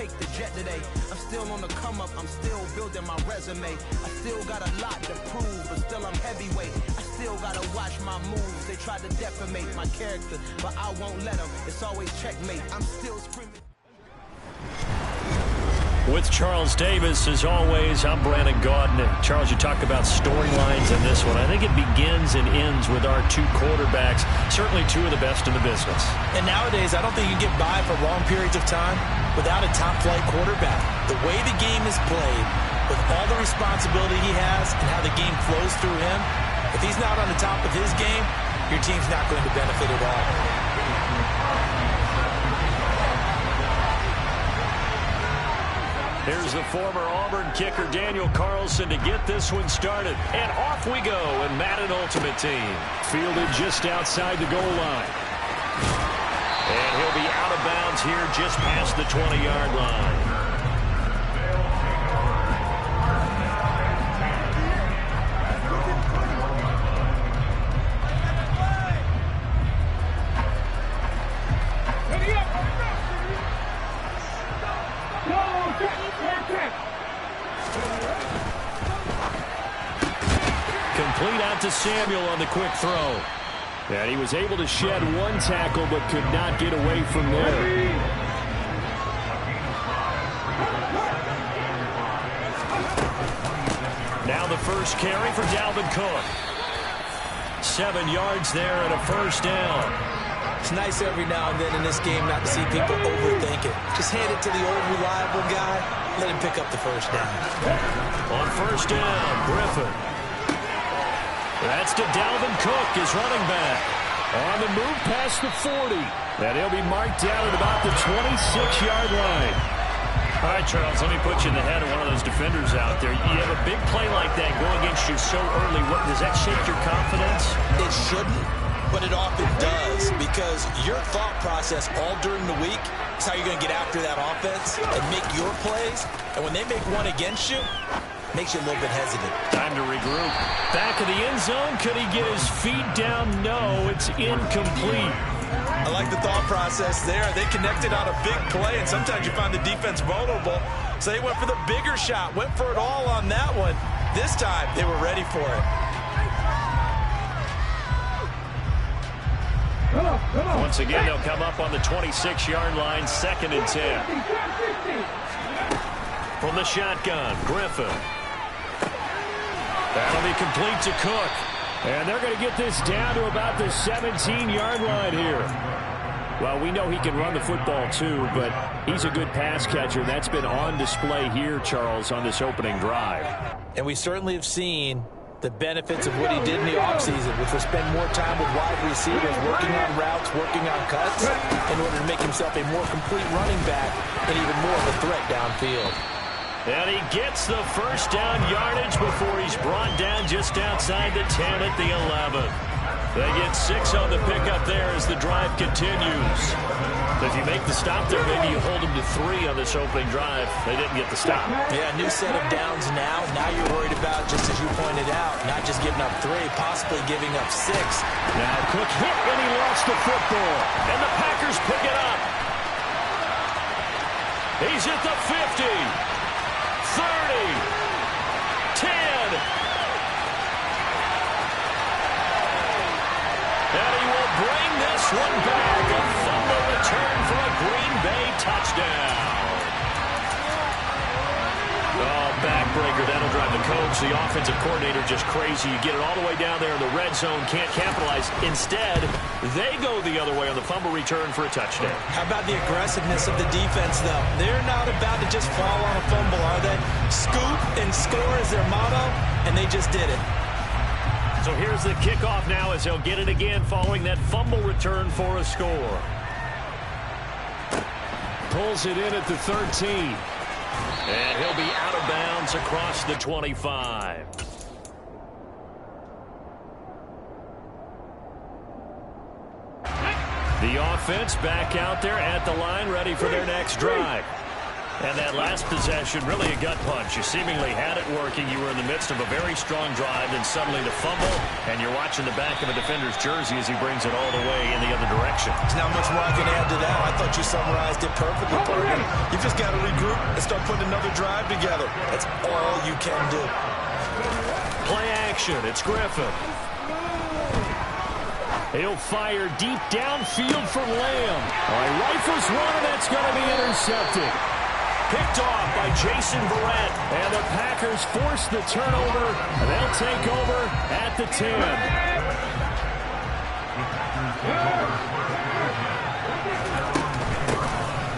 take the jet today. I'm still on the come up, I'm still building my resume. I still got a lot to prove, but still I'm heavyweight. I still gotta watch my moves. They try to defamate my character, but I won't let them. It's always checkmate. I'm still screaming. With Charles Davis, as always, I'm Brandon Gaudin. Charles, you talk about storylines in this one. I think it begins and ends with our two quarterbacks, certainly two of the best in the business. And nowadays, I don't think you can get by for long periods of time without a top-flight quarterback. The way the game is played, with all the responsibility he has and how the game flows through him, if he's not on the top of his game, your team's not going to benefit at all. Here's the former Auburn kicker, Daniel Carlson, to get this one started. And off we go in Madden Ultimate Team. Fielded just outside the goal line. And he'll be out of bounds here just past the 20-yard line. Complete out to Samuel on the quick throw. And he was able to shed one tackle but could not get away from there. Now the first carry for Dalvin Cook. 7 yards there and a first down. It's nice every now and then in this game not to see people overthink it. Just hand it to the old reliable guy. Let him pick up the first down. On first down, Griffin. That's to Dalvin Cook, his running back. On the move past the 40. And he'll be marked down at about the 26-yard line. All right, Charles, let me put you in the head of one of those defenders out there. You have a big play like that going against you so early. Does that shake your confidence? It shouldn't, but it often does, because your thought process all during the week is how you're going to get after that offense and make your plays. And when they make one against you, makes you a little bit hesitant. Time to regroup. Back of the end zone. Could he get his feet down? No, it's incomplete. I like the thought process there. They connected on a big play, and sometimes you find the defense vulnerable. So they went for the bigger shot, went for it all on that one. This time, they were ready for it. Once again, they'll come up on the 26-yard line, 2nd and 10. From the shotgun, Griffin. That'll be complete to Cook. And they're going to get this down to about the 17-yard line here. Well, we know he can run the football too, but he's a good pass catcher. That's been on display here, Charles, on this opening drive. And we certainly have seen the benefits of what he did in the offseason, which was spend more time with wide receivers, working on routes, working on cuts, in order to make himself a more complete running back and even more of a threat downfield. And he gets the first down yardage before he's brought down just outside the 10 at the 11. They get 6 on the pickup there as the drive continues. If you make the stop there, maybe you hold them to 3 on this opening drive. They didn't get the stop. Yeah, new set of downs now. Now you're worried about, just as you pointed out, not just giving up 3, possibly giving up 6. Now Cook hit and he lost the football. And the Packers pick it up. He's at the 50. 30, 10. And he will bring this one back. A fumble return for a Green Bay touchdown. Oh, backbreaker. That'll drive the coach, the offensive coordinator, just crazy. You get it all the way down there in the red zone, can't capitalize. Instead, they go the other way on the fumble return for a touchdown. How about the aggressiveness of the defense, though? They're not about to just fall on a fumble, are they? Scoop and score is their motto, and they just did it. So here's the kickoff now as they'll get it again following that fumble return for a score. Pulls it in at the 13. And he'll be out of bounds across the 25. The offense back out there at the line, ready for their next drive. And that last possession, really a gut punch. You seemingly had it working. You were in the midst of a very strong drive, then suddenly the fumble, and you're watching the back of a defender's jersey as he brings it all the way in the other direction. There's not much more I can add to that. I thought you summarized it perfectly, partner. You just got to regroup and start putting another drive together. That's all you can do. Play action. It's Griffin. He'll fire deep downfield for Lamb. All right, rifles one, and that's going to be intercepted. Picked off by Jason Barrett. And the Packers force the turnover, and they'll take over at the 10.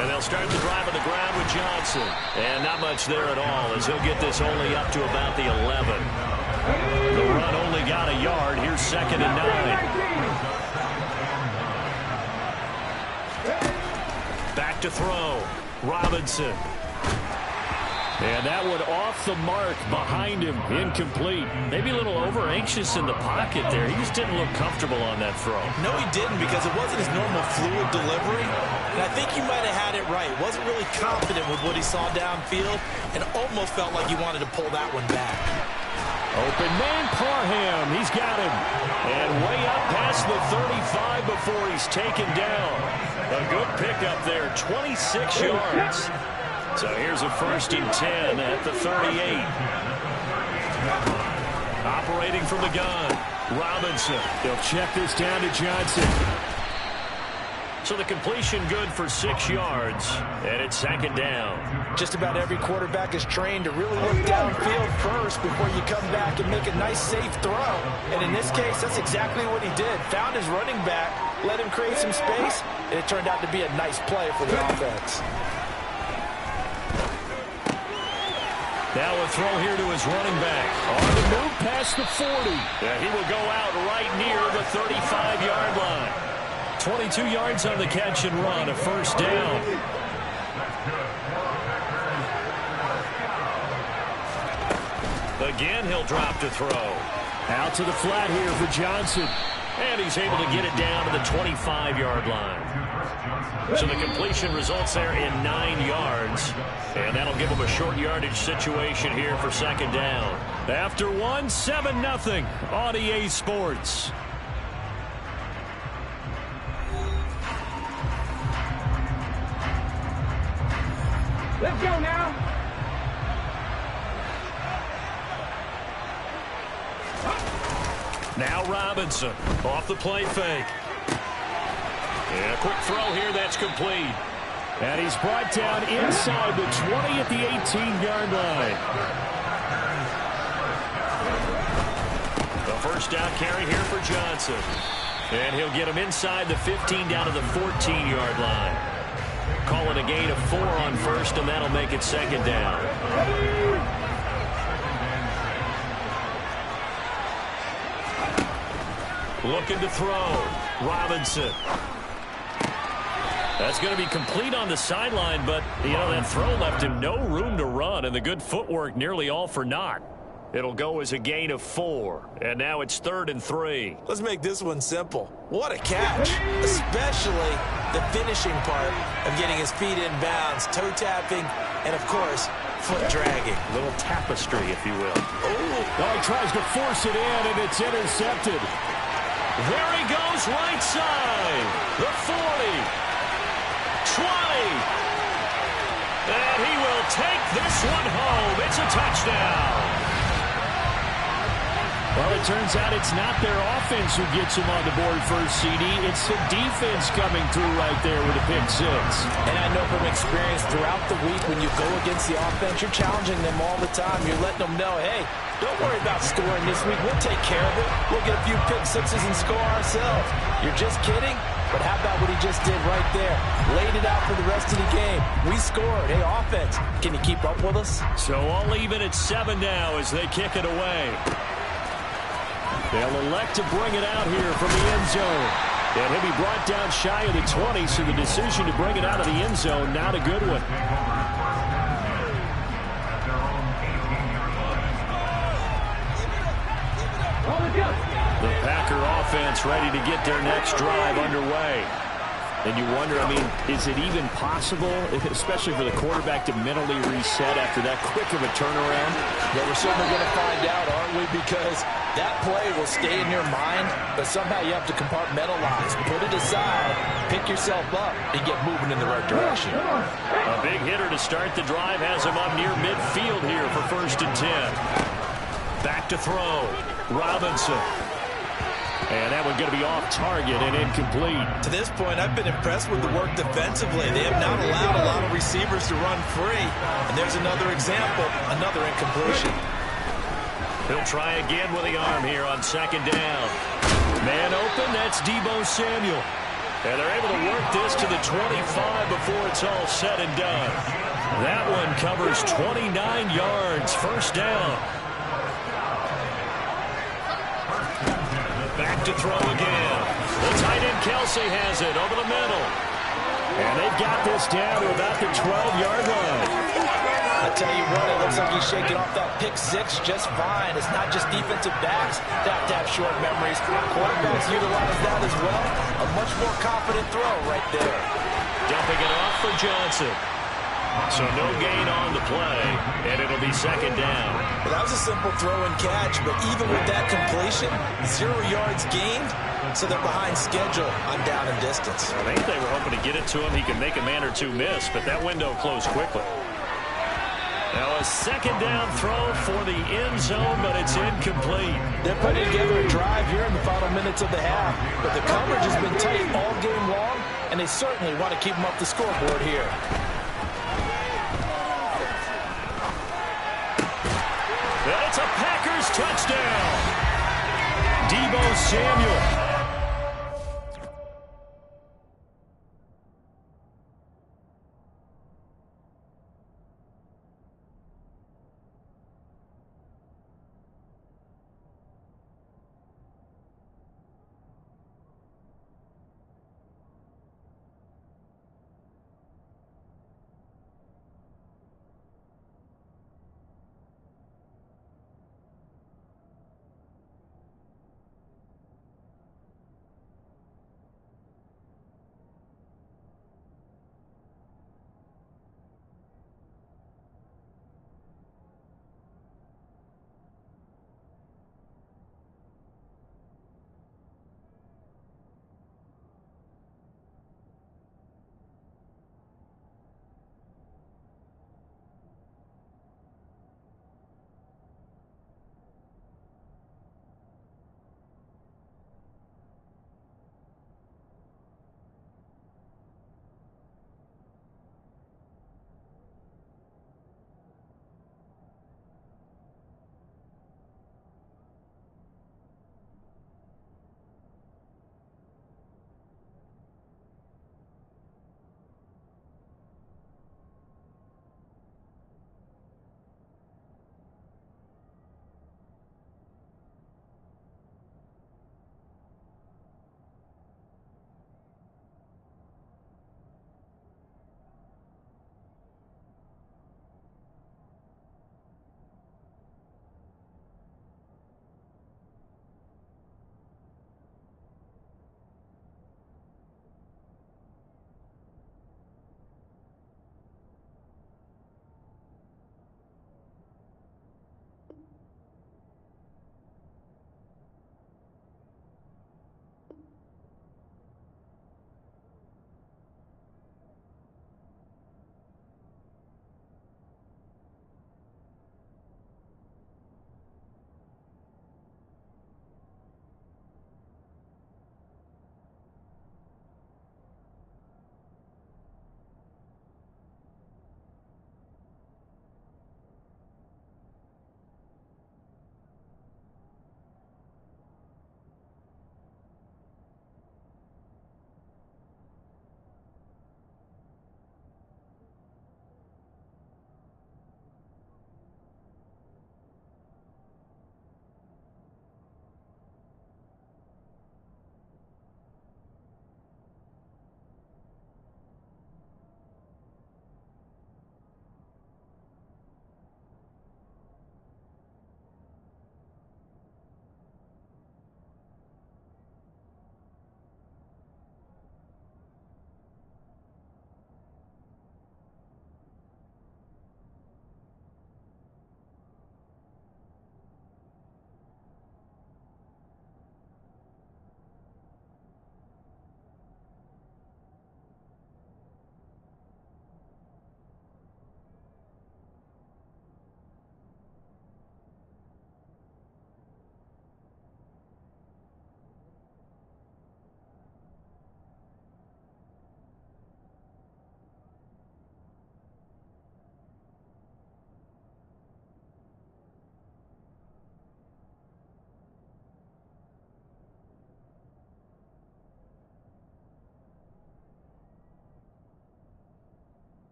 And they'll start the drive on the ground with Johnson. And not much there at all, as he'll get this only up to about the 11. The run only got a yard. Here's 2nd and 9. Back to throw. Robinson. And that one off the mark behind him. Incomplete. Maybe a little over-anxious in the pocket there. He just didn't look comfortable on that throw. No, he didn't, because it wasn't his normal fluid delivery. And I think you might have had it right. Wasn't really confident with what he saw downfield and almost felt like he wanted to pull that one back. Open man, Parham. He's got him. And way up past the 35 before he's taken down. A good pickup there, 26 yards. So here's a 1st and 10 at the 38. Operating from the gun, Robinson. They'll check this down to Johnson. So the completion good for 6 yards, and it's 2nd down. Just about every quarterback is trained to really look downfield first before you come back and make a nice, safe throw. And in this case, that's exactly what he did. Found his running back, let him create some space, and it turned out to be a nice play for the offense. Now a throw here to his running back. On the move past the 40. Yeah, he will go out right near the 35-yard line. 22 yards on the catch and run, a 1st down. Again, he'll drop to throw. Out to the flat here for Johnson. And he's able to get it down to the 25-yard line. So the completion results there in 9 yards. And that'll give him a short yardage situation here for 2nd down. After 1, 7-0 on EA Sports. Let's go now. Now Robinson off the play fake. And a quick throw here that's complete. And he's brought down inside the 20 at the 18-yard line. The 1st down carry here for Johnson. And he'll get him inside the 15 down to the 14-yard line. Call it a gain of 4 on 1st, and that'll make it 2nd down. Looking to throw. Robinson. That's going to be complete on the sideline, but, you know, that throw left him no room to run, and the good footwork nearly all for naught. It'll go as a gain of 4, and now it's 3rd and 3. Let's make this one simple. What a catch, especially the finishing part of getting his feet in bounds, toe tapping, and, of course, foot dragging. A little tapestry, if you will. Oh, he tries to force it in, and it's intercepted. There he goes, right side. The 40. 20. And he will take this one home. It's a touchdown. Well, it turns out it's not their offense who gets him on the board first, CD. It's the defense coming through right there with a pick 6. And I know from experience throughout the week when you go against the offense, you're challenging them all the time. You're letting them know, hey, don't worry about scoring this week. We'll take care of it. We'll get a few pick 6s and score ourselves. You're just kidding? But how about what he just did right there? Laid it out for the rest of the game. We scored. Hey, offense, can you keep up with us? So I'll leave it at 7 now as they kick it away. They'll elect to bring it out here from the end zone. And he'll be brought down shy of the 20, so the decision to bring it out of the end zone, not a good one. The Packer offense ready to get their next drive underway. And you wonder, I mean, is it even possible, especially for the quarterback, to mentally reset after that quick of a turnaround? Well, we're certainly going to find out, aren't we? Because that play will stay in your mind, but somehow you have to compartmentalize. Put it aside, pick yourself up, and get moving in the right direction. A big hitter to start the drive has him up near midfield here for 1st and 10. Back to throw. Robinson. And that one going to be off target and incomplete. To this point, I've been impressed with the work defensively. They have not allowed a lot of receivers to run free. And there's another example, another incompletion. He'll try again with the arm here on 2nd down. Man open, that's Deebo Samuel. And they're able to work this to the 25 before it's all said and done. That one covers 29 yards, 1st down. Back to throw again. The tight end Kelsey has it over the middle. And they've got this down to about the 12-yard line. I tell you what, it looks like he's shaking off that pick six just fine. It's not just defensive backs that have to have short memories. Quarterbacks utilize that as well. A much more confident throw right there. Dumping it off for Johnson. So no gain on the play, and it'll be 2nd down. Well, that was a simple throw and catch, but even with that completion, 0 yards gained, so they're behind schedule on down and distance. I think they were hoping to get it to him. He could make a man or two miss, but that window closed quickly. Now a 2nd down throw for the end zone, but it's incomplete. They're putting together a drive here in the final minutes of the half, but the coverage has been tight all game long, and they certainly want to keep them up the scoreboard here. It's a Packers touchdown. Deebo Samuel.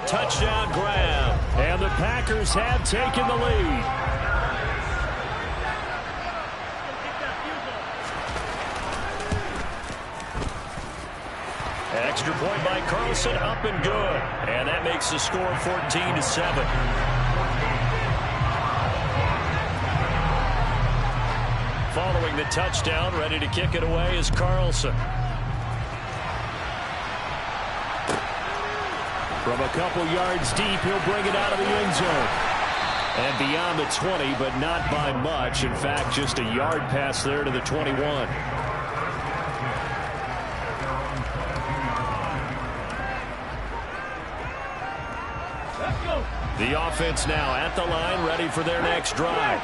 Touchdown grab. And the Packers have taken the lead. Extra point by Carlson, up and good. And that makes the score 14-7. Following the touchdown, ready to kick it away is Carlson. From a couple yards deep, he'll bring it out of the end zone. And beyond the 20, but not by much. In fact, just a yard pass there to the 21. The offense now at the line, ready for their next drive.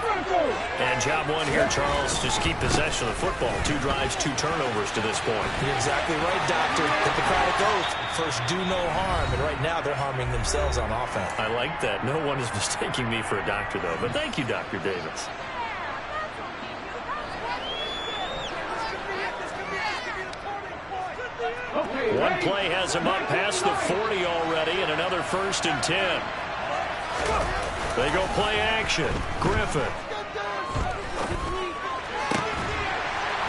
And job one here, Charles, just keep possession of the football. 2 drives, 2 turnovers to this point. You're exactly right, Doctor. Hippocratic oath. First, do no harm. And right now, they're harming themselves on offense. I like that. No one is mistaking me for a doctor, though. But thank you, Dr. Davis. One play has him up past the 40 already, and another 1st and 10. They go play action. Griffin.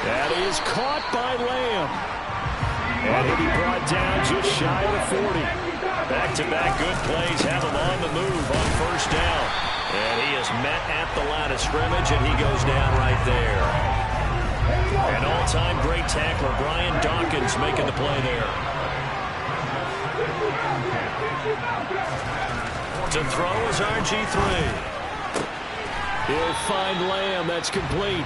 That is caught by Lamb. And he'll be brought down just shy of the 40. Back-to-back good plays have him on the move on 1st down. And he is met at the line of scrimmage, and he goes down right there. An all-time great tackler, Brian Dawkins, making the play there. To throw is RG3. He'll find Lamb. That's complete.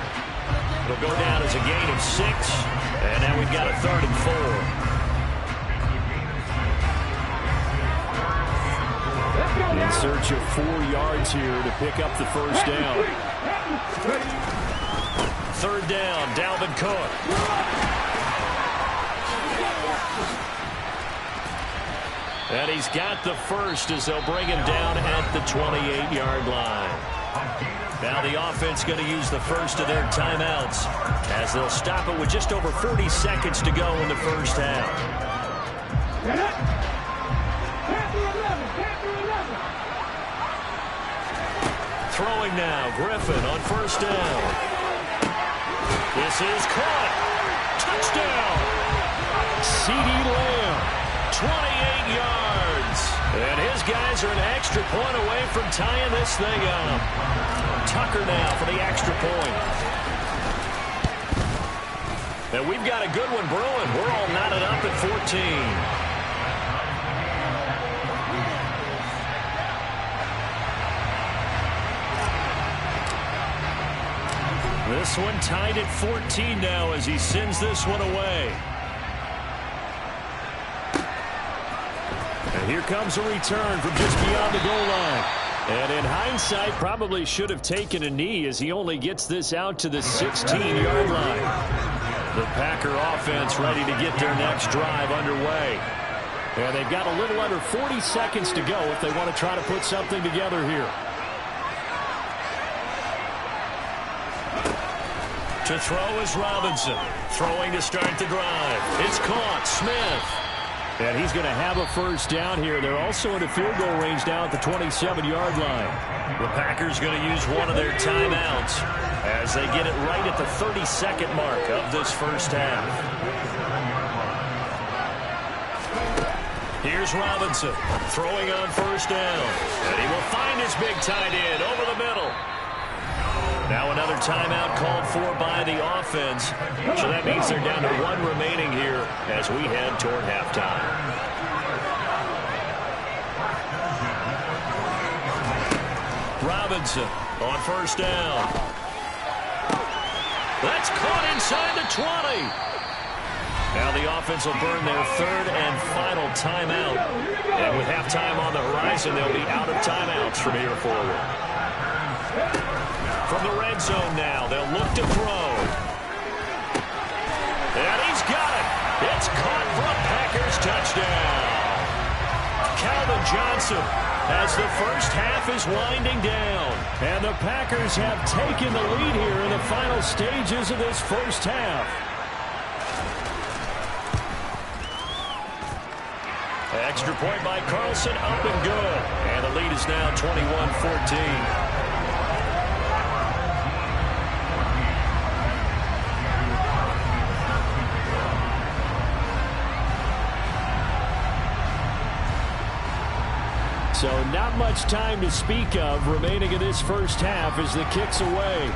It'll go down as a gain of 6. And now we've got a 3rd and 4. In search of 4 yards here to pick up the 1st down. 3rd down, Dalvin Cook. And he's got the 1st as they'll bring him down at the 28-yard line. Now the offense going to use the 1st of their timeouts as they'll stop it with just over 40 seconds to go in the 1st half. Throwing now, Griffin on 1st down. This is caught. Touchdown. CeeDee Lamb, 28 yards. And his guys are an extra point away from tying this thing up. Tucker now for the extra point. And we've got a good one brewing. We're all knotted up at 14. This one tied at 14 now as he sends this one away. And here comes a return from just beyond the goal line. And in hindsight, probably should have taken a knee as he only gets this out to the 16-yard line. The Packer offense ready to get their next drive underway. And they've got a little under 40 seconds to go if they want to try to put something together here. To throw is Robinson. Throwing to start the drive. It's caught. Smith. And he's going to have a 1st down here. They're also in a field goal range now at the 27-yard line. The Packers going to use one of their timeouts as they get it right at the 32nd mark of this 1st half. Here's Robinson throwing on 1st down. And he will find his big tight end over the middle. Now another timeout called for by the offense. So that means they're down to 1 remaining here as we head toward halftime. Robinson on 1st down. That's caught inside the 20. Now the offense will burn their 3rd and final timeout. And with halftime on the horizon, they'll be out of timeouts from here forward. From the red zone now, they'll look to throw. And he's got it. It's caught for a Packers touchdown. Calvin Johnson as the 1st half is winding down. And the Packers have taken the lead here in the final stages of this 1st half. Extra point by Carlson, up and good. And the lead is now 21-14. So not much time to speak of remaining in this first half as the kick's away.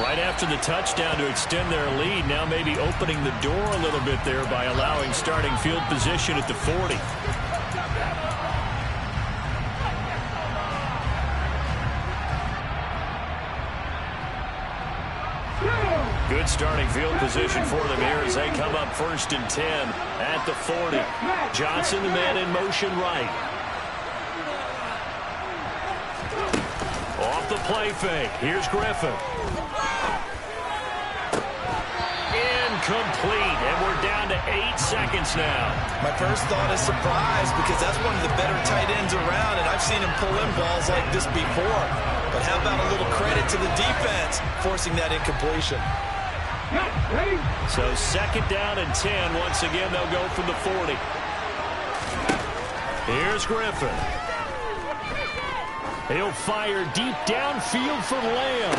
Right after the touchdown to extend their lead, now maybe opening the door a little bit there by allowing starting field position at the 40. Good starting field position for them here as they come up 1st and 10 at the 40. Johnson, the man in motion right. Off the play fake. Here's Griffin. Incomplete, and we're down to 8 seconds now. My first thought is surprise because that's one of the better tight ends around, and I've seen him pull in balls like this before. But how about a little credit to the defense forcing that incompletion? So 2nd down and 10. Once again, they'll go from the 40. Here's Griffin. He'll fire deep downfield for Lamb.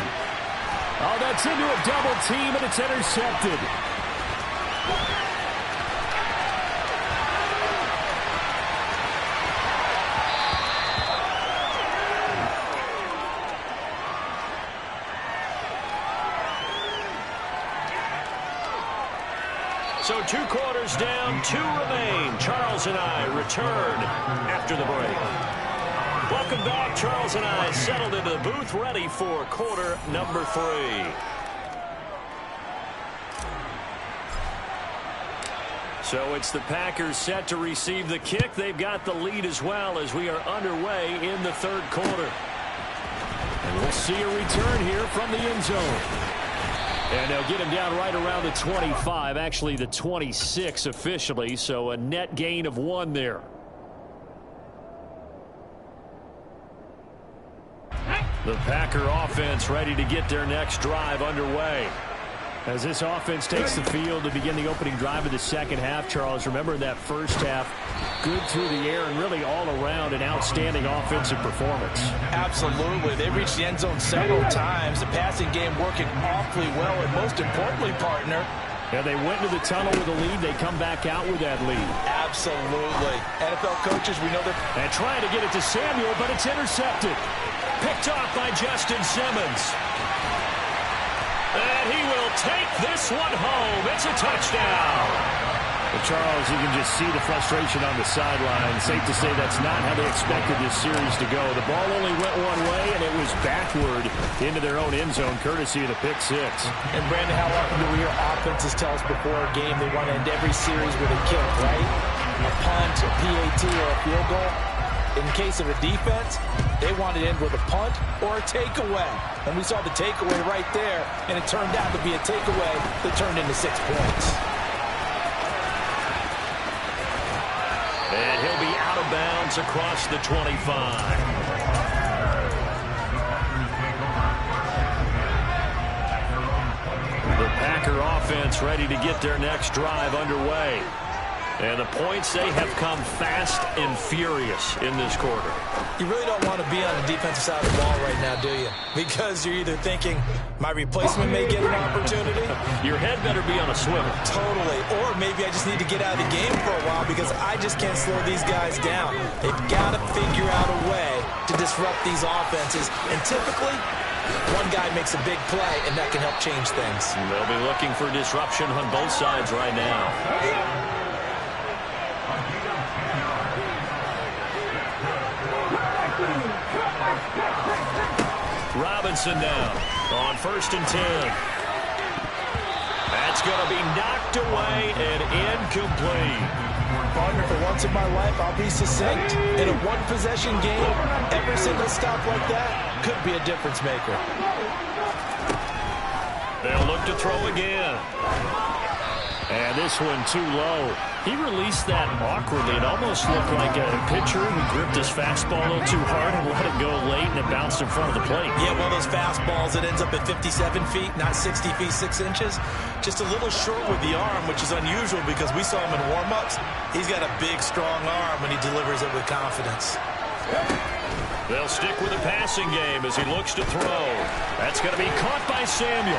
Oh, that's into a double team, and it's intercepted. So 2 quarters down, 2 remain. Charles and I return after the break. Welcome back. Charles and I settled into the booth, ready for quarter number 3. So it's the Packers set to receive the kick. They've got the lead as well as we are underway in the 3rd quarter. And we'll see a return here from the end zone. And they'll get him down right around the 25, actually the 26 officially, so a net gain of 1 there. The Packer offense ready to get their next drive underway. As this offense takes the field to begin the opening drive of the 2nd half, Charles, remember in that first half, good through the air and really all around an outstanding offensive performance. Absolutely. They reached the end zone several times. The passing game working awfully well, and most importantly, partner, yeah, they went to the tunnel with a lead. They come back out with that lead. Absolutely. NFL coaches, we know that. And trying to get it to Samuel, but it's intercepted. Picked off by Justin Simmons. And he will take this one home. It's a touchdown. Well, Charles, you can just see the frustration on the sideline. Safe to say that's not how they expected this series to go. The ball only went one way, and it was backward into their own end zone, courtesy of the pick 6. And, Brandon, how often do we hear offenses tell us before a game they want to end every series with a kick, right? A punt, a PAT, or a field goal. In case of a defense, they want to end with a punt or a takeaway. And we saw the takeaway right there, and it turned out to be a takeaway that turned into 6 points. And he'll be out of bounds across the 25. The Packer offense ready to get their next drive underway. And the points, they have come fast and furious in this quarter. You really don't want to be on the defensive side of the ball right now, do you? Because you're either thinking, my replacement may get an opportunity. Your head better be on a swivel. Totally. Or maybe I just need to get out of the game for a while because I just can't slow these guys down. They've got to figure out a way to disrupt these offenses. And typically, one guy makes a big play, and that can help change things. They'll be looking for disruption on both sides right now. Robinson now on 1st and 10. That's going to be knocked away and incomplete. Partner, for once in my life, I'll be succinct. In a one-possession game, every single stop like that could be a difference maker. They'll look to throw again. And this one too low. He released that awkwardly. It almost looked like a pitcher who gripped his fastball a little too hard and let it go late, and it bounced in front of the plate. Yeah, one of those fastballs that ends up at 57 feet, not 60 feet, 6 inches. Just a little short with the arm, which is unusual because we saw him in warm-ups. He's got a big, strong arm when he delivers it with confidence. They'll stick with the passing game as he looks to throw. That's going to be caught by Samuel.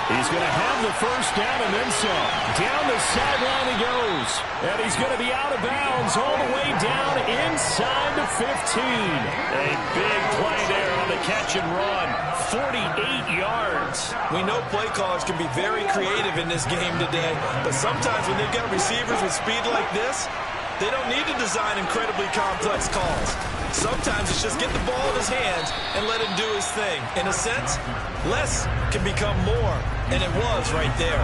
He's going to have the first down and then some. Down the sideline he goes. And he's going to be out of bounds all the way down inside the 15. A big play there on the catch and run. 48 yards. We know play callers can be very creative in this game today, but sometimes when they've got receivers with speed like this, they don't need to design incredibly complex calls. Sometimes it's just get the ball in his hands and let him do his thing. In a sense, less can become more, and it was right there.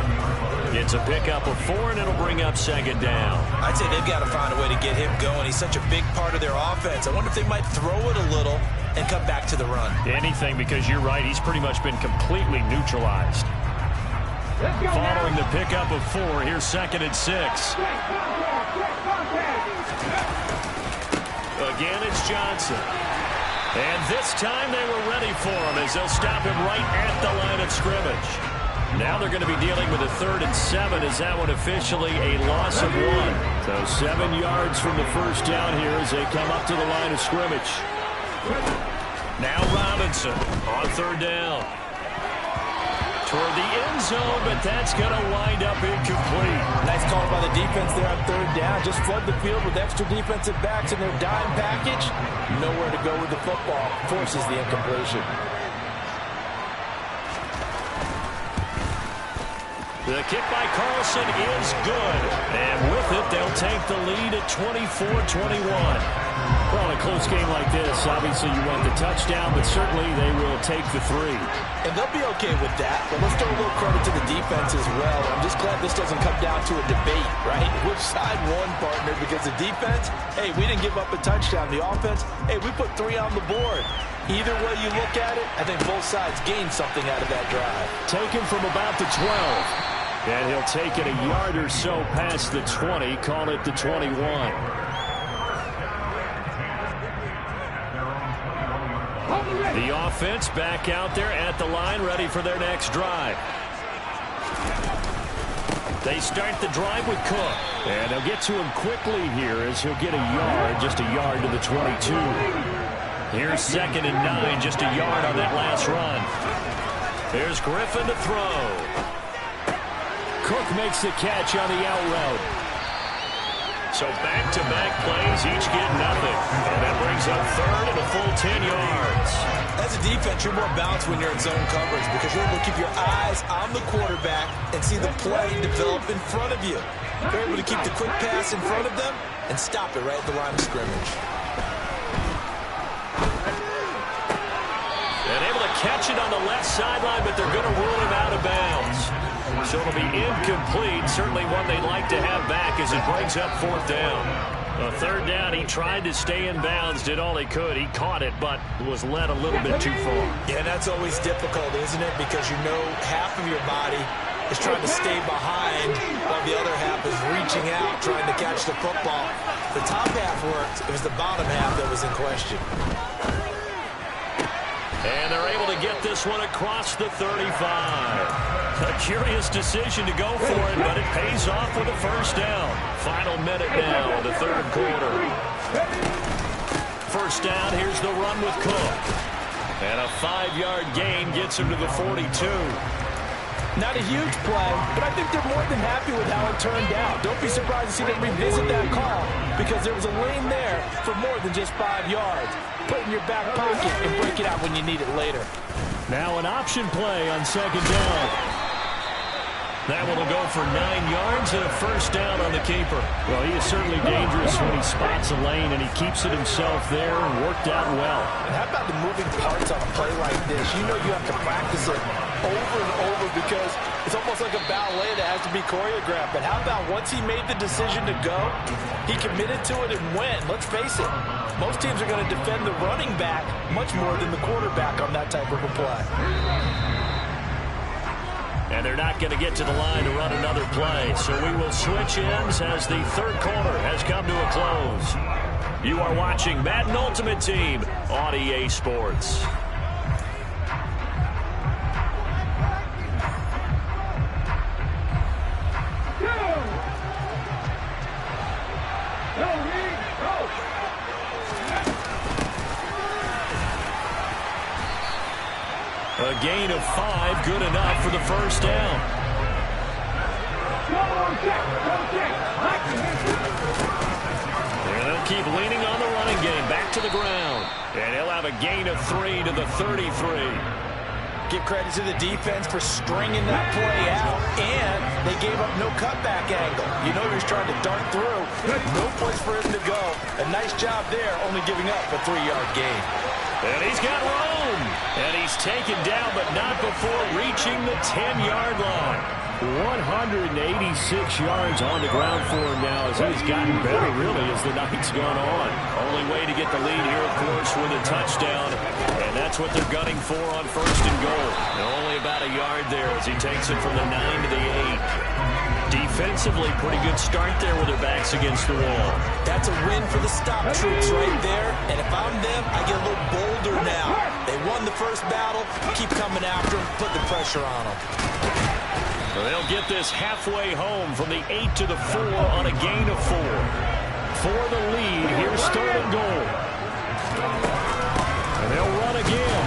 It's a pickup of 4, and it'll bring up second down. I'd say they've got to find a way to get him going. He's such a big part of their offense. I wonder if they might throw it a little and come back to the run. Anything, because you're right, he's pretty much been completely neutralized. Following the pickup of 4, here's 2nd and 6. Again, it's Johnson. And this time they were ready for him as they'll stop him right at the line of scrimmage. Now they're going to be dealing with a 3rd and 7 as that one officially a loss of 1. So 7 yards from the first down here as they come up to the line of scrimmage. Now Robinson on 3rd down. Toward the end zone, but that's going to wind up incomplete. Nice call by the defense there on 3rd down. Just flood the field with extra defensive backs in their dime package. Nowhere to go with the football. Forces the incompletion. The kick by Carlson is good. And with it, they'll take the lead at 24-21. Well, in a close game like this, obviously you want the touchdown, but certainly they will take the 3. And they'll be okay with that, but let's throw a little credit to the defense as well. I'm just glad this doesn't come down to a debate, right? Which side won, partner? Because the defense, hey, we didn't give up a touchdown. The offense, hey, we put 3 on the board. Either way you look at it, I think both sides gained something out of that drive. Taken from about the 12. And he'll take it a yard or so past the 20, call it the 21. The offense back out there at the line, ready for their next drive. They start the drive with Cook. And they'll get to him quickly here as he'll get a yard, just a yard to the 22. Here's 2nd and 9, just a yard on that last run. Here's Griffin to throw. Cook makes the catch on the out route. So back-to-back plays, each get nothing. And that brings up 3rd and a full 10 yards. As a defense, you're more balanced when you're in zone coverage because you're able to keep your eyes on the quarterback and see the play develop in front of you. They're able to keep the quick pass in front of them and stop it right at the line of scrimmage. And able to catch it on the left sideline, but they're going to rule him out of bounds. So it'll be incomplete. Certainly one they'd like to have back as it brings up 4th down. 3rd down, he tried to stay in bounds, did all he could. He caught it, but was led a little bit too far. Yeah, that's always difficult, isn't it? Because you know half of your body is trying to stay behind while the other half is reaching out, trying to catch the football. The top half worked. It was the bottom half that was in question. And they're able to get this one across the 35. A curious decision to go for it, but it pays off with a first down. Final minute now of the 3rd quarter. First down, here's the run with Cook. And a 5-yard gain gets him to the 42. Not a huge play, but I think they're more than happy with how it turned out. Don't be surprised to see them revisit that call because there was a lane there for more than just 5 yards. Put it in your back pocket and break it out when you need it later. Now an option play on 2nd down. That one will go for 9 yards and a first down on the keeper. Well, he is certainly dangerous when he spots a lane, and he keeps it himself there and worked out well. And how about the moving parts on a play like this? You know you have to practice it over and over because it's almost like a ballet that has to be choreographed. But how about once he made the decision to go, he committed to it and went. Let's face it, most teams are going to defend the running back much more than the quarterback on that type of a play. And they're not going to get to the line to run another play. So we will switch ends as the third quarter has come to a close. You are watching Madden Ultimate Team on EA Sports. A gain of 5, good enough for the first down. And they'll keep leaning on the running game. Back to the ground. And he'll have a gain of 3 to the 33. Give credit to the defense for stringing that play out, and they gave up no cutback angle. You know he was trying to dart through. No place for him to go. A nice job there, only giving up a 3-yard gain. And he's got room. And he's taken down, but not before reaching the 10-yard line. 186 yards on the ground for him now as he's gotten better, really, as the night's gone on. Only way to get the lead here, of course, with a touchdown. And that's what they're gunning for on first and goal. And only about a yard there as he takes it from the 9 to the 8. Defensively, pretty good start there with their backs against the wall. That's a win for the stop troops right there. And if I'm them, I get a little bolder now. They won the first battle. Keep coming after them. Put the pressure on them. They'll get this halfway home from the 8 to the 4 on a gain of 4. For the lead, here's third and goal. And they'll run again.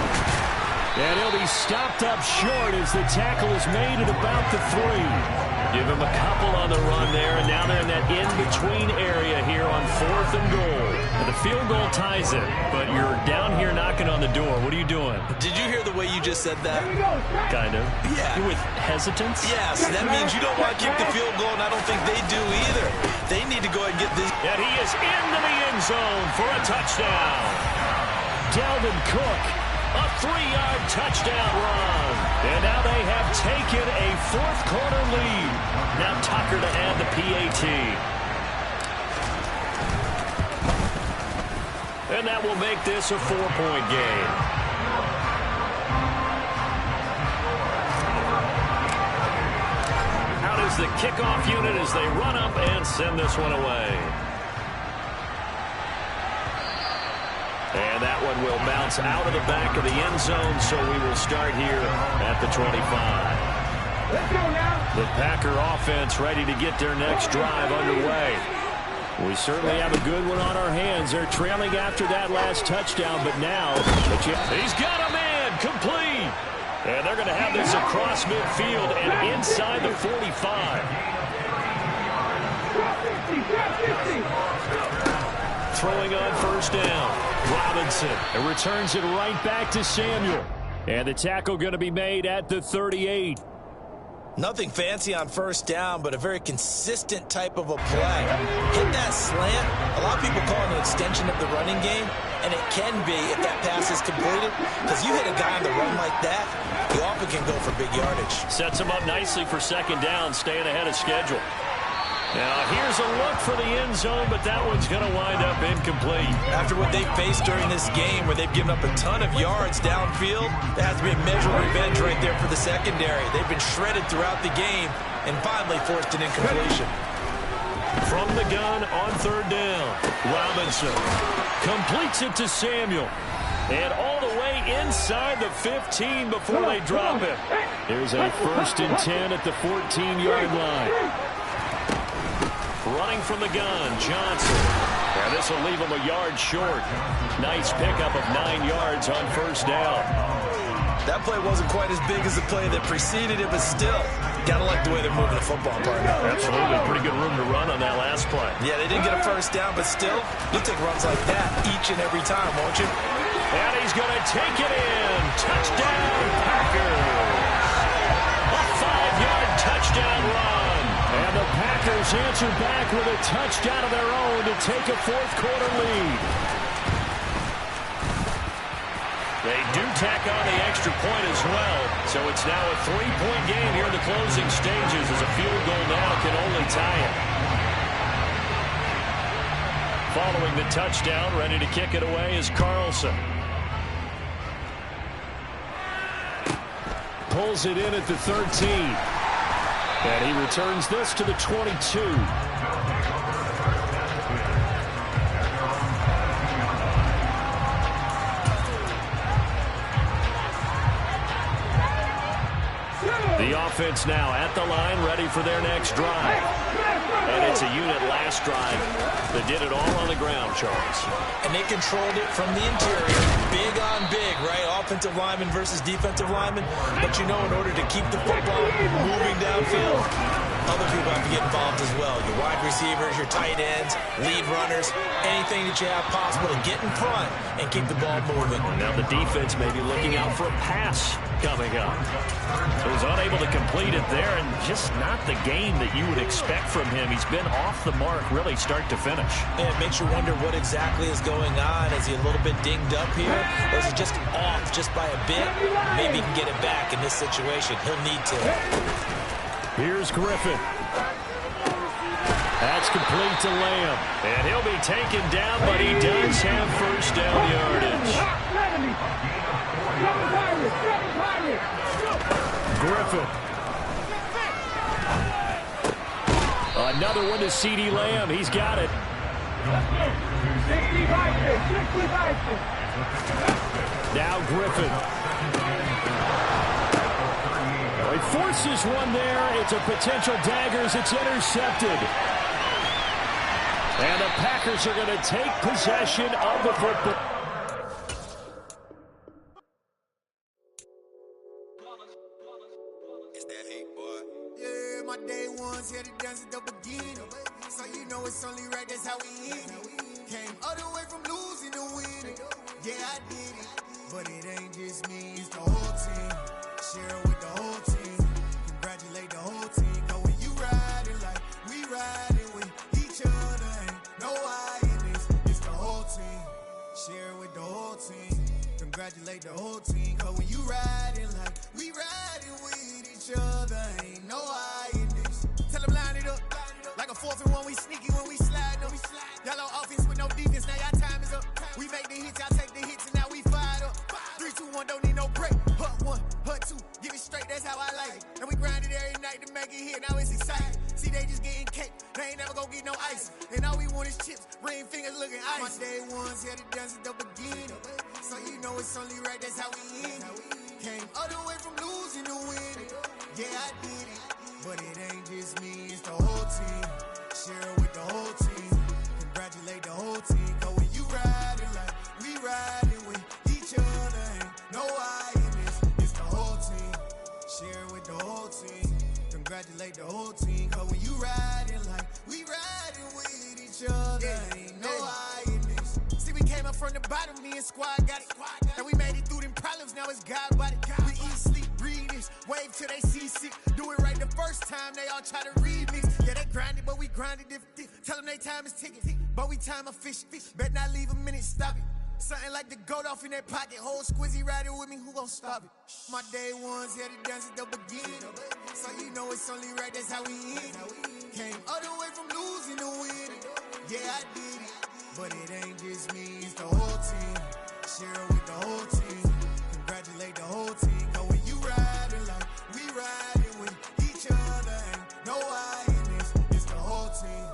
And he'll be stopped up short as the tackle is made at about the 3. Give him a couple on the run there, and now they're in that in-between area here on fourth and goal. And the field goal ties it, but you're down here knocking on the door. What are you doing? Did you hear the way you just said that? Kind of. Yeah. You're with hesitance? Yes, that means you don't want to kick the field goal, and I don't think they do either. They need to go ahead and get this. And he is into the end zone for a touchdown. Dalvin Cook, a 3-yard touchdown run. And now they have taken a fourth quarter lead. Now Tucker to add the PAT. And that will make this a 4-point game. Out is the kickoff unit as they run up and send this one away. And that one will bounce out of the back of the end zone, so we will start here at the 25. Let's go now. The Packer offense ready to get their next drive underway. We certainly have a good one on our hands. They're trailing after that last touchdown, but now he's got a man complete. And they're going to have this across midfield and inside the 45. Throwing on first down. Robinson returns it right back to Samuel. And the tackle going to be made at the 38. Nothing fancy on first down, but a very consistent type of a play. Hit that slant. A lot of people call it an extension of the running game, and it can be if that pass is completed, because you hit a guy on the run like that, he often can go for big yardage. Sets him up nicely for second down, staying ahead of schedule. Now, here's a look for the end zone, but that one's going to wind up incomplete. After what they faced during this game, where they've given up a ton of yards downfield, there has to be a measure of revenge right there for the secondary. They've been shredded throughout the game and finally forced an incompletion. From the gun on third down, Robinson completes it to Samuel. And all the way inside the 15 before they drop it. There's a 1st and 10 at the 14-yard line. Running from the gun, Johnson. And this will leave him a yard short. Nice pickup of 9 yards on first down. That play wasn't quite as big as the play that preceded it, but still, gotta like the way they're moving the football, partner. Absolutely, pretty good room to run on that last play. Yeah, they didn't get a first down, but still, you'll take runs like that each and every time, won't you? And he's going to take it in. Touchdown, Packers. A 5-yard touchdown run. And the Packers answer back with a touchdown of their own to take a fourth quarter lead. They do tack on the extra point as well. So it's now a 3-point game here in the closing stages as a field goal now can only tie it. Following the touchdown, ready to kick it away is Carlson. pulls it in at the 13. And he returns this to the 22. The offense now at the line, ready for their next drive. And it's a unit last drive that did it all on the ground, Charles. And they controlled it from the interior. Big on big, right? Offensive lineman versus defensive lineman. But you know, in order to keep the football moving downfield, other people have to get involved as well. Your wide receivers, your tight ends, lead runners, anything that you have possible to get in front and keep the ball moving. Now the defense may be looking out for a pass coming up. He was unable to complete it there, and just not the game that you would expect from him. He's been off the mark really start to finish. And it makes you wonder what exactly is going on. Is he a little bit dinged up here, or is he just off just by a bit? Maybe he can get it back in this situation. He'll need to. Here's Griffin. That's complete to Lamb. And he'll be taken down, but he does have first down yardage. Griffin. Another one to C.D. Lamb. He's got it. Now Griffin. He forces one there. It's a potential dagger as it's intercepted. And the Packers are going to take possession of the football. It's that hate, boy. Yeah, my day ones here to dance at the beginning. So you know it's only right, that's how we end it. Came all the way from losing to winning. Yeah, I did it. But it ain't just me, it's the whole team. Share with the whole team. Congratulate the whole team. Cause when you riding like we riding with each other, ain't no I in this. It's the whole team. Share with the whole team. Congratulate the whole team. Cause when you riding like we riding with each other, ain't no I in this. Tell them line it up. Like a 4th and 1, we sneaky when we slide up. Y'all on offense with no defense, now y'all time is up. We make the hits, y'all take the hits, and now we fired up. 3, 2, 1, don't need no break. Hut 1, hut 2, give it straight, that's how I like it. And we grind it every night to make it hit, now it's exciting. See, they just getting cake, they ain't never gonna get no ice. And all we want is chips, ring fingers looking ice. My day ones here to dance at the beginning. So you know it's only right, that's how we end it. Came all the way from losing to winning. Yeah, I did it. But it ain't just me, it's the whole team. Share with the whole team. Congratulate the whole team. Cause when you riding like we riding with each other, ain't no I in this. It's the whole team. Share with the whole team. Congratulate the whole team. Cause when you riding like we riding with each other, ain't no I in this. See, we came up from the bottom, me and squad got it. And we made it through them problems, now it's God body. We eat, sleep, breathe this. Wave till they see sick. Do it right the first time, they all try to remix. Yeah, they grinded, but we grinded different. Tell them they time is ticking, but we time a fish. Bet not leave a minute, stop it. Something like the goat off in that pocket. Whole squizzy riding with me, who gon' stop it? My day ones here to dance at the beginning. So you know it's only right, that's how we end it. Came all the way from losing to winning. Yeah, I did it. But it ain't just me, it's the whole team. Share with the whole team. Congratulate the whole team. Cause when you riding like we riding with each other, ain't no I in this. It's the whole team.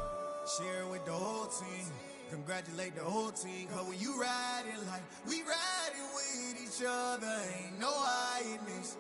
Share with the whole team. Congratulate the whole team. Cause when you riding like we riding with each other, ain't no I in this.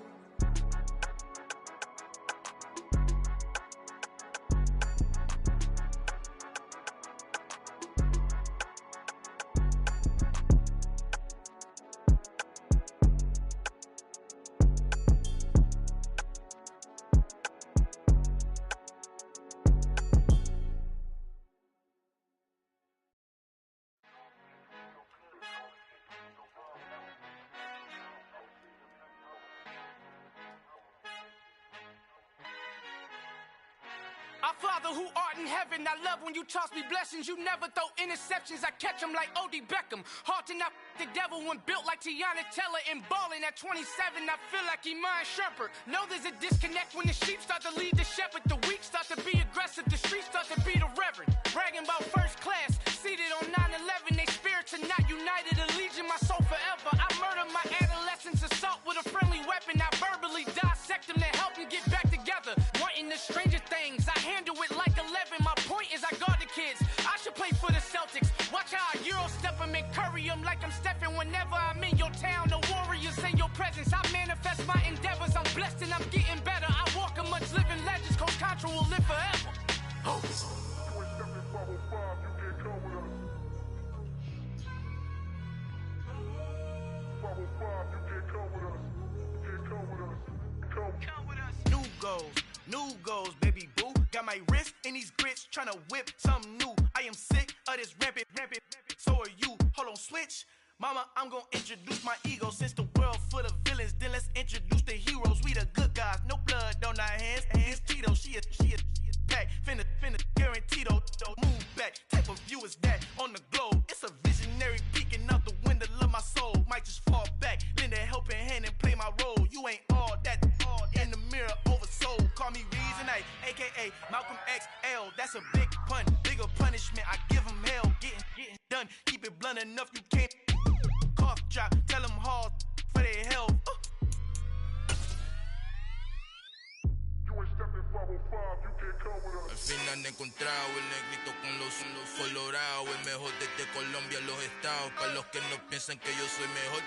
Our Father who art in heaven, I love when you toss me blessings. You never throw interceptions, I catch them like O.D. Beckham. Hard to not the devil when built like Tiana Taylor. And balling at 27, I feel like Iman Shumpert. Know there's a disconnect when the sheep start to lead the shepherd. The weak start to be aggressive, the streets start to be the reverend. Bragging about first class, seated on 9/11. They spirits are not united, a legion, my soul forever. I murdered my adolescence, assault with a friendly weapon. I verbally die and curry them like I'm Stephen. Whenever I'm in your town, the warriors in your presence. I manifest my endeavors. I'm blessed and I'm getting better. I walk amongst living legends. Coach Contra will live forever. Oh. New goals, baby boo. Got my wrist in these grits, tryna whip something new. I am sick of this rampant. So are you. Hold on, switch. Mama, I'm gonna introduce my ego. Since the world full of villains, then let's introduce the heroes. We the good guys, no blood on our hands. It's Tito, she a pack. Finna, guaranteed, move back. Type of view is that on the globe? It's a visionary peeking out the window of my soul. Might just fall back, lend a helping hand and play my role. You ain't all that in the mirror oversold. Call me Reason A, aka Malcolm XL. That's a big pun, bigger punishment. I give him hell, getting done. Keep it blunt enough, you can't cough drop. Tell them hard for their health. Al fin han encontrado el negrito con los colorados, el mejor desde Colombia a los estados. Para los que no piensan que yo soy mejor,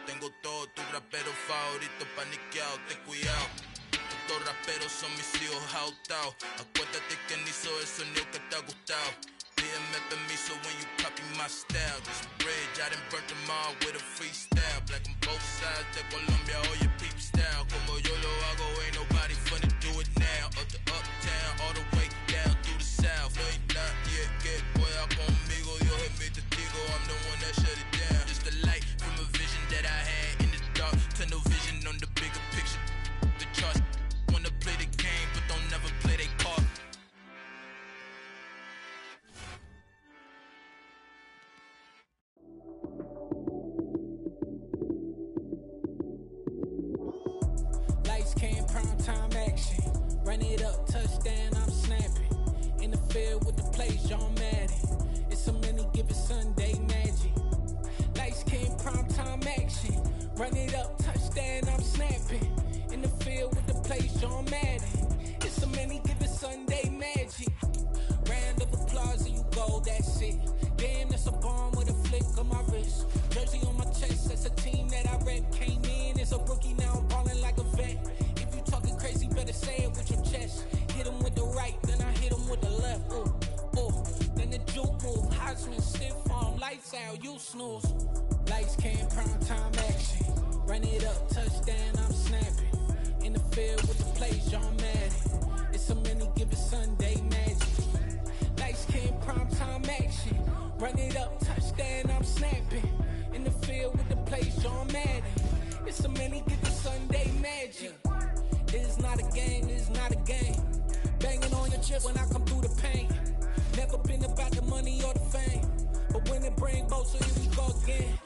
tengo todo, tu rapero favorito paniqueado, ten cuidado. Estos raperos son mis hijos adoptados. Acuérdate que ni hizo el sonido que te ha gustado. Pídeme permiso when you copy my style. This bridge, I done burnt them all with a freestyle. Black on both sides de Colombia, oye peep style. Como yo lo hago, ain't nobody funny, do it now. Up to uptown, all the way down through the south. No ain't not yet, que pueda conmigo. Dios es mi testigo, I'm the one that shut it down. Just a light from a vision that I had in the dark. Tunnel vision on the bigger picture. The charts wanna play the game, but don't never play their part. Lights came, prime time action. Run it up, touchdown, I'm snapping. In the field with the plays, John Madden. It's a many given Sunday magic. Lights came, prime time action. Run it up, touchdown, I'm snapping. In the field with the plays, John Madden. It's a many given Sunday magic. Round of applause and you go, that's it. Damn, that's a bomb with a flick on my wrist. Jersey on my chest, that's a team that I rep. Came in as a rookie, now I'm ballin' like a vet. If you talking crazy, better say it with your chest. Hit him with the right, then I hit him with the left. Ooh, ooh, then the juke move. Heisman, stiff arm, lights out, you snooze. Lights came, prime time action. Run it up, touchdown, I'm snapping. In the field with the plays, John Madden. It's a many given Sunday magic. Lights came, prime time action. Run it up, touchdown, I'm snapping. In the field with the plays, John Madden. It's a many given Sunday magic. It is not a game, it is not a game. Banging on your chip when I come through the pain. Never been about the money or the fame. But when it bring both, so here we go again.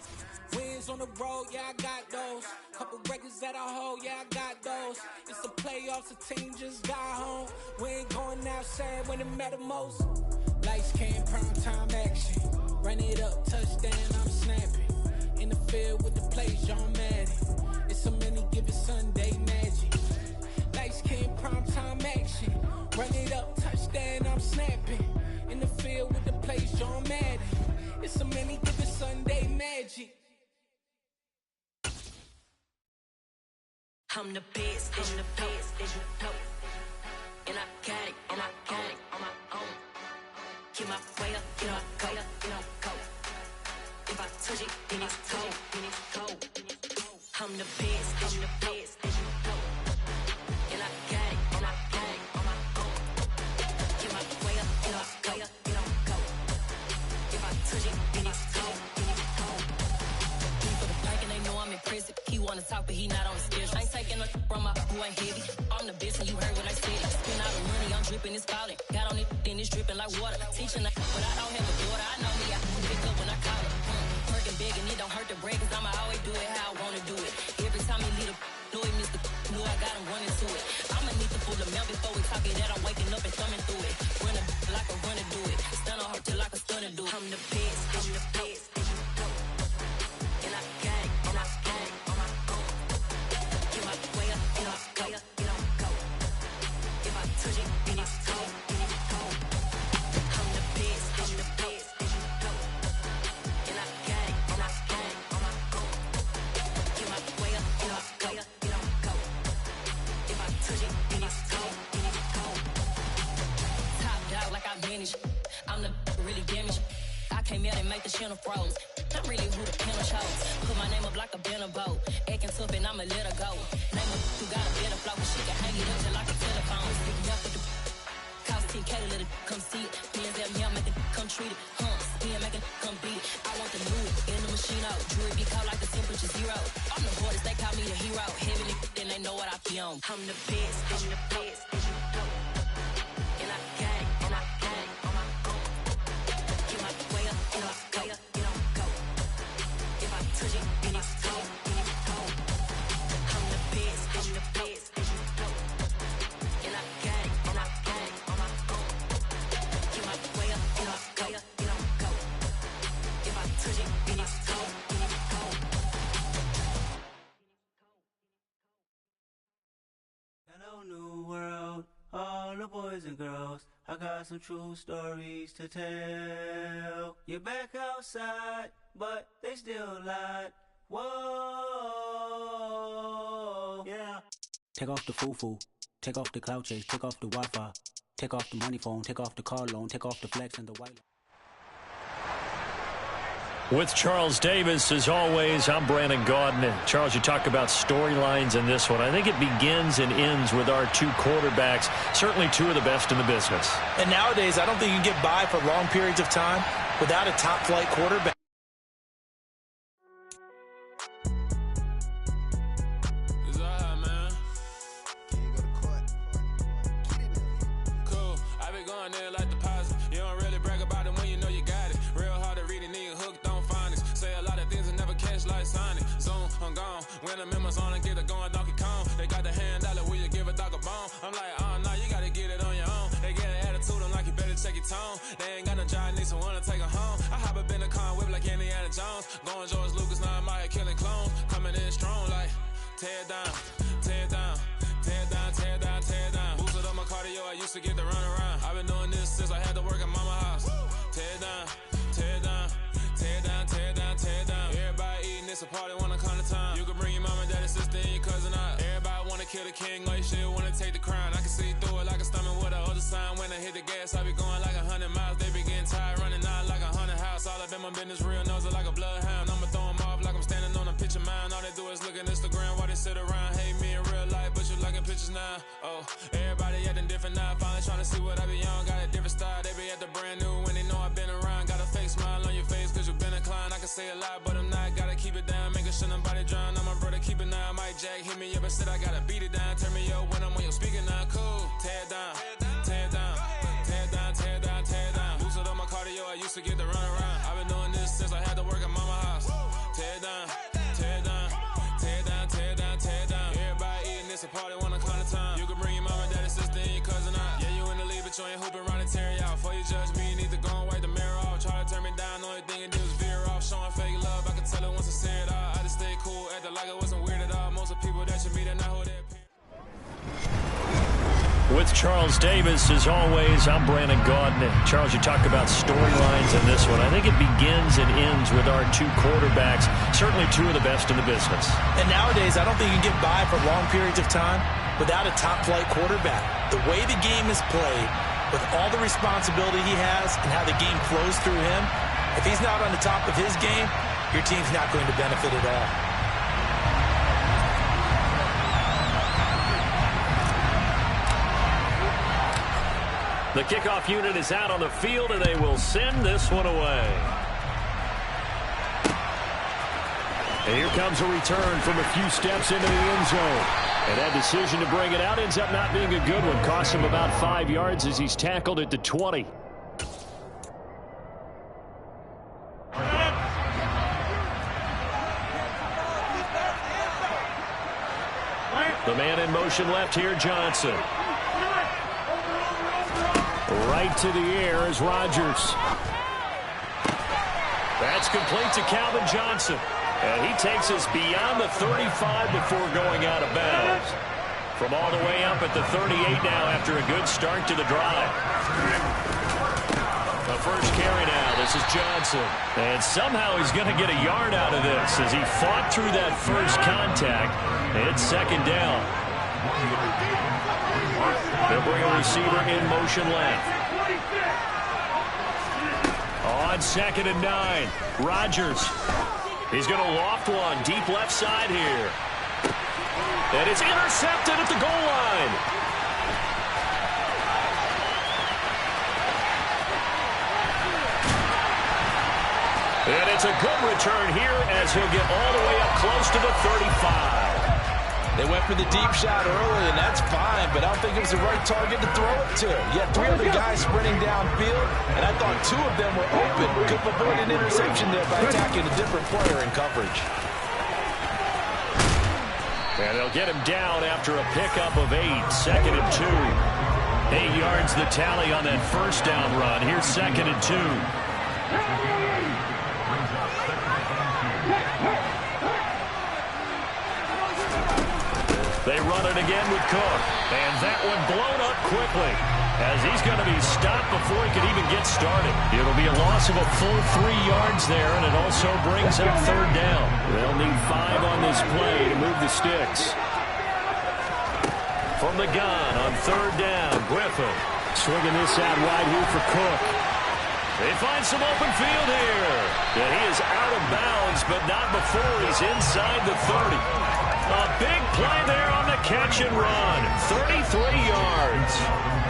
Wins on the road, yeah, I got those. Couple records that I hold, yeah, I got those. It's the playoffs, the team just got home. We ain't going outside when it matter most. Lights came, prime time action. Run it up, touchdown, I'm snapping. In the field with the plays, John Madden. It's a many given Sunday magic. Lights came, prime time action. Run it up, touchdown, I'm snapping. In the field with the plays, John Madden. It's a many given Sunday magic. I'm the best, I'm the best, and I got it, and I got it on my own. Get my way up, get my go, go. If I touch it, then it's cold, I'm the best, I'm the best, and I got it, and I got it on my own. Get my way up, get my go. If I touch it, then it's cold, for the blank and they know I'm in prison. He wanna talk, but he not on the schedule. I ain't taking a from my who ain't heavy. I'm the best, and you heard what I said. Spend all the money, I'm dripping, it's falling. Got on it, then it's dripping like water. Teaching, but I don't have a daughter. I know me, I pick up when I call it. Working big, and it don't hurt to break, cause I'ma always do it how I wanna do it. Every time he lead a know he missed the knew I got him running to it. I'ma need to pull the mail before we talk it that I'm waking up and thumbing through it. Run like a runner do it. Stun on her till like a stunner do it. I'm the best, I'm the best. And I got it, and I got it on my own. Get my way up, get my go. If I touch it, then it's cold, I'm the best, I'm the best. And Can't melt and make the channel froze. I'm really who the piano chose. Put my name up like a banner boat. Acting tough and I'ma let her go. Name her who got a better flow. She can hang it up just like a telephone. Speaking up with the cost 10K to let it come see it. Me and them here make it come treat it. Spin make it come beat it. I want the new in the machine out. Jewelry be caught like the temperature 0. I'm the hardest, they call me the hero. Heavenly, then they know what I be on. I'm the best, I'm the best, and you know. And I got it, and I got it on my own. Get my way up, and I go, and I go. If I touch it, then it's cold, then it's cold. I'm the best, and the best, and you know. And I got it, and I got it on my own. Get my way up, and I go, and I go. If I touch it, then it's cold, then it's cold. Hello, new world, all the boys and girls. I got some true stories to tell. You're back outside, but they still lied. Whoa, yeah. Take off the foo-foo, take off the cloud chase, take off the Wi-Fi, take off the money phone, take off the car loan, take off the flex and the white. With Charles Davis, as always, I'm Brandon Gaudin. And Charles, you talk about storylines in this one. I think it begins and ends with our two quarterbacks, certainly two of the best in the business. And nowadays, I don't think you can get by for long periods of time without a top-flight quarterback. When I'm in my zone and get it going Donkey Kong. They got the hand dollar, will you give a dog a bone? I'm like, oh no, you gotta get it on your own. They get an attitude, I'm like, you better check your tone. They ain't got no job, need someone to take her home. I hop up in the car and whip like Indiana Jones. Going George Lucas, now I'm out here killing clones. Coming in strong like, tear down, tear down, tear down, tear down, tear down. Boosted up my cardio, I used to get the run around. I've been doing this since I had to work at mama house. Tear down, tear down, tear down, tear down, tear down. Everybody eating, it's a party, wanna come to time. You can bring your mom and daddy, sister, and your cousin out. Everybody wanna kill the king, like shit, wanna take the crown. I can see through it like a stomach with a other sign. When I hit the gas, I be going like 100 miles. They be getting tired, running out like 100 house. All up in my business, real nose like a bloodhound. I'ma throw them off like I'm standing on a picture mound. All they do is look at Instagram while they sit around. Hate me in real life, but you liking pictures now. Oh, everybody acting different now. Finally trying to see what I be on. Got a different style, they be at the brand new when they know I've been around. Got a fake smile on your face cause you been inclined. I can say a lot, but I'm not. Gotta keep it down, making sure nobody drown. I'm my brother, keep it now. Mike Jack hit me up and said I gotta beat it down. Turn me up when I'm on your speaker now. Cool, tear down, tear down, tear down, tear down, tear down. Boosted up my cardio, I used to get the run around. I've been doing this since I had to work at mama house. Tear down, tear down, tear down, tear down, tear down. Everybody eating, it's a party, wanna come to time. You can bring your mom and daddy, sister, and your cousin out. Yeah, you in the lead, but you ain't hooping, running Terry out. Before you judge me, you need to go and wipe the mirror off. Try to turn me down, only thing you do is veer off. Showing fake love, I can tell it once I say it all. I just stay cool, acting like it wasn't weird at all. Most of the people that you meet are not who they appear. With Charles Davis, as always, I'm Brandon Gaudin. And Charles, you talk about storylines in this one. I think it begins and ends with our two quarterbacks, certainly two of the best in the business. And nowadays, I don't think you can get by for long periods of time without a top-flight quarterback. The way the game is played, with all the responsibility he has and how the game flows through him, if he's not on the top of his game, your team's not going to benefit at all. The kickoff unit is out on the field, and they will send this one away. And here comes a return from a few steps into the end zone. And that decision to bring it out ends up not being a good one. Costs him about 5 yards as he's tackled at the 20. The man in motion left here, Johnson. Right to the air is Rodgers. That's complete to Calvin Johnson. And he takes us beyond the 35 before going out of bounds. From all the way up at the 38 now after a good start to the drive. The first carry now. This is Johnson. And somehow he's going to get a yard out of this as he fought through that first contact. It's second down. They'll bring a receiver in motion left. On on 2nd and 9. Rodgers. He's going to loft one deep left side here. And it's intercepted at the goal line. And it's a good return here as he'll get all the way up close to the 35. They went for the deep shot early, and that's fine, but I don't think it was the right target to throw it to. You had 3 other guys sprinting downfield, and I thought 2 of them were open. Could have avoided an interception there by attacking a different player in coverage. And they'll get him down after a pickup of 8, 2nd and 2. 8 yards the tally on that first down run. Here's 2nd and 2. They run it again with Cook. And that one blown up quickly as he's going to be stopped before he can even get started. It'll be a loss of a full 3 yards there, and it also brings up 3rd down. They'll need 5 on this play to move the sticks. From the gun on 3rd down, Griffin swinging this out wide here for Cook. They find some open field here. And he is out of bounds, but not before he's inside the 30. A big play there on the catch and run. 33 yards.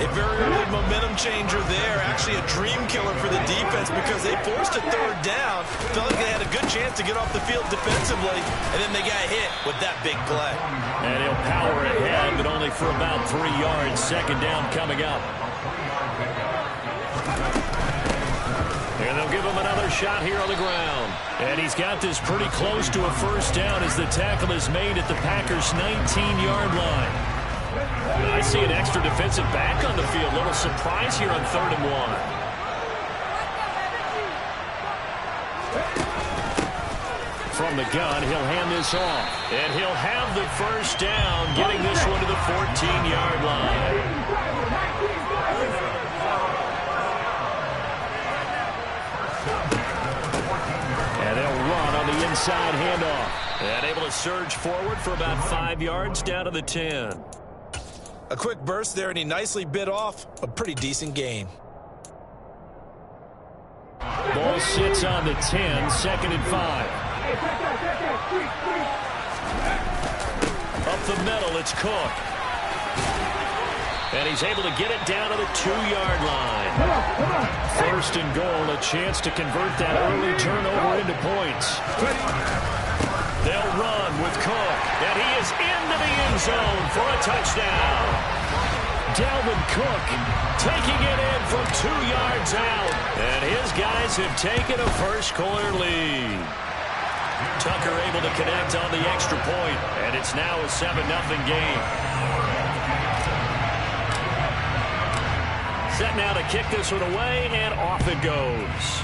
A very early momentum changer there. Actually a dream killer for the defense because they forced a 3rd down. Felt like they had a good chance to get off the field defensively, and then they got hit with that big play. And he'll power ahead, but only for about 3 yards. 2nd down coming up. And they'll give him another shot here on the ground. And he's got this pretty close to a 1st down as the tackle is made at the Packers' 19-yard line. I see an extra defensive back on the field. Little surprise here on 3rd and 1. From the gun, he'll hand this off. And he'll have the 1st down, getting this one to the 14-yard line. Inside handoff. And able to surge forward for about 5 yards down to the 10. A quick burst there, and he nicely bit off a pretty decent gain. Ball sits on the 10, 2nd and 5. Up the middle, it's Cook. And he's able to get it down to the 2-yard line. 1st and goal, a chance to convert that early turnover into points. They'll run with Cook, and he is into the end zone for a touchdown. Dalvin Cook taking it in from 2 yards out, and his guys have taken a first-quarter lead. Tucker able to connect on the extra point, and it's now a 7-0 game. Set now to kick this one away, and off it goes.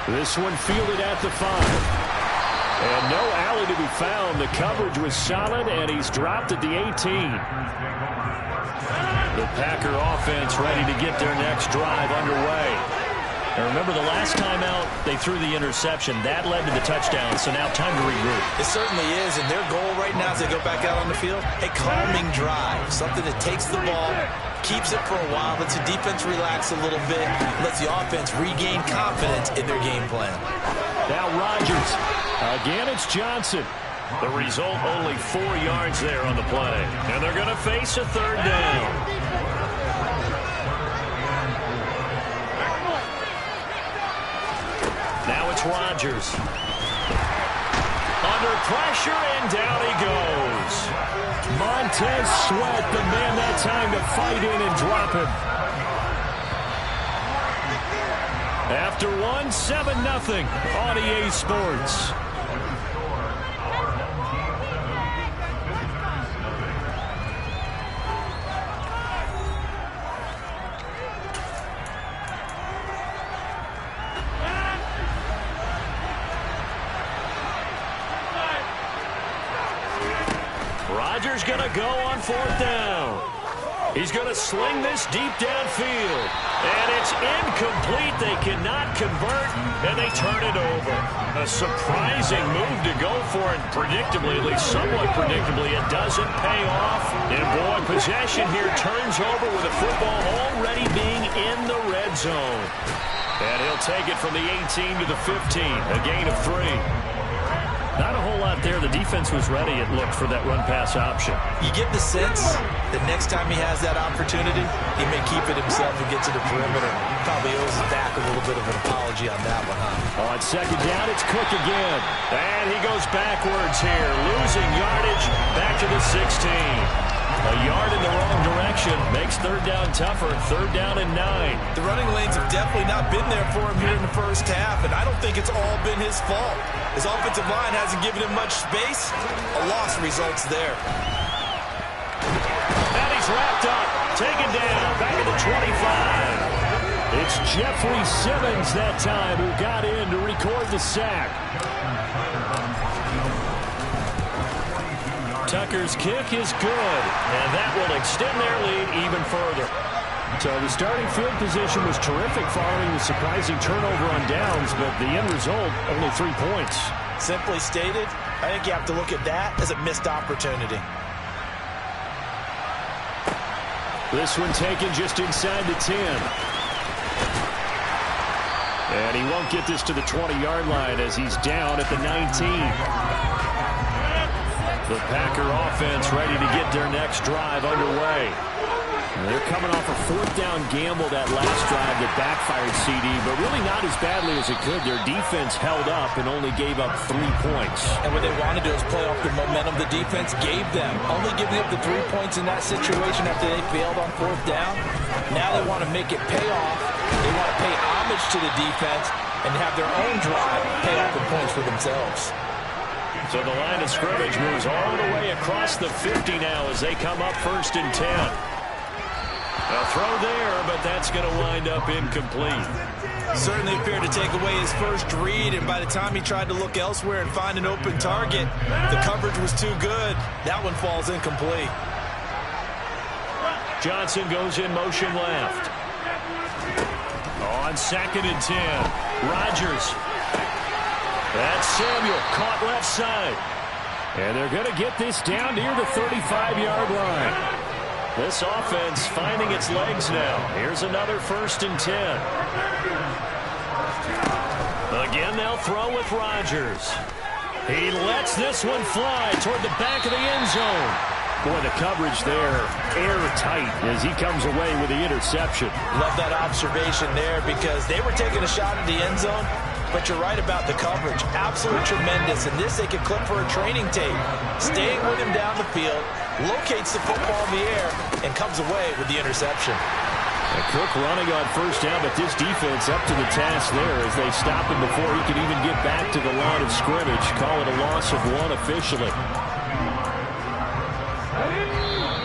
This one fielded at the 5. And no alley to be found. The coverage was solid, and he's dropped at the 18. The Packer offense ready to get their next drive underway. And remember, the last time out, they threw the interception. That led to the touchdown, so now time to regroup. It certainly is, and their goal right now as they go back out on the field, a calming drive, something that takes the ball, keeps it for a while, lets the defense relax a little bit, lets the offense regain confidence in their game plan. Now Rodgers. Again, it's Johnson. The result, only 4 yards there on the play. And they're going to face a 3rd down. Now it's Rodgers. Under pressure, and down he goes. Montez Sweat, the man that time to fight in and drop him. After 7-0 on EA Sports. Rodgers going to go on 4th down. He's going to sling this deep downfield. And it's incomplete. incomplete. They cannot convert, and they turn it over. A surprising move to go for it. Predictably, at least somewhat predictably, it doesn't pay off. And boy, possession here turns over with the football already being in the red zone. And he'll take it from the 18 to the 15, a gain of 3. Not a whole lot there. The defense was ready, it looked, for that run-pass option. You get the sense that next time he has that opportunity, he may keep it himself and get to the perimeter. Probably owes us back a little bit of an apology on that one, huh? On second down, it's Cook again. And he goes backwards here, losing yardage back to the 16. A yard in the wrong direction makes third down tougher. Third down and 9. The running lanes have definitely not been there for him here in the first half, and I don't think it's all been his fault. His offensive line hasn't given him much space. A loss results there. And he's wrapped up, taken down, back at the 25. It's Jeffrey Simmons that time who got in to record the sack. Tucker's kick is good, and that will extend their lead even further. So the starting field position was terrific following the surprising turnover on downs, but the end result, only 3 points. Simply stated, I think you have to look at that as a missed opportunity. This one taken just inside the 10. And he won't get this to the 20-yard line as he's down at the 19. The Packer offense ready to get their next drive underway. They're coming off a fourth down gamble that last drive that backfired, CD, but really not as badly as it could. Their defense held up and only gave up 3 points. And what they wanted to do is play off the momentum the defense gave them. Only giving up the 3 points in that situation after they failed on fourth down. Now they want to make it pay off. They want to pay homage to the defense and have their own drive pay off the points for themselves. So the line of scrimmage moves all the way across the 50 now as they come up first and 10. A throw there, but that's going to wind up incomplete. Certainly appeared to take away his first read, and by the time he tried to look elsewhere and find an open target, the coverage was too good. That one falls incomplete. Johnson goes in motion left. On second and 10, Rodgers. That's Samuel, caught left side. And they're going to get this down near the 35-yard line. This offense finding its legs now. Here's another first and 10. Again, they'll throw with Rodgers. He lets this one fly toward the back of the end zone. Boy, the coverage there, airtight as he comes away with the interception. Love that observation there because they were taking a shot at the end zone. But you're right about the coverage. Absolutely tremendous. And this they could clip for a training tape. Staying with him down the field, locates the football in the air, and comes away with the interception. And Cook running on first down, but this defense up to the task there as they stop him before he can even get back to the line of scrimmage. Call it a loss of 1 officially.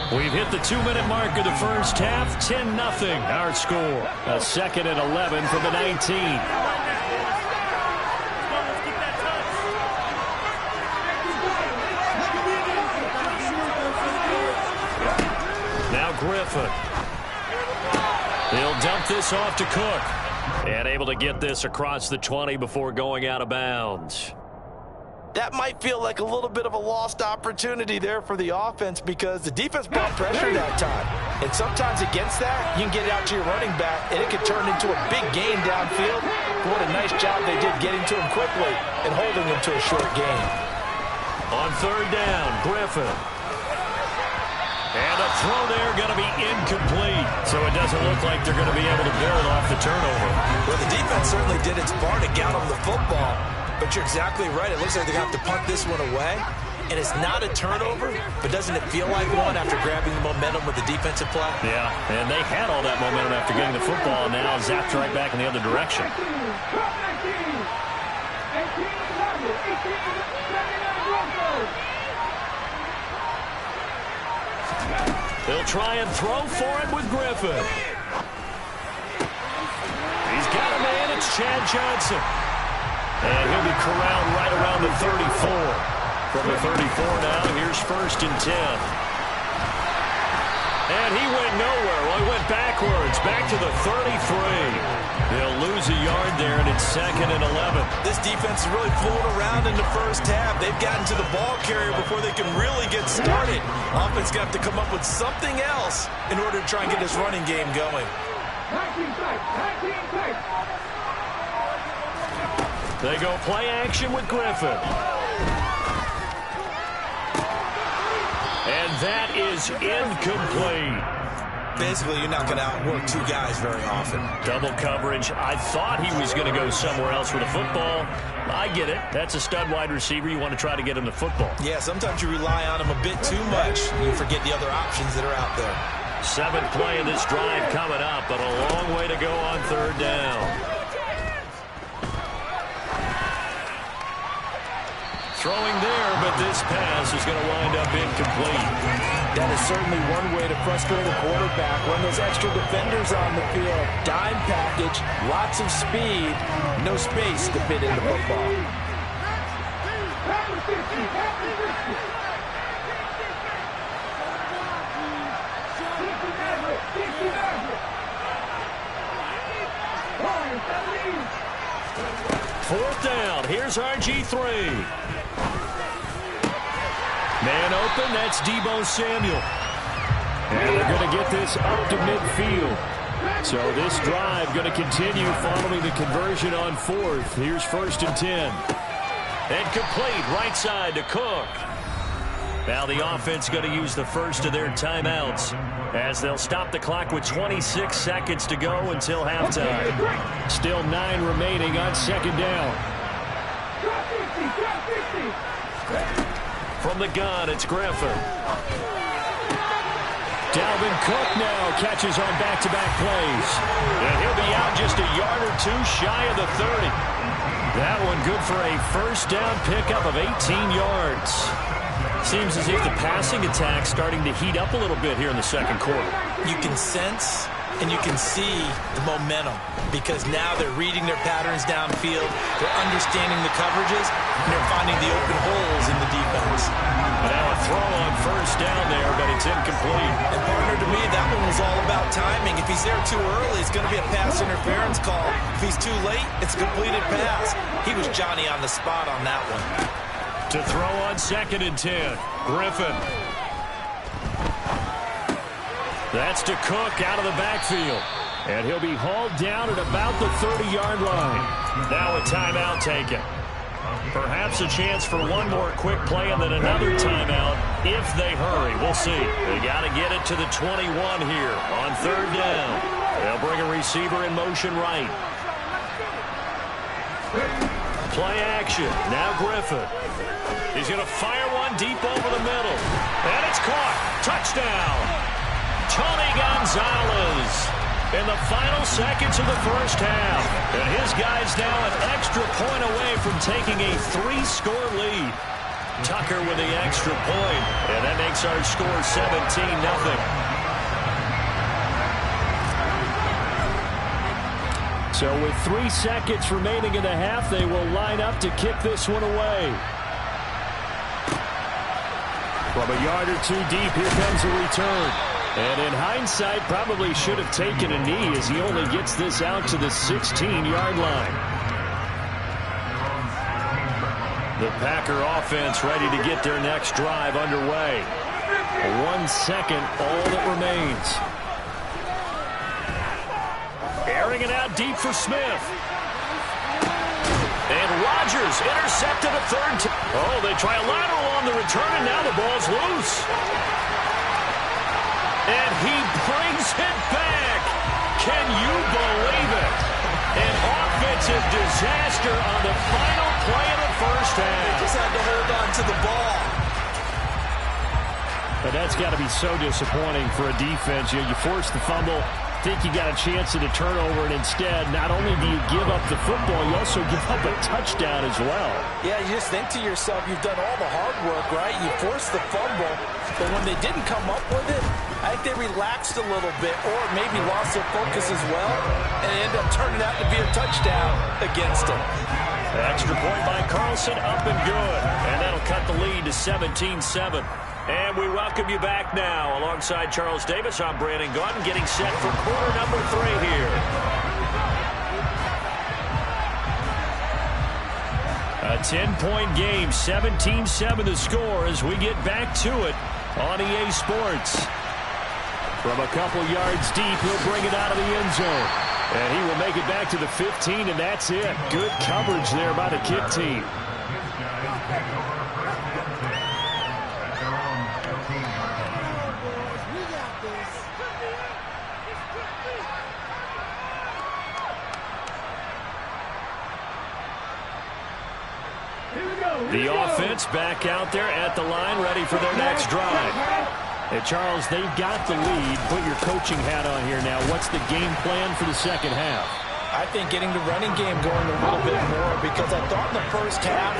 We've hit the 2-minute mark of the first half. 10-0 our score. A second and 11 from the 19. Griffin. He'll dump this off to Cook. And able to get this across the 20 before going out of bounds. That might feel like a little bit of a lost opportunity there for the offense because the defense brought pressure that time. And sometimes against that, you can get it out to your running back, and it could turn into a big gain downfield. What a nice job they did getting to him quickly and holding him to a short gain. On third down, Griffin. And a throw there going to be incomplete. So it doesn't look like they're going to be able to build off the turnover. Well, the defense certainly did its part to get on the football. But you're exactly right. It looks like they're going to have to punt this one away. And it's not a turnover, but doesn't it feel like one after grabbing the momentum with the defensive play? Yeah, and they had all that momentum after getting the football, and now zapped right back in the other direction. They'll try and throw for it with Griffin. He's got a man. It's Chad Johnson. And he'll be corralled right around the 34. From the 34 now, here's first and 10. And he went nowhere. Well, he went backwards, back to the 33. They'll there, and it's 2nd and 11. This defense is really fooling around in the first half. They've gotten to the ball carrier before they can really get started. Offense got to come up with something else in order to try and get this running game going. They go play action with Griffin. And that is incomplete. Basically, you're not going to outwork two guys very often. Double coverage. I thought he was going to go somewhere else with the football. I get it. That's a stud wide receiver. You want to try to get him the football. Yeah, sometimes you rely on him a bit too much. You forget the other options that are out there. 7th play of this drive coming up, but a long way to go on 3rd down. Throwing there, but this pass is going to wind up incomplete. That is certainly one way to frustrate a quarterback. Run those extra defenders on the field. Dime package, lots of speed, no space to fit in the football. Fourth down. Here's RG3. Man open, that's Deebo Samuel. And they're going to get this up to midfield. So this drive going to continue following the conversion on 4th. Here's 1st and 10. And complete right side to Cook. Now the offense going to use the first of their timeouts as they'll stop the clock with 26 seconds to go until halftime. Still 9 remaining on 2nd down. From the gun, it's Griffin. Dalvin Cook now catches on back-to-back plays. And he'll be out just a yard or two shy of the 30. That one good for a first down pickup of 18 yards. Seems as if the passing attack's starting to heat up a little bit here in the 2nd quarter. You can sense and you can see the momentum because now they're reading their patterns downfield, they're understanding the coverages, and they're finding the open holes in the defense. Now a throw on 1st down there, but it's incomplete. And partner, to me, that one was all about timing. If he's there too early, it's going to be a pass interference call. If he's too late, it's a completed pass. He was Johnny on the spot on that one. To throw on 2nd and 10, Griffin. That's to Cook out of the backfield. And he'll be hauled down at about the 30-yard line. Now a timeout taken. Perhaps a chance for one more quick play and then another timeout if they hurry. We'll see. They got to get it to the 21 here on 3rd down. They'll bring a receiver in motion right. Play action. Now Griffin. He's going to fire one deep over the middle. And it's caught. Touchdown. Tony Gonzalez in the final seconds of the first half. And his guys now an extra point away from taking a 3-score lead. Tucker with the extra point. And that makes our score 17-0. So with 3 seconds remaining in the half, they will line up to kick this one away. From a yard or two deep, here comes a return. And in hindsight, probably should have taken a knee as he only gets this out to the 16-yard line. The Packer offense ready to get their next drive underway. 1 second, all that remains. Airing it out deep for Smith. And Rodgers intercepted a 3rd. Oh, they try a lateral on the return, and now the ball's loose. And he brings it back. Can you believe it? An offensive disaster on the final play of the first half. Just had to hold on to the ball. But that's got to be so disappointing for a defense. You force the fumble, think you got a chance at a turnover, and instead, not only do you give up the football, you also give up a touchdown as well. Yeah, you just think to yourself, you've done all the hard work, right? You forced the fumble, but when they didn't come up with it, I think they relaxed a little bit or maybe lost their focus as well, and it ended up turning out to be a touchdown against them. Extra point by Carlson, up and good. And that'll cut the lead to 17-7. And we welcome you back now. Alongside Charles Davis, I'm Brandon Gaudin, getting set for quarter number 3 here. 10-point game, 17-7 the score as we get back to it on EA Sports. From a couple yards deep, he'll bring it out of the end zone. And he will make it back to the 15, and that's it. Good coverage there by the kick team. The offense back out there at the line, ready for their next drive. And Charles, they've got the lead. Put your coaching hat on here now. What's the game plan for the second half? I think getting the running game going a little bit more, because I thought in the first half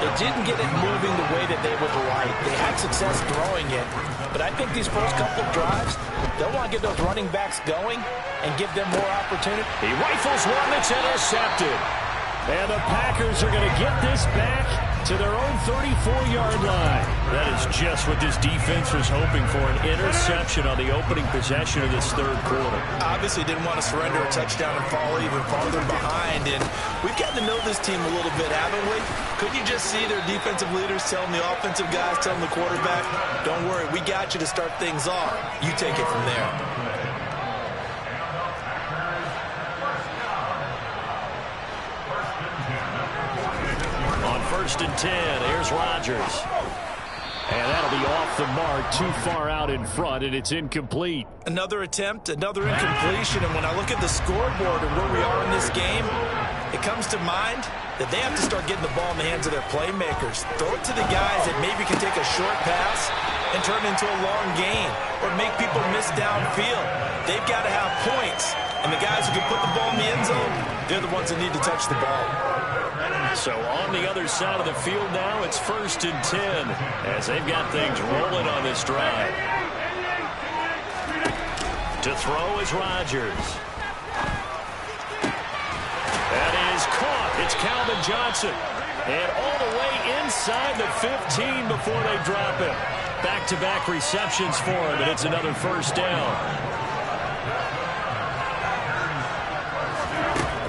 they didn't get it moving the way that they would like. They had success throwing it, but I think these first couple of drives, they'll want to get those running backs going and give them more opportunity. He rifles one that's intercepted. And the Packers are going to get this back to their own 34-yard line. That is just what this defense was hoping for, an interception on the opening possession of this third quarter. Obviously didn't want to surrender a touchdown and fall even farther behind. And we've gotten to know this team a little bit, haven't we? Couldn't you just see their defensive leaders telling the offensive guys, telling the quarterback, don't worry, we got you to start things off. You take it from there. First and 10, here's Rodgers. And that'll be off the mark, too far out in front, and it's incomplete. Another attempt, another incompletion, and when I look at the scoreboard and where we are in this game, it comes to mind that they have to start getting the ball in the hands of their playmakers. Throw it to the guys that maybe can take a short pass and turn it into a long gain or make people miss downfield. They've got to have points, and the guys who can put the ball in the end zone, they're the ones that need to touch the ball. So on the other side of the field now, it's first and 10 as they've got things rolling on this drive. To throw is Rodgers. That is caught. It's Calvin Johnson. And all the way inside the 15 before they drop it. Back-to-back receptions for him, and it's another first down.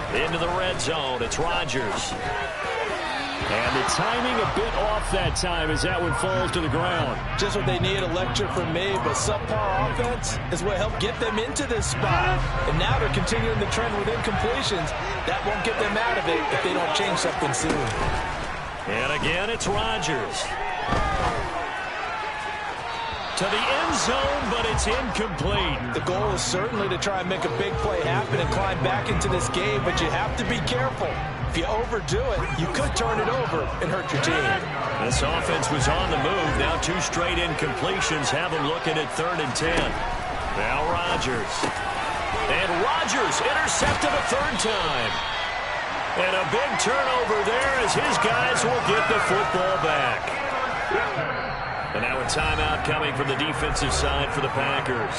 Into the red zone, it's Rodgers. And the timing a bit off that time as that one falls to the ground. Just what they need, a lecture from me, but subpar offense is what helped get them into this spot. And now they're continuing the trend with incompletions. That won't get them out of it if they don't change something soon. And again, it's Rodgers. To the end zone, but it's incomplete. The goal is certainly to try and make a big play happen and climb back into this game, but you have to be careful. If you overdo it, you could turn it over and hurt your team. This offense was on the move. Now two straight incompletions have them looking at 3rd and 10. Now Rodgers. And Rodgers intercepted a third time. And a big turnover there as his guys will get the football back. And now a timeout coming from the defensive side for the Packers.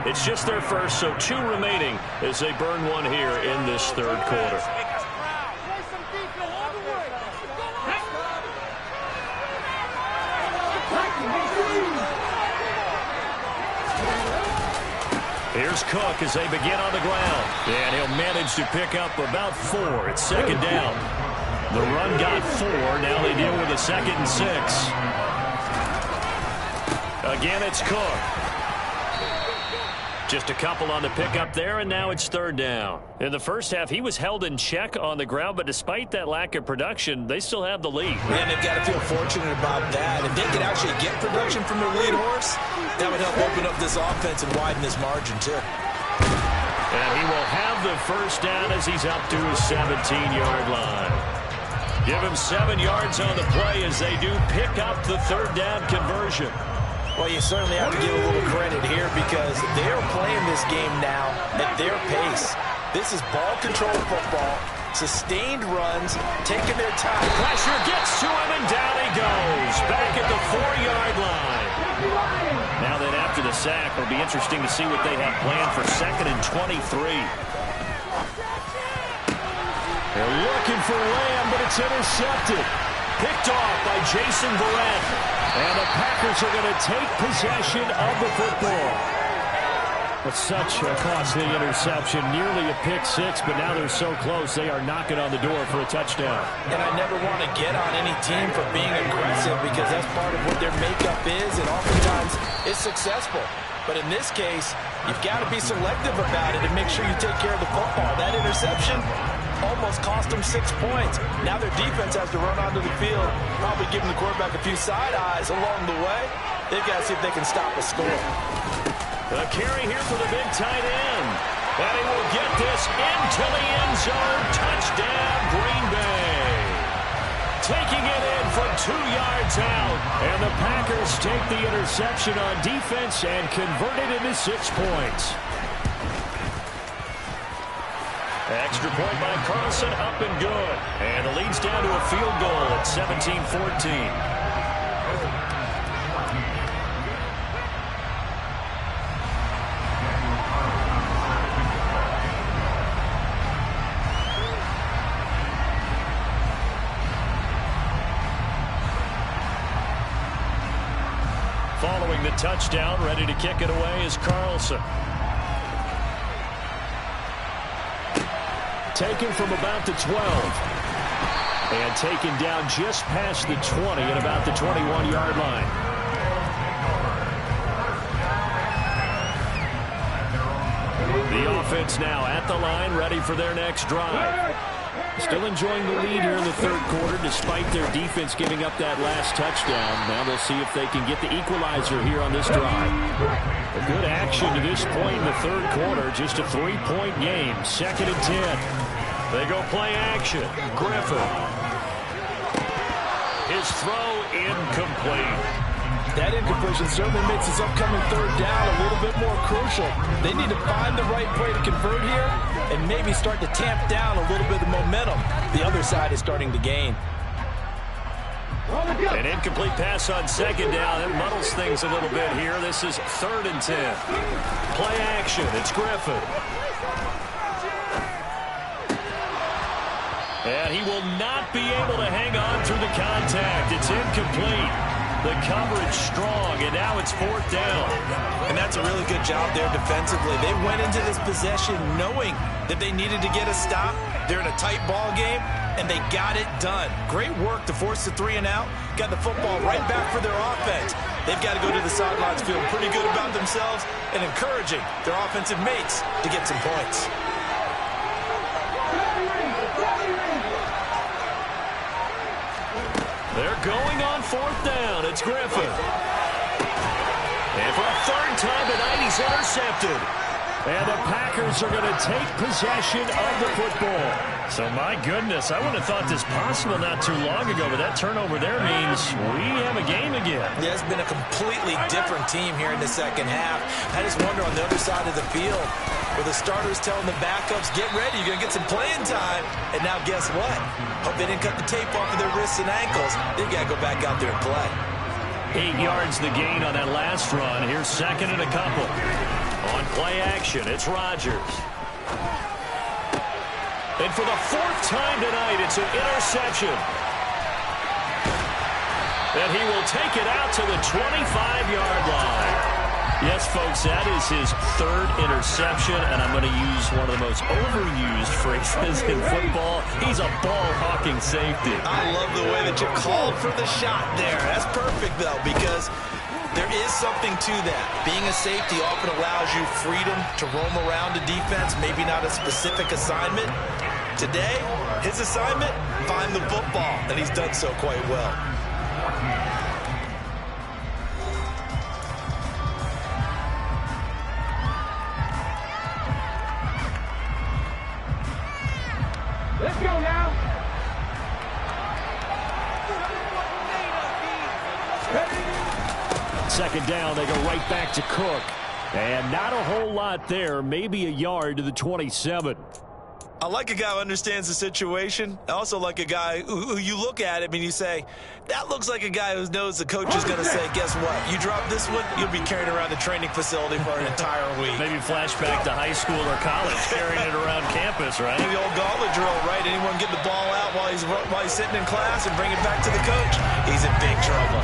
It's just their first, so 2 remaining as they burn one here in this third quarter. Here's Cook as they begin on the ground. And he'll manage to pick up about 4. It's second down. The run got 4. Now they deal with a 2nd and 6. Again, it's Cook. Just a couple on the pickup there, and now it's 3rd down. In the first half, he was held in check on the ground, but despite that lack of production, they still have the lead. And they've got to feel fortunate about that. If they could actually get production from their lead horse, that would help open up this offense and widen this margin, too. And he will have the first down as he's up to his 17-yard line. Give him 7 yards on the play as they do pick up the 3rd down conversion. Well, you certainly have to give a little credit here because they're playing this game now at their pace. This is ball control football, sustained runs, taking their time. Pressure gets to him, and down he goes. Back at the 4-yard line. Now then, after the sack, it'll be interesting to see what they have planned for 2nd and 23. They're looking for Lamb, but it's intercepted. Picked off by Jason Barrett. And the Packers are going to take possession of the football. But such a costly interception, nearly a pick six, but now they're so close they are knocking on the door for a touchdown. And I never want to get on any team for being aggressive because that's part of what their makeup is, and oftentimes it's successful. But in this case, you've got to be selective about it and make sure you take care of the football. That interception almost cost them 6 points. Now their defense has to run onto the field, probably giving the quarterback a few side eyes along the way. They've got to see if they can stop a score. The carry here for the big tight end. And he will get this into the end zone. Touchdown, Green Bay. Taking it in from 2 yards out. And the Packers take the interception on defense and convert it into 6 points. Extra point by Carlson, up and good. And the lead's down to a field goal at 17-14. Following the touchdown, ready to kick it away is Carlson. Taken from about the 12. And taken down just past the 20 at about the 21-yard line. The offense now at the line, ready for their next drive. Still enjoying the lead here in the third quarter despite their defense giving up that last touchdown. Now they'll see if they can get the equalizer here on this drive. A good action to this point in the third quarter. Just a 3-point game. 2nd and 10. They go play action. Griffin. His throw incomplete. That incompletion certainly makes this upcoming third down a little bit more crucial. They need to find the right play to convert here and maybe start to tamp down a little bit of the momentum the other side is starting to gain. An incomplete pass on 2nd down. It muddles things a little bit here. This is 3rd and 10. Play action. It's Griffin. And he will not be able to hang on through the contact. It's incomplete. The coverage strong, and now it's 4th down. And that's a really good job there defensively. They went into this possession knowing that they needed to get a stop. They're in a tight ball game, and they got it done. Great work to force the 3 and out. Got the football right back for their offense. They've got to go to the sidelines feeling pretty good about themselves and encouraging their offensive mates to get some points. They're going on 4th down. It's Griffin. And for a 3rd time tonight, he's intercepted. And the Packers are going to take possession of the football. So, my goodness, I wouldn't have thought this possible not too long ago, but that turnover there means we have a game again. Yeah, it's been a completely different team here in the second half. I just wonder on the other side of the field, where the starters telling the backups, get ready, you're going to get some playing time. And now guess what? Hope they didn't cut the tape off of their wrists and ankles. They've got to go back out there and play. 8 yards the gain on that last run. Here's 2nd and a couple. On play action, it's Rodgers. And for the 4th time tonight, it's an interception. And he will take it out to the 25-yard line. Yes, folks, that is his 3rd interception, and I'm going to use one of the most overused phrases in football. He's a ball-hawking safety. I love the way that you called for the shot there. That's perfect, though, because there is something to that. Being a safety often allows you freedom to roam around a defense, maybe not a specific assignment. Today, his assignment, find the football, and he's done so quite well. Let's go now. 2nd down, they go right back to Cook. And not a whole lot there, maybe a yard to the 27. I like a guy who understands the situation. I also like a guy who you look at him and you say, that looks like a guy who knows the coach is going to say, guess what? You drop this one, you'll be carrying around the training facility for an entire week. Maybe flashback to high school or college, carrying it around campus, right? The old gauntlet drill, right? Anyone get the ball out while he's sitting in class and bring it back to the coach? He's in big trouble.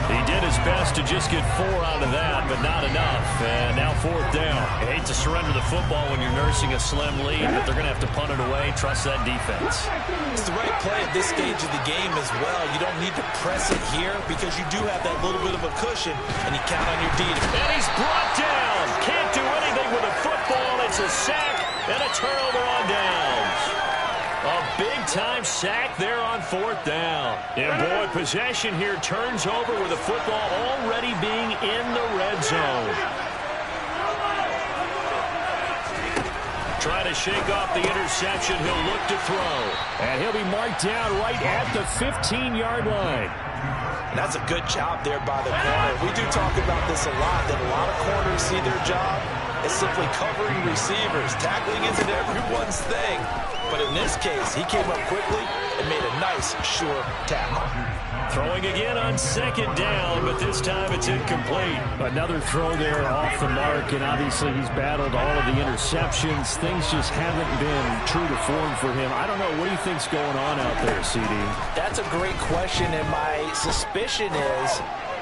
He did his best to just get 4 out of that, but not enough. And now 4th down. You hate to surrender the football when you're nursing a slim lead, but they're going to have to punt it away. Trust that defense. It's the right play at this stage of the game as well. You don't need to press it here because you do have that little bit of a cushion, and you count on your D. And he's brought down. Can't do anything with a football. It's a sack and a turnover on downs. A big-time sack there on 4th down. And, boy, possession here turns over with the football already being in the red zone. Trying to shake off the interception. He'll look to throw. And he'll be marked down right at the 15-yard line. That's a good job there by the corner. We do talk about this a lot, that a lot of corners see their job as simply covering receivers. Tackling isn't everyone's thing. But in this case, he came up quickly and made a nice, sure tackle. Throwing again on 2nd down, but this time it's incomplete. Another throw there off the mark, and obviously he's battled all of the interceptions. Things just haven't been true to form for him. I don't know. What do you think's going on out there, CD? That's a great question, and my suspicion is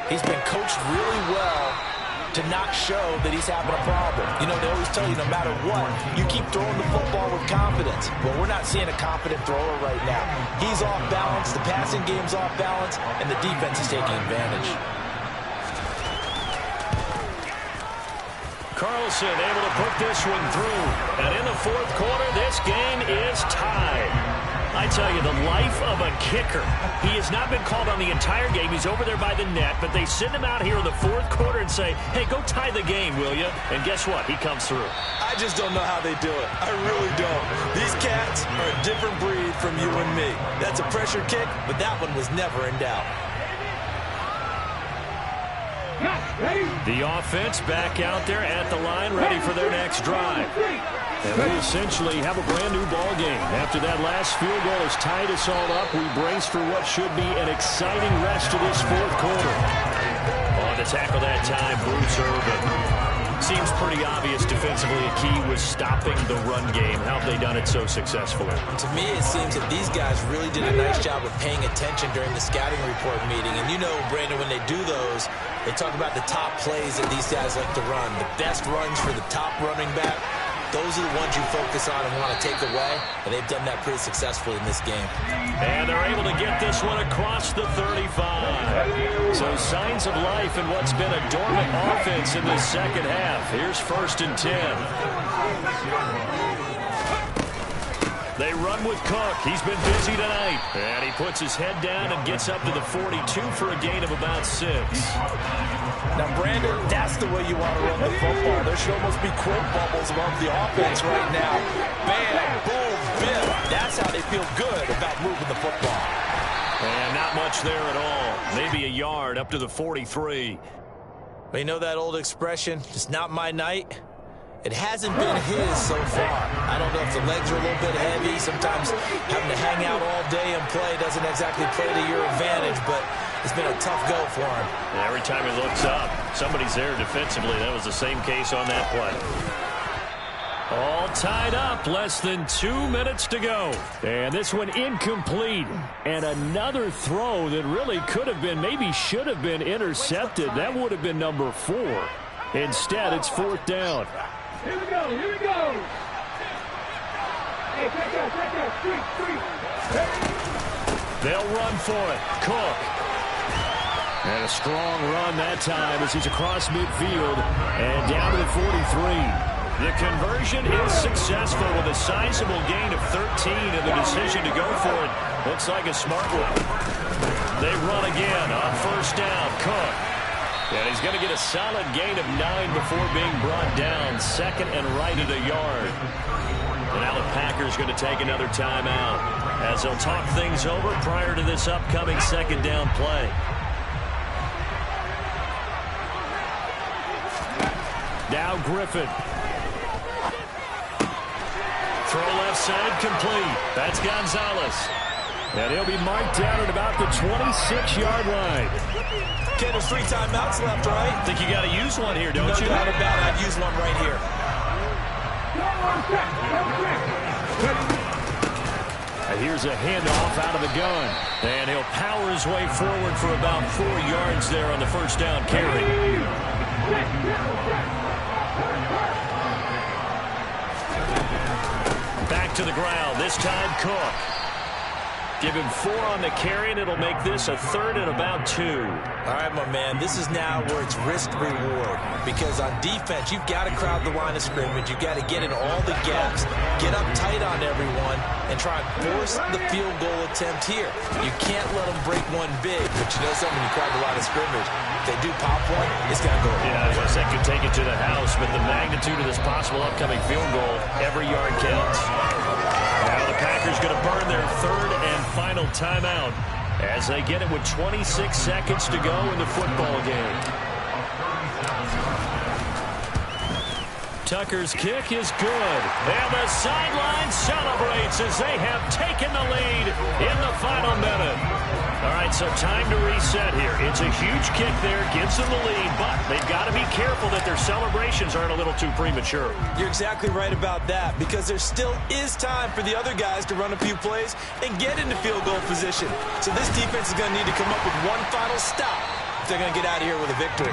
he's been coached really well to not show that he's having a problem. You know, they always tell you no matter what, you keep throwing the football with confidence. Well, we're not seeing a confident thrower right now. He's off balance, the passing game's off balance, and the defense is taking advantage. Carlson able to put this one through. And in the 4th quarter, this game is tied. I tell you, the life of a kicker. He has not been called on the entire game. He's over there by the net, but they send him out here in the 4th quarter and say, hey, go tie the game, will you? And guess what? He comes through. I just don't know how they do it. I really don't. These cats are a different breed from you and me. That's a pressure kick, but that one was never in doubt. The offense back out there at the line, ready for their next drive. And we essentially have a brand-new ball game. After that last field goal has tied us all up, we brace for what should be an exciting rest of this 4th quarter. On to tackle that time, Bruce Irvin. Seems pretty obvious defensively a key was stopping the run game. How have they done it so successfully? To me, it seems that these guys really did a nice job of paying attention during the scouting report meeting. And you know, Brandon, when they do those, they talk about the top plays that these guys like to run. The best runs for the top running back. Those are the ones you focus on and want to take away, and they've done that pretty successfully in this game. And they're able to get this one across the 35. So signs of life in what's been a dormant offense in this 2nd half. Here's 1st and 10. They run with Cook. He's been busy tonight. And he puts his head down and gets up to the 42 for a gain of about 6. Now, Brandon, that's the way you want to run the football. There should almost be quote bubbles above the offense right now. Bam, boom, bim. That's how they feel good about moving the football. And not much there at all. Maybe a yard up to the 43. But you know that old expression, it's not my night? It hasn't been his so far. I don't know if the legs are a little bit heavy. Sometimes having to hang out all day and play doesn't exactly play to your advantage, but it's been a tough go for him. And every time he looks up, somebody's there defensively. That was the same case on that play. All tied up, less than 2 minutes to go. And this one incomplete. And another throw that really could have been, maybe should have been intercepted. That would have been number 4. Instead, it's 4th down. Here we go, here we go. Hey, check out, street. They'll run for it. Cook. And a strong run that time as he's across midfield and down to the 43. The conversion is successful with a sizable gain of 13 and the decision to go for it. Looks like a smart one. They run again on 1st down. Cook. And he's going to get a solid gain of 9 before being brought down. 2nd and right at a yard. And now the Packers going to take another timeout as they'll talk things over prior to this upcoming 2nd down play. Now Griffin. Throw left side complete. That's Gonzalez. And he'll be marked down at about the 26-yard line. Okay, there's 3 timeouts left, right? Think you got to use one here, don't you? No doubt about it. I'd use one right here. And here's a handoff out of the gun. And he'll power his way forward for about 4 yards there on the first down carry. Back to the ground. This time Cook. Give him 4 on the carry, and it'll make this a 3rd and about 2. All right, my man, this is now where it's risk-reward. Because on defense, you've got to crowd the line of scrimmage. You've got to get in all the gaps, get up tight on everyone, and try and force the field goal attempt here. You can't let them break one big, but you know something, you crowd the line of scrimmage. If they do pop one, it's going to go. Yeah, I guess that could take it to the house, but the magnitude of this possible upcoming field goal, every yard counts. Now the Packers going to burn their 3rd and final timeout as they get it with 26 seconds to go in the football game. Tucker's kick is good. And the sideline celebrates as they have taken the lead in the final minute. All right, so time to reset here. It's a huge kick there, gives them the lead, but they've got to be careful that their celebrations aren't a little too premature. You're exactly right about that, because there still is time for the other guys to run a few plays and get into field goal position. So this defense is going to need to come up with one final stop if they're going to get out of here with a victory.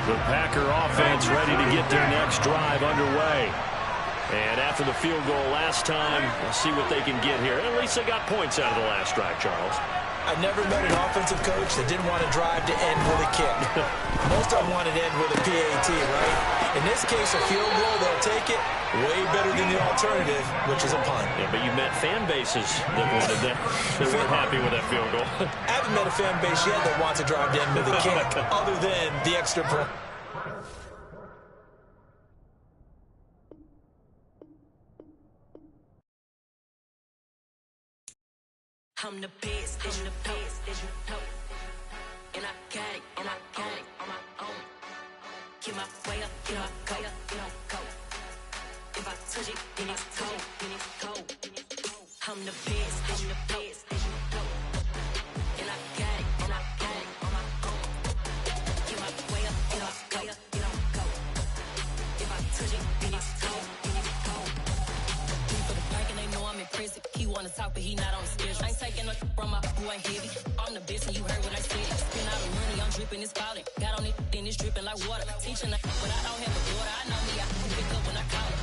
The Packer offense ready to get their next drive underway. And after the field goal last time, we'll see what they can get here. At least they got points out of the last drive, Charles. I've never met an offensive coach that didn't want to drive to end with a kick. Most of them wanted to end with a PAT, right? In this case, a field goal, they'll take it. Way better than the alternative, which is a punt. Yeah, but you met fan bases that wanted that. They weren't happy with that field goal. I haven't met a fan base yet that wants to drive to end with a kick, other than the extra point. I'm the best, I'm the best, as you know. And I got it, and I got it on my own. Get my way up, get my go, get on go. If I touch it, then it's cold, then it's cold. I'm the best, I'm the best, as you know. And I got it, and I got it on my own. Get my way up, get my go, get on go. If I touch it, then it's cold, then it's cold. Me for the park and they know I'm impressive. He wanna talk, but he not on the schedule. I ain't taking no from my boy heavy. I'm the best, and you heard what I said. Spend all the money, I'm dripping, it's falling. Got on it, then it's dripping like water. Teaching her, but I don't have a daughter. I know me, I can pick up when I call her.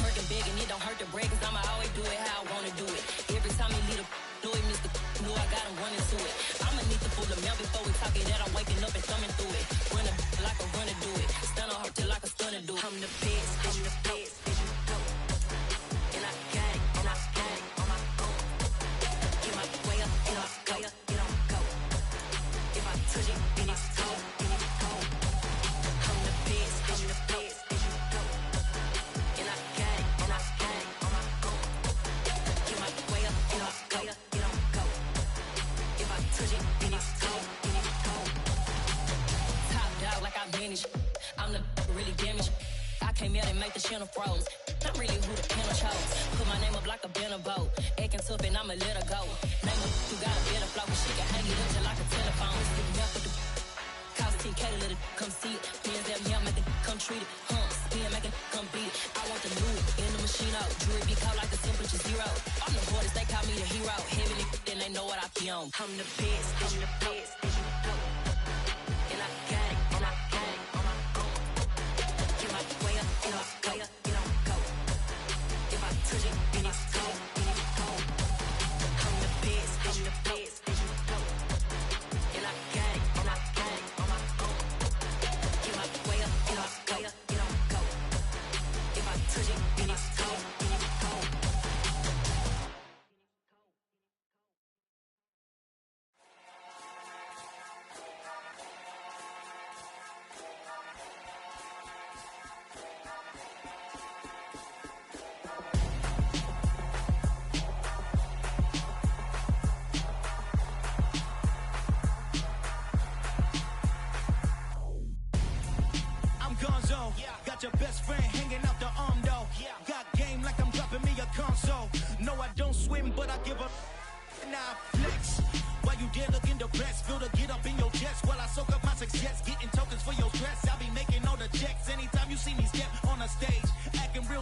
Working big, and it don't hurt to break, cause I'ma always do it how I wanna do it. Every time he lead a know it, Mr. Know I got him running to it. I'ma need to pull the mail before we talk it that I'm waking up and thumbing through it. Running like a runner do it. Stun on her till like a stunner do it. I'm the best, I'm the best, as you know. And I got it, and I got it on my own. Get my way up, get my go, get on go. If I touch it, then it's cold, then it's cold. I'm the best, I'm the best, as you know. And I got it, and I got it on my own. Get my way up, get my go, get on go. If I touch it, then it's cold, then it's cold. Top dog like I manage. I'm the really damaged. I came out and make the channel froze. Not really who the panel chose. Put my name up like a banner boat. Acting tough and I'ma let her go. Name her who got a better flow. She can hang it up just like a telephone. Stick me up with the cost 10K to let it come see it. Pins that me, I make it come treat it. Spin, make it come beat it. I want the new in the machine out. Jewelry be called like the temperature 0. I'm the hardest, they call me the hero. Heavy then they know what I be on. I'm the best, I'm the best, as you know. And I got it, and I got it on my own. Get my way up, get my go, get on go. If I touch it, then it's cold, then it's cold. I'm the best, I'm the best, as you know. And I got it, and I got it on my own. Get my way up, get my go, get on go. If I touch it, then it's cold, then it's cold. I'm Gonzo, got your best friend hanging out the arm though.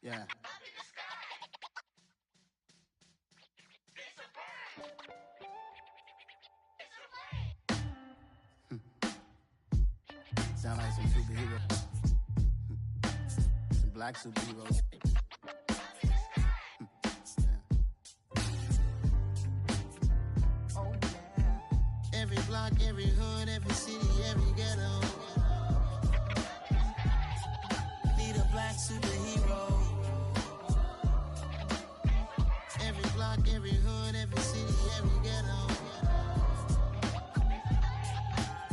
Yeah. Sound like some superheroes. Some black superheroes. Oh, yeah. Every block, every hood, every city, every ghetto. Need a black superhero. Every block, every hood, every city, every ghetto.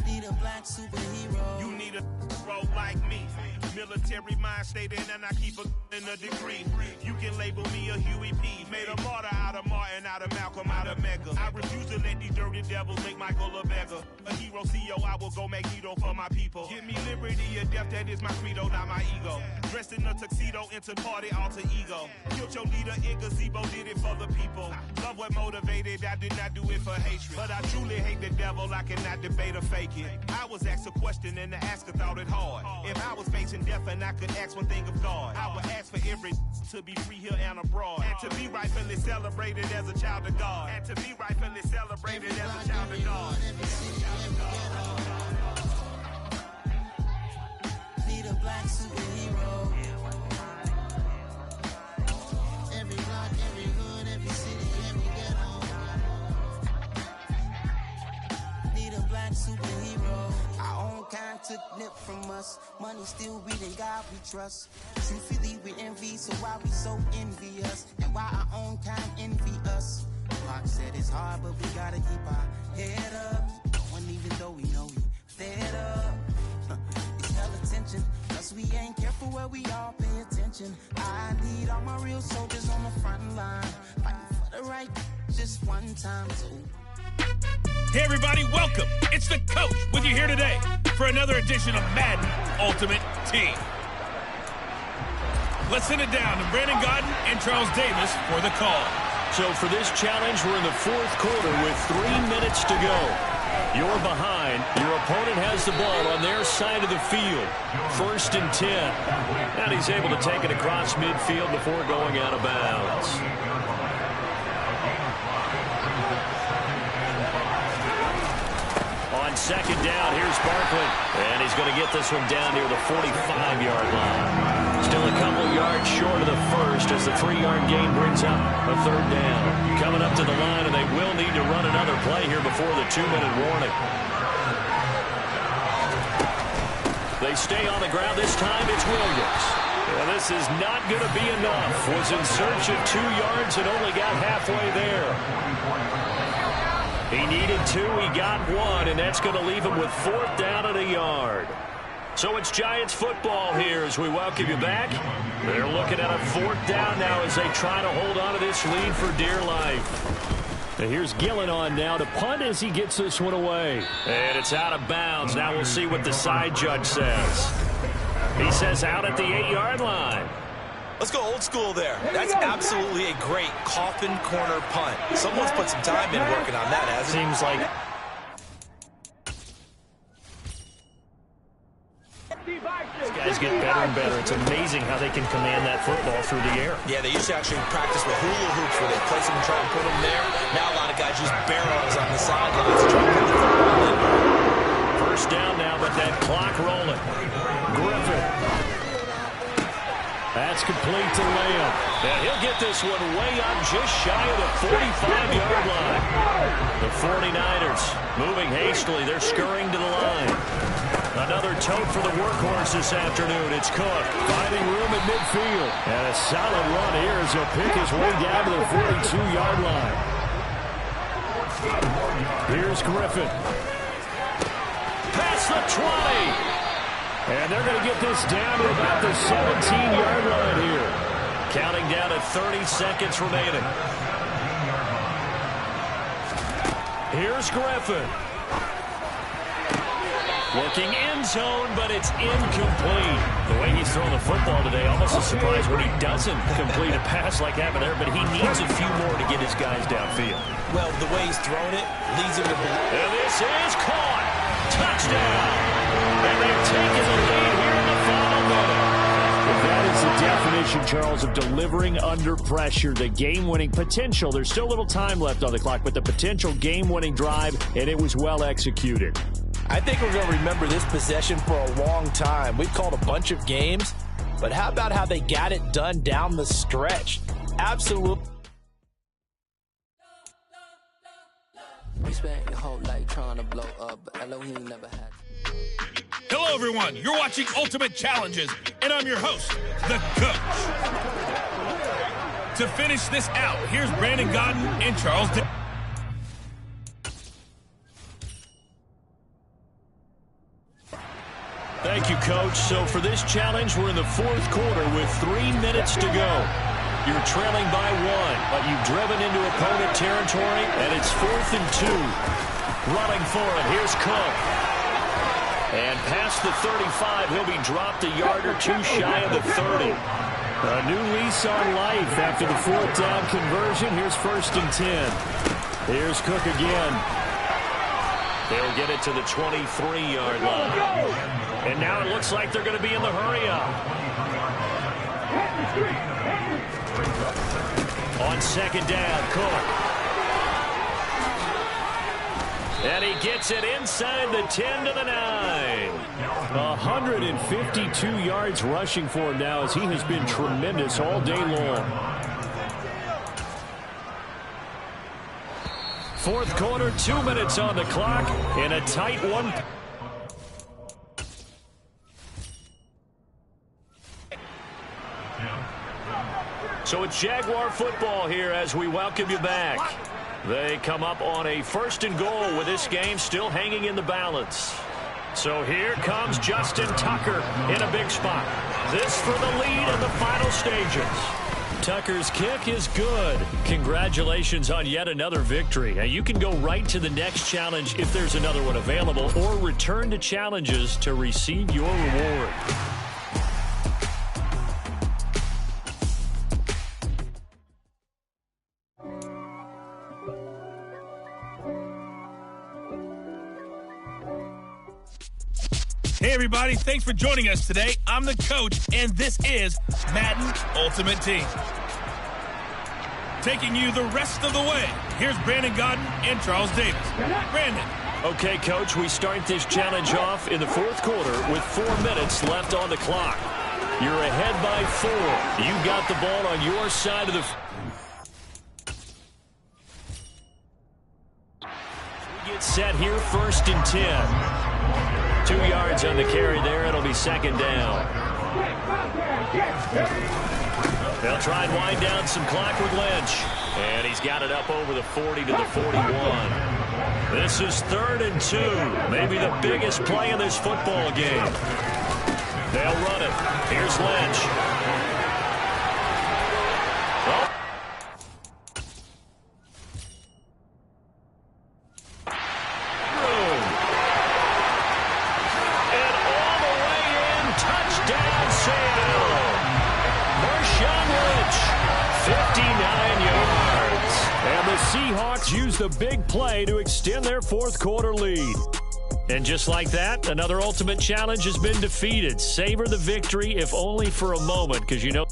Need a black superhero. You need a hero like me. Military mind stated, and I keep a degree. You can label me a Huey P. Made a martyr out of Martin, out of Malcolm, out of Mega. I refuse to let these dirty devils make Michael a beggar. A hero CEO, I will go Magneto for my people. Give me liberty or death, that is my credo, not my ego. Dressed in a tuxedo, into party alter ego. Killed your leader in gazebo, did it for the people. Love what motivated, I did not do it for hatred. But I truly hate the devil, I cannot debate or fake it. I was asked a question and the asker thought it hard. If I was facing death and I could ask one thing of God, I would ask for every to be free here and abroad, and to be rightfully celebrated as a child of God, and to be rightfully celebrated as a child of God. Need a black superhero. Every block, every hood, every city, every ghetto. Need a black superhero. Our own kind took nip from us. Money still reading God we trust. Truthfully we envy, so why we so envious? And why our own kind envy us? Pac said it's hard, but we gotta keep our head up. And even though we know we fed up, it's hell attention. Cause we ain't careful where we all pay attention. I need all my real soldiers on the front line, fighting for the right just one time. So Hey everybody, welcome. It's the coach with you here today for another edition of Madden Ultimate Team. Let's send it down to Brandon Godden and Charles Davis for the call. So for this challenge, we're in the fourth quarter with 3 minutes to go. You're behind. Your opponent has the ball on their side of the field. 1st and 10. And he's able to take it across midfield before going out of bounds. On 2nd down, here's Barkley. And he's going to get this one down near the 45-yard line. Still a couple yards short of the first as the 3-yard gain brings up a 3rd down. Coming up to the line, and they will need to run another play here before the 2-minute warning. They stay on the ground. This time it's Williams. Yeah, this is not going to be enough. Was in search of 2 yards and only got halfway there. He needed 2, he got 1, and that's going to leave him with 4th down and a yard. So it's Giants football here as we welcome you back. They're looking at a 4th down now as they try to hold on to this lead for dear life. And here's Gillen on now to punt as he gets this one away. And it's out of bounds. Now we'll see what the side judge says. He says out at the 8-yard line. Let's go old school there. That's absolutely a great coffin corner punt. Someone's put some time in working on that, hasn't it? Seems like... These guys get better and better. It's amazing how they can command that football through the air. Yeah, they used to actually practice with hula hoops where they place them and try and put them there. Now a lot of guys use barrels on the sidelines to try and put the football in. 1st down now, but that clock rolling. Griffin. That's complete to Lamb. And he'll get this one way up just shy of the 45-yard line. The 49ers moving hastily. They're scurrying to the line. Another tote for the workhorse this afternoon. It's Cook finding room at midfield. And a solid run here as he'll pick his way down to the 42-yard line. Here's Griffin. Past the 20. And they're going to get this down to about the 17-yard line here. Counting down at 30 seconds remaining. Here's Griffin. Looking end zone, but it's incomplete. The way he's thrown the football today, almost a surprise when he doesn't complete a pass like happened there, but he needs a few more to get his guys downfield. Well, the way he's thrown it leads him to believe. And this is caught. Touchdown. And they've taken the lead here in the final minute. If that is the definition, Charles, of delivering under pressure. The game-winning potential. There's still a little time left on the clock, but the potential game-winning drive, and it was well executed. I think we're going to remember this possession for a long time. We've called a bunch of games, but how about how they got it done down the stretch? Absolutely. We spent your whole life trying to blow up, but Elohim never had. Hello, everyone. You're watching Ultimate Challenges, and I'm your host, The Coach. To finish this out, here's Brandon Godden and Charles Davis. Thank you, Coach. So for this challenge, we're in the fourth quarter with 3 minutes to go. You're trailing by 1, but you've driven into opponent territory, and it's 4th and 2. Running for it, here's Cook. And past the 35, he'll be dropped a yard or two shy of the 30. A new lease on life after the 4th down conversion. Here's 1st and 10. Here's Cook again. They'll get it to the 23-yard line. And now it looks like they're going to be in the hurry-up. On 2nd down, Cook. And he gets it inside the 10 to the 9. 152 yards rushing for him now as he has been tremendous all day long. Fourth quarter, 2 minutes on the clock, in a tight one. So it's Jaguar football here as we welcome you back. They come up on a 1st and goal with this game still hanging in the balance. So here comes Justin Tucker in a big spot. This for the lead in the final stages. Tucker's kick is good. Congratulations on yet another victory. Now you can go right to the next challenge if there's another one available, or return to challenges to receive your reward. Hey, everybody. Thanks for joining us today. I'm the coach, and this is Madden Ultimate Team. Taking you the rest of the way, here's Brandon Godden and Charles Davis. Brandon. Okay, Coach, we start this challenge off in the fourth quarter with 4 minutes left on the clock. You're ahead by 4. You got the ball on your side of the... We get set here, 1st and 10. 2 yards on the carry there. It'll be 2nd down. They'll try and wind down some clock with Lynch. And he's got it up over the 40 to the 41. This is 3rd and 2. Maybe the biggest play in this football game. They'll run it. Here's Lynch. Oh. Seahawks use the big play to extend their fourth quarter lead. And just like that, another ultimate challenge has been defeated. Savor the victory, if only for a moment, because you know...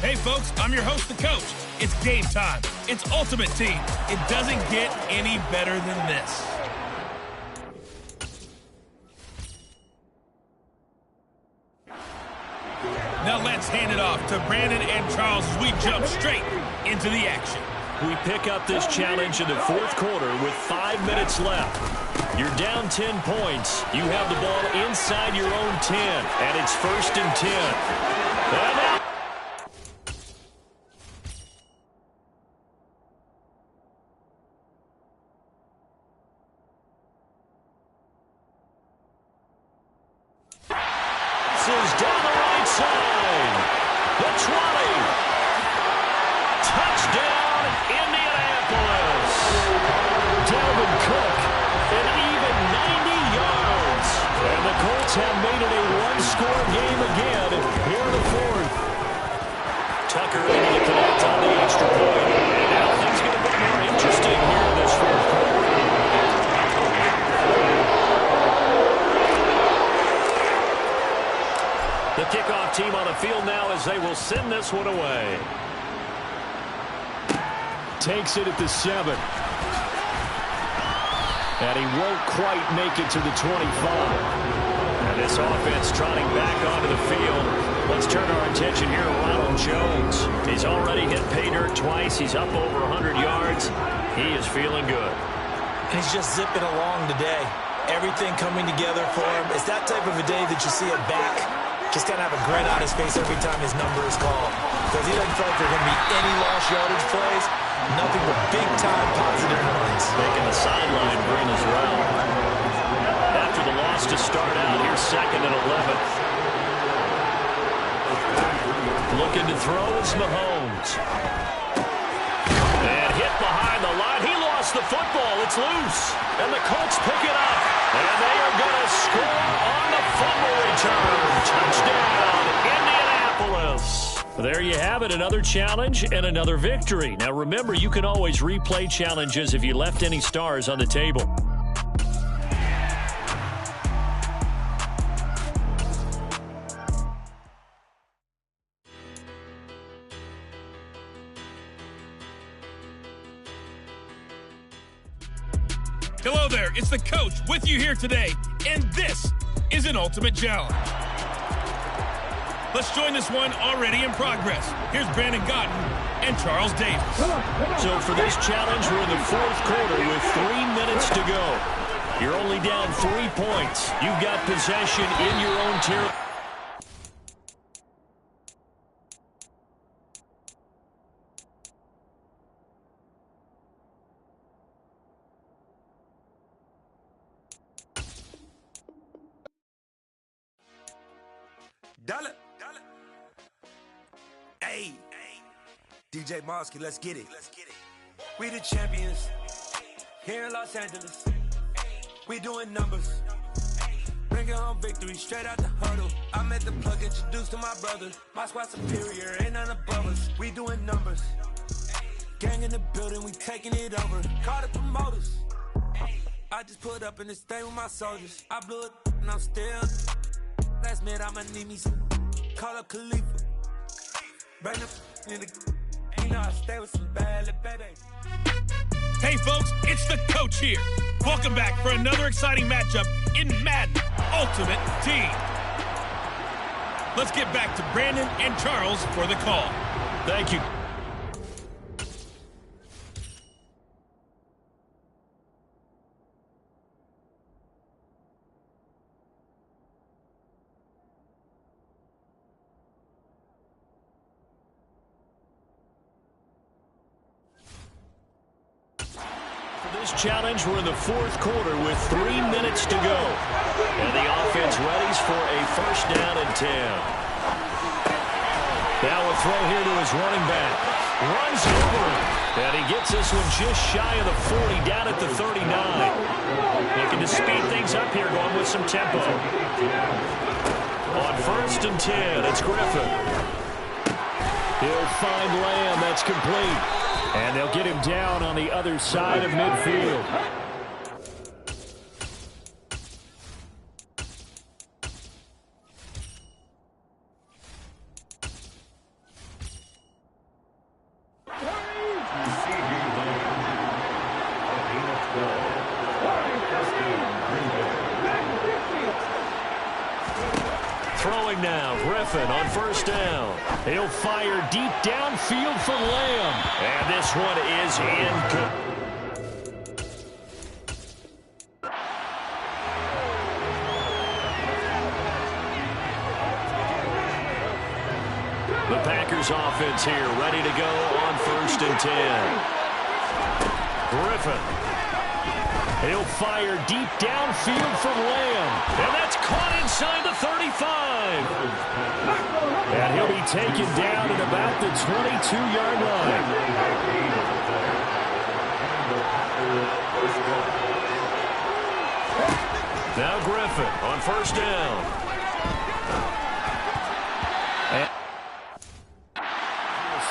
Hey, folks, I'm your host, the coach. It's game time. It's Ultimate Team. It doesn't get any better than this. Now let's hand it off to Brandon and Charles as we jump straight into the action. We pick up this challenge in the fourth quarter with 5 minutes left. You're down 10 points. You have the ball inside your own 10, and it's 1st and 10. And now is down the right side. The 20. Touchdown, Indianapolis. Dalvin Cook, an even 90 yards. And the Colts have made it a one-score game again here in the fourth. Tucker able to connect on the extra point. And now things going to be more interesting here in this fourth quarter. kickoff team on the field now as they will send this one away. Takes it at the 7. And he won't quite make it to the 25. And this offense trotting back onto the field. Let's turn our attention here to Ronald Jones. He's already hit pay dirt twice. He's up over 100 yards. He is feeling good. He's just zipping along today. Everything coming together for him. It's that type of a day that you see a back just kind of have a grin on his face every time his number is called. Because he doesn't feel like there are going to be any lost yardage plays. Nothing but big-time positive runs. Making the sideline grin as well. After the loss to start out, here's 2nd and 11. Looking to throw is Mahomes. And hit behind the line. He lost the football. It's loose. And the Colts pick it up. And they are going to score on the fumble return. Touchdown, Indianapolis. There you have it, another challenge and another victory. Now remember, you can always replay challenges if you left any stars on the table. Hello there, it's the coach with you here today, and this is an ultimate challenge. Let's join this one already in progress. Here's Brandon Gotten and Charles Davis. So for this challenge, we're in the 4th quarter with 3 minutes to go. You're only down 3 points. You've got possession in your own territory. Dollar. Hey, DJ Mosky, let's get it. We the champions here in Los Angeles. We doing numbers. Bringing home victory straight out the huddle. I met the plug, introduced to my brother. My squad superior, ain't none above us. We doing numbers. Gang in the building, we taking it over. Call the promoters. I just put up in this thing with my soldiers. I blew it and I'm still. Last minute, I'ma need me some. Call up Khalifa. Bring the in the. You know I stay with some bad little baby. Hey folks, it's the coach here. Welcome back for another exciting matchup in Madden Ultimate Team. Let's get back to Brandon and Charles for the call. Thank you. Challenge, we're in the 4th quarter with 3 minutes to go. And the offense readies for a 1st down and 10. Now a throw here to his running back. Runs over him. And he gets this one just shy of the 40, down at the 39. Looking to speed things up here, going with some tempo. On 1st and 10, it's Griffin. He'll find Lamb. That's complete. And they'll get him down on the other side of midfield. Throwing now, Griffin on 1st down. He'll fire deep downfield for Lamb. And this one is incomplete. The Packers offense here, ready to go on 1st and 10. Griffin. He'll fire deep downfield from Lamb. And that's caught inside the 35. And he'll be taken down at about the 22-yard line. Now Griffin on 1st down. And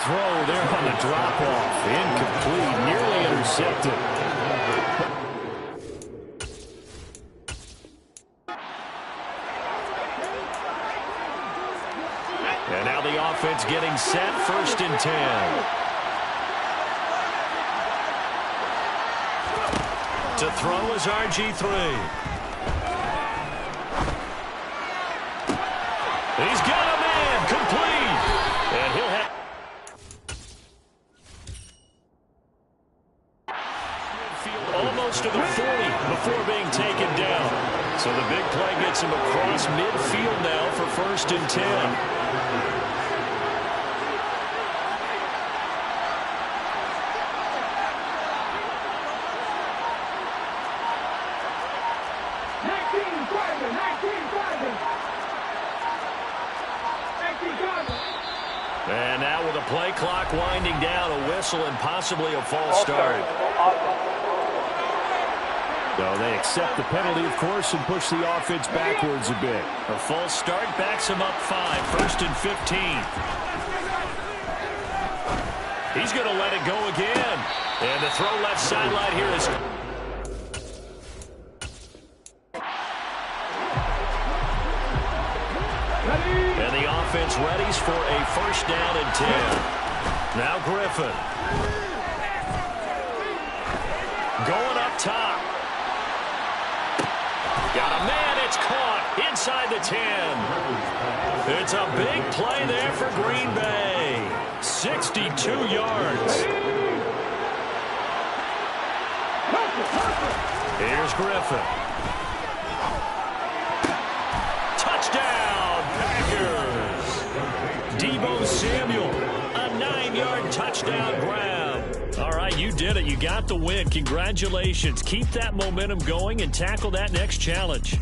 throw there on the drop-off. Incomplete, nearly intercepted. offense getting set, 1st and 10. To throw is RG3. He's got a man, complete. And he'll have... Almost to the 40 before being taken down. So the big play gets him across midfield now for 1st and 10. And now with the play clock winding down, a whistle and possibly a false start. So they accept the penalty, of course, and push the offense backwards a bit. A false start backs him up 5, 1st and 15. He's going to let it go again. And the throw left sideline here is... And the offense readies for a 1st down and 10. Now Griffin. Going up top. Got a man, it's caught inside the 10. It's a big play there for Green Bay. 62 yards. Here's Griffin. Touchdown, Packers. Deebo Samuel, a 9-yard touchdown grab. All right, you did it. You got the win. Congratulations. Keep that momentum going and tackle that next challenge.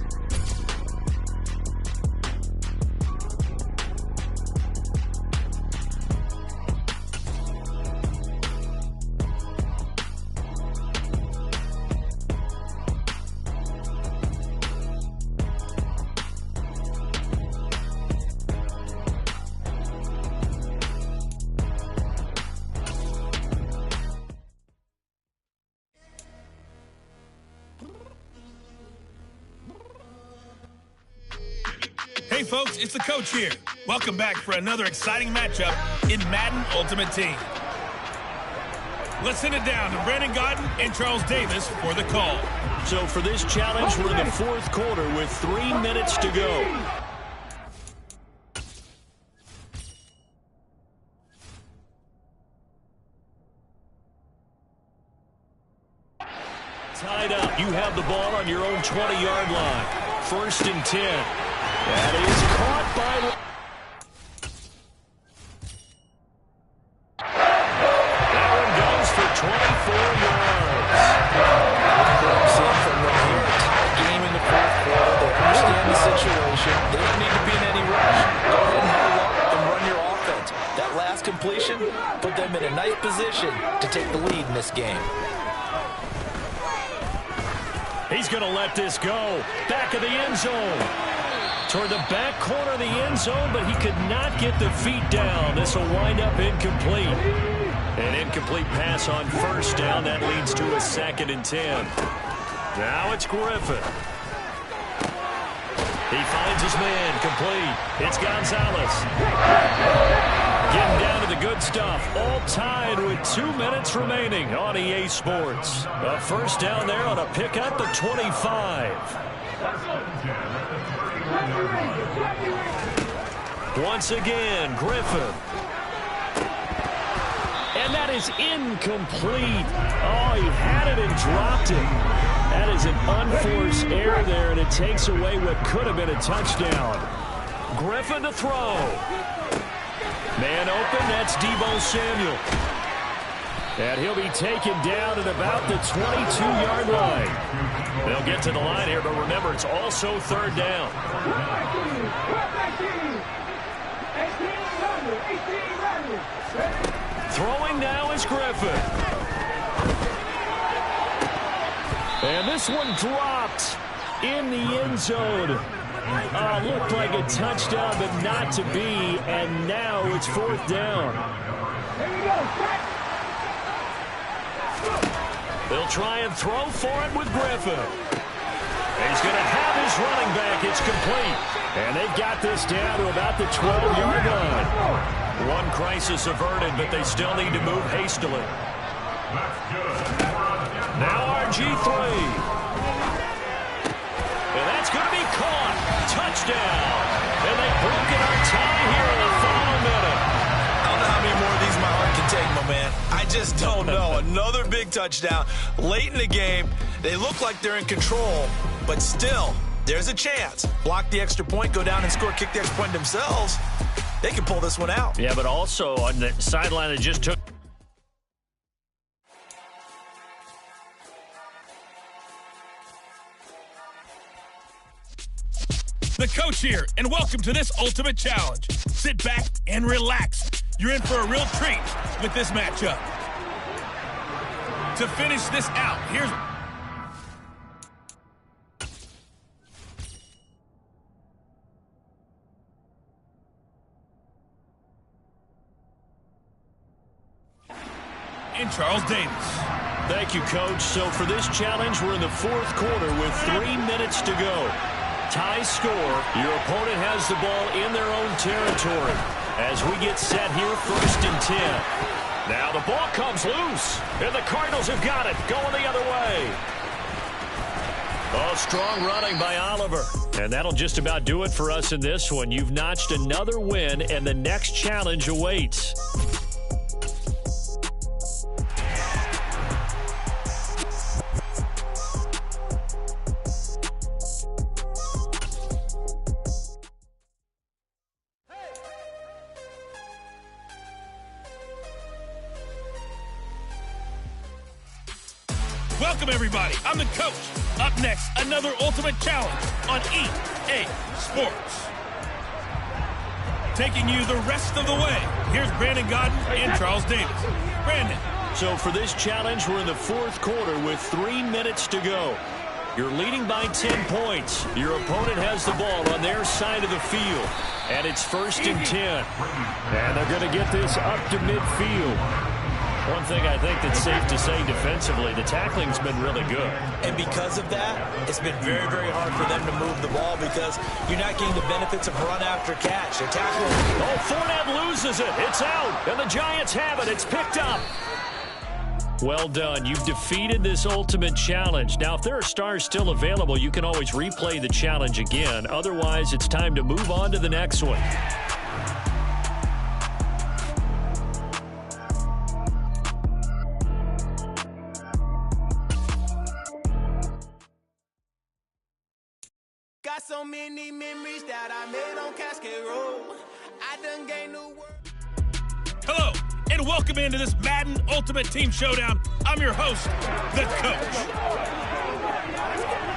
Hey folks, it's the coach here. Welcome back for another exciting matchup in Madden Ultimate Team. Let's send it down to Brandon Gaudin and Charles Davis for the call. So for this challenge, we're in the 4th quarter with 3 minutes to go. Tied up. You have the ball on your own 20-yard line. 1st and 10. That is caught by... That one goes for 24 yards. Seeing from them here, a tight game in the 4th quarter. They understand the situation. They don't need to be in any rush. Go ahead and huddle up and run your offense. That last completion put them in a nice position to take the lead in this game. He's going to let this go. Back of the end zone. Toward the back corner of the end zone, but he could not get the feet down. This will wind up incomplete. An incomplete pass on 1st down. That leads to a 2nd and 10. Now it's Griffin. He finds his man, complete. It's Gonzalez. Getting down to the good stuff. All tied with 2 minutes remaining on EA Sports. A 1st down there on a pickup at 25. Once again, Griffin. And that is incomplete. Oh, he had it and dropped it. That is an unforced error there, and it takes away what could have been a touchdown. Griffin to throw. Man open, that's Deebo Samuel. And he'll be taken down at about the 22-yard line. They'll get to the line here, but remember, it's also 3rd down. Throwing now is Griffin. And this one dropped in the end zone. Looked like a touchdown, but not to be. And now it's 4th down. They'll try and throw for it with Griffin. He's going to have his running back. It's complete. And they've got this down to about the 12-yard line. One crisis averted, but they still need to move hastily. Now RG3. And that's going to be caught. Touchdown. And they've broken our tie here in the final minute. I don't know how many more of these my heart can take, my man. I just don't know. Another big touchdown late in the game. They look like they're in control, but still, there's a chance. Block the extra point, go down and score, kick the extra point themselves. They can pull this one out. Yeah, but also on the sideline that just took. The coach here, and welcome to this Ultimate Challenge. Sit back and relax. You're in for a real treat with this matchup. To finish this out, here's... and Charles Davis. Thank you, Coach. So for this challenge, we're in the fourth quarter with 3 minutes to go. Tie score. Your opponent has the ball in their own territory. As we get set here, 1st and 10. Now the ball comes loose, and the Cardinals have got it, going the other way. Oh, strong running by Oliver. And that'll just about do it for us in this one. You've notched another win, and the next challenge awaits. Welcome, everybody. I'm the coach. Up next, another Ultimate Challenge on EA Sports. Taking you the rest of the way, here's Brandon Godden and Charles Davis. Brandon. So for this challenge, we're in the fourth quarter with 3 minutes to go. You're leading by 10 points. Your opponent has the ball on their side of the field. And it's 1st and 10. And they're going to get this up to midfield. One thing I think that's safe to say defensively, the tackling's been really good. And because of that, it's been very, very hard for them to move the ball because you're not getting the benefits of run after catch. They're tackling. Oh, Fournette loses it. It's out. And the Giants have it. It's picked up. Well done. You've defeated this Ultimate Challenge. Now, if there are stars still available, you can always replay the challenge again. Otherwise, it's time to move on to the next one. Got so many memories that I made on Cascade Road. I done gained new world. Hello, and welcome into this Madden Ultimate Team Showdown. I'm your host, the coach.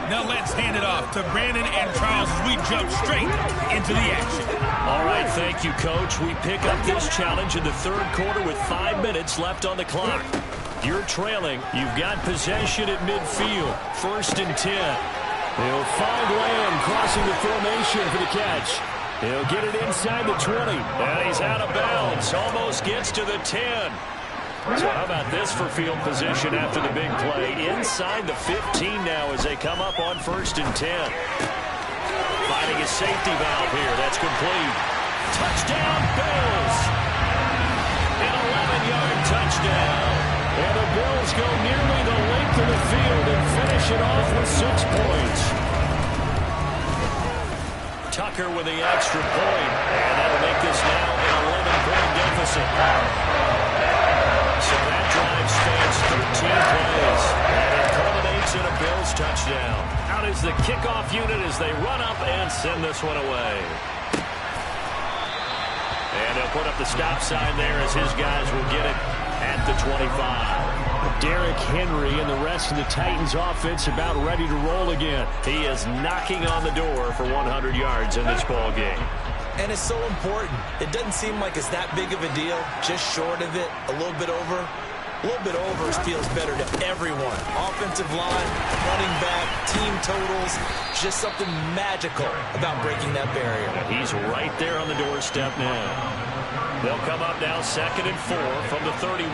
Now let's hand it off to Brandon and Charles as we jump straight into the action. All right, thank you, Coach. We pick up this challenge in the third quarter with 5 minutes left on the clock. You're trailing. You've got possession at midfield. 1st and 10. He'll find Lamb crossing the formation for the catch. He'll get it inside the 20. And he's out of bounds. Almost gets to the 10. So how about this for field position after the big play? Inside the 15 now as they come up on 1st and 10. Finding a safety valve here. That's complete. Touchdown, Bills. An 11-yard touchdown. And the Bills go nearly the length of the field and finish it off with 6 points. Tucker with the extra point. And that'll make this now an 11-point deficit. So that drive spans 13 plays. And it culminates in a Bills touchdown. Out is the kickoff unit as they run up and send this one away. And they'll put up the stop sign there as his guys will get it at the 25. Derrick Henry and the rest of the Titans offense about ready to roll again. He is knocking on the door for 100 yards in this ball game. And it's so important. It doesn't seem like it's that big of a deal. Just short of it, a little bit over. A little bit over feels better to everyone. Offensive line, running back, team totals. Just something magical about breaking that barrier. He's right there on the doorstep now. They'll come up now 2nd and 4 from the 31.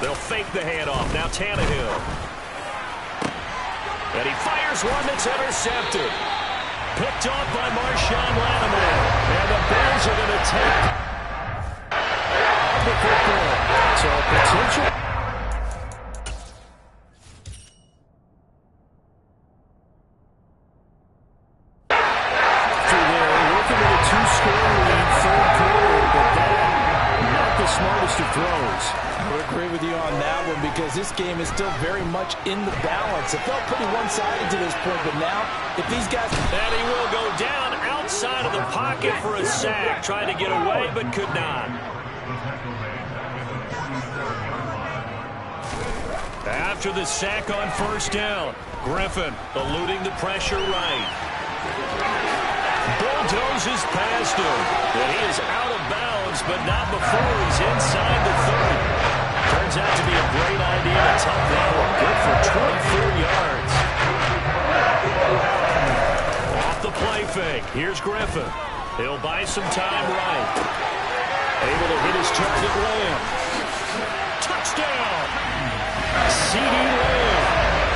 They'll fake the handoff. Now Tannehill. And he fires one that's intercepted. Picked off by Marshawn Lattimore. And the Bears are going to take the football. So potential. After they're looking at a 2-score lead, third quarter, but that not the smartest of throws. I would agree with you on that one because this game is still very much in the balance. It felt pretty one-sided to this point, but now if these guys... And he will go down outside of the pocket for a sack. Tried to get away, but could not. After the sack on first down, Griffin eluding the pressure right. Bulldozes past him. And he is out of bounds, but not before he's inside the 30. Turns out to be a great idea to tuck that one. Good for 24 yards. Off the play fake. Here's Griffin. He'll buy some time right. Able to hit his target Lamb. Touchdown! CeeDee Lamb.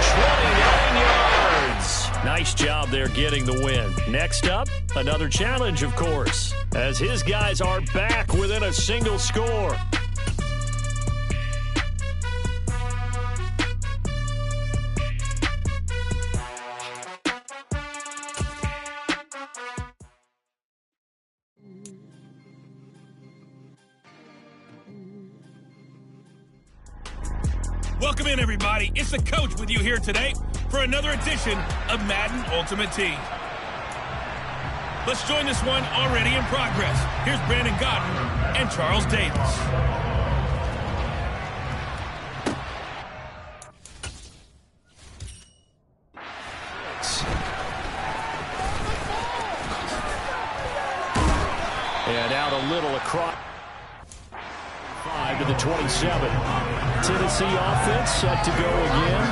29 yards. Nice job there getting the win. Next up, another challenge, of course, as his guys are back within a single score. Welcome in, everybody. It's the coach with you here today for another edition of Madden Ultimate Team. Let's join this one already in progress. Here's Brandon Godden and Charles Davis. And out a little across. 5 to the 27. Tennessee offense set to go again.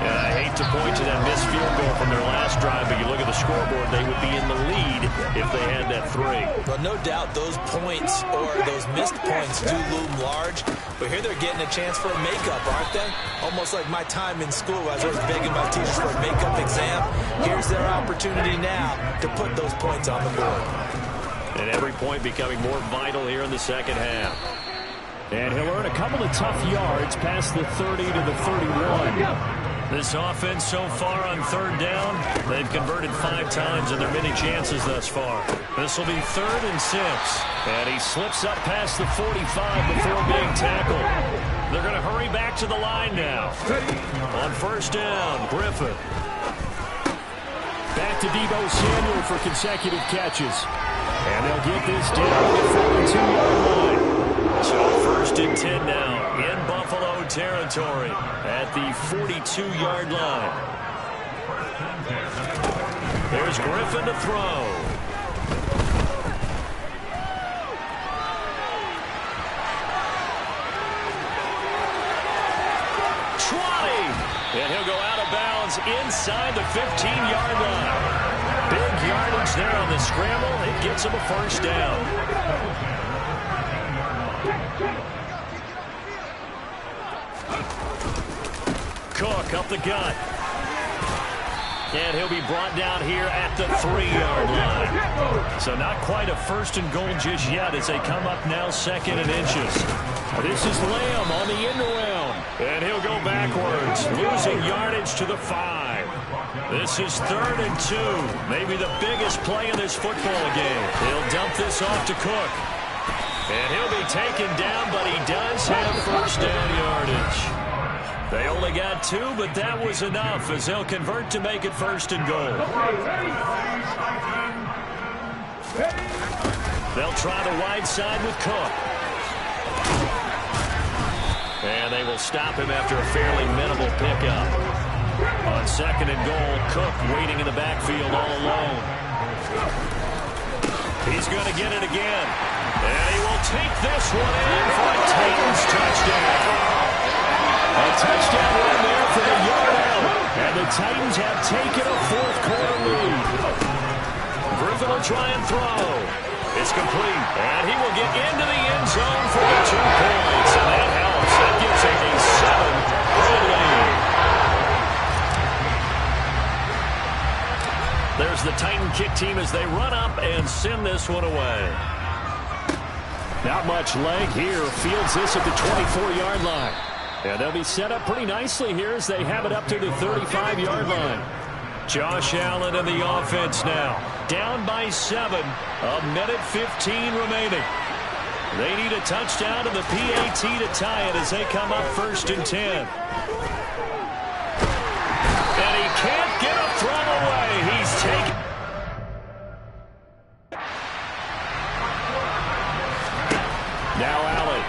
And I hate to point to that missed field goal from their last drive, but you look at the scoreboard, they would be in the lead if they had that 3. Well, no doubt those points or those missed points do loom large, but here they're getting a chance for a makeup, aren't they? Almost like my time in school. I was always begging my teachers for a makeup exam. Here's their opportunity now to put those points on the board. And every point becoming more vital here in the second half. And he'll earn a couple of tough yards past the 30 to the 31. This offense so far on third down, they've converted 5 times in their many chances thus far. This will be 3rd and 6. And he slips up past the 45 before being tackled. They're going to hurry back to the line now. On first down, Griffin. Back to Deebo Samuel for consecutive catches. And they'll get this down to the 42-yard line. So 1st and 10 now in Buffalo territory at the 42-yard line. There's Griffin to throw. And he'll go out of bounds inside the 15-yard line. Big yardage there on the scramble. It gets him a first down. Cook up the gut. And he'll be brought down here at the 3-yard line. So not quite a 1st and goal just yet as they come up now 2nd and inches. This is Lamb on the end around. And he'll go backwards, losing yardage to the 5. This is 3rd and 2. Maybe the biggest play in this football game. He'll dump this off to Cook. And he'll be taken down, but he does have first down yardage. They only got 2, but that was enough as they'll convert to make it 1st and goal. They'll try the wide side with Cook. And they will stop him after a fairly minimal pickup. On 2nd and goal, Cook waiting in the backfield all alone. He's going to get it again. And he will take this one in for a Titans touchdown. A touchdown run there for the yard out. And the Titans have taken a 4th quarter lead. Griffin will try and throw. It's complete. And he will get into the end zone for the 2 points. And that helps. That gives him a 7-point lead. There's the Titan kick team as they run up and send this one away. Not much leg here. Fields this at the 24-yard line. And they'll be set up pretty nicely here as they have it up to the 35-yard line. Josh Allen and the offense now. Down by 7. A minute 15 remaining. They need a touchdown and the PAT to tie it as they come up 1st and 10. And he can't get a throw away. He's taken. Now Allen.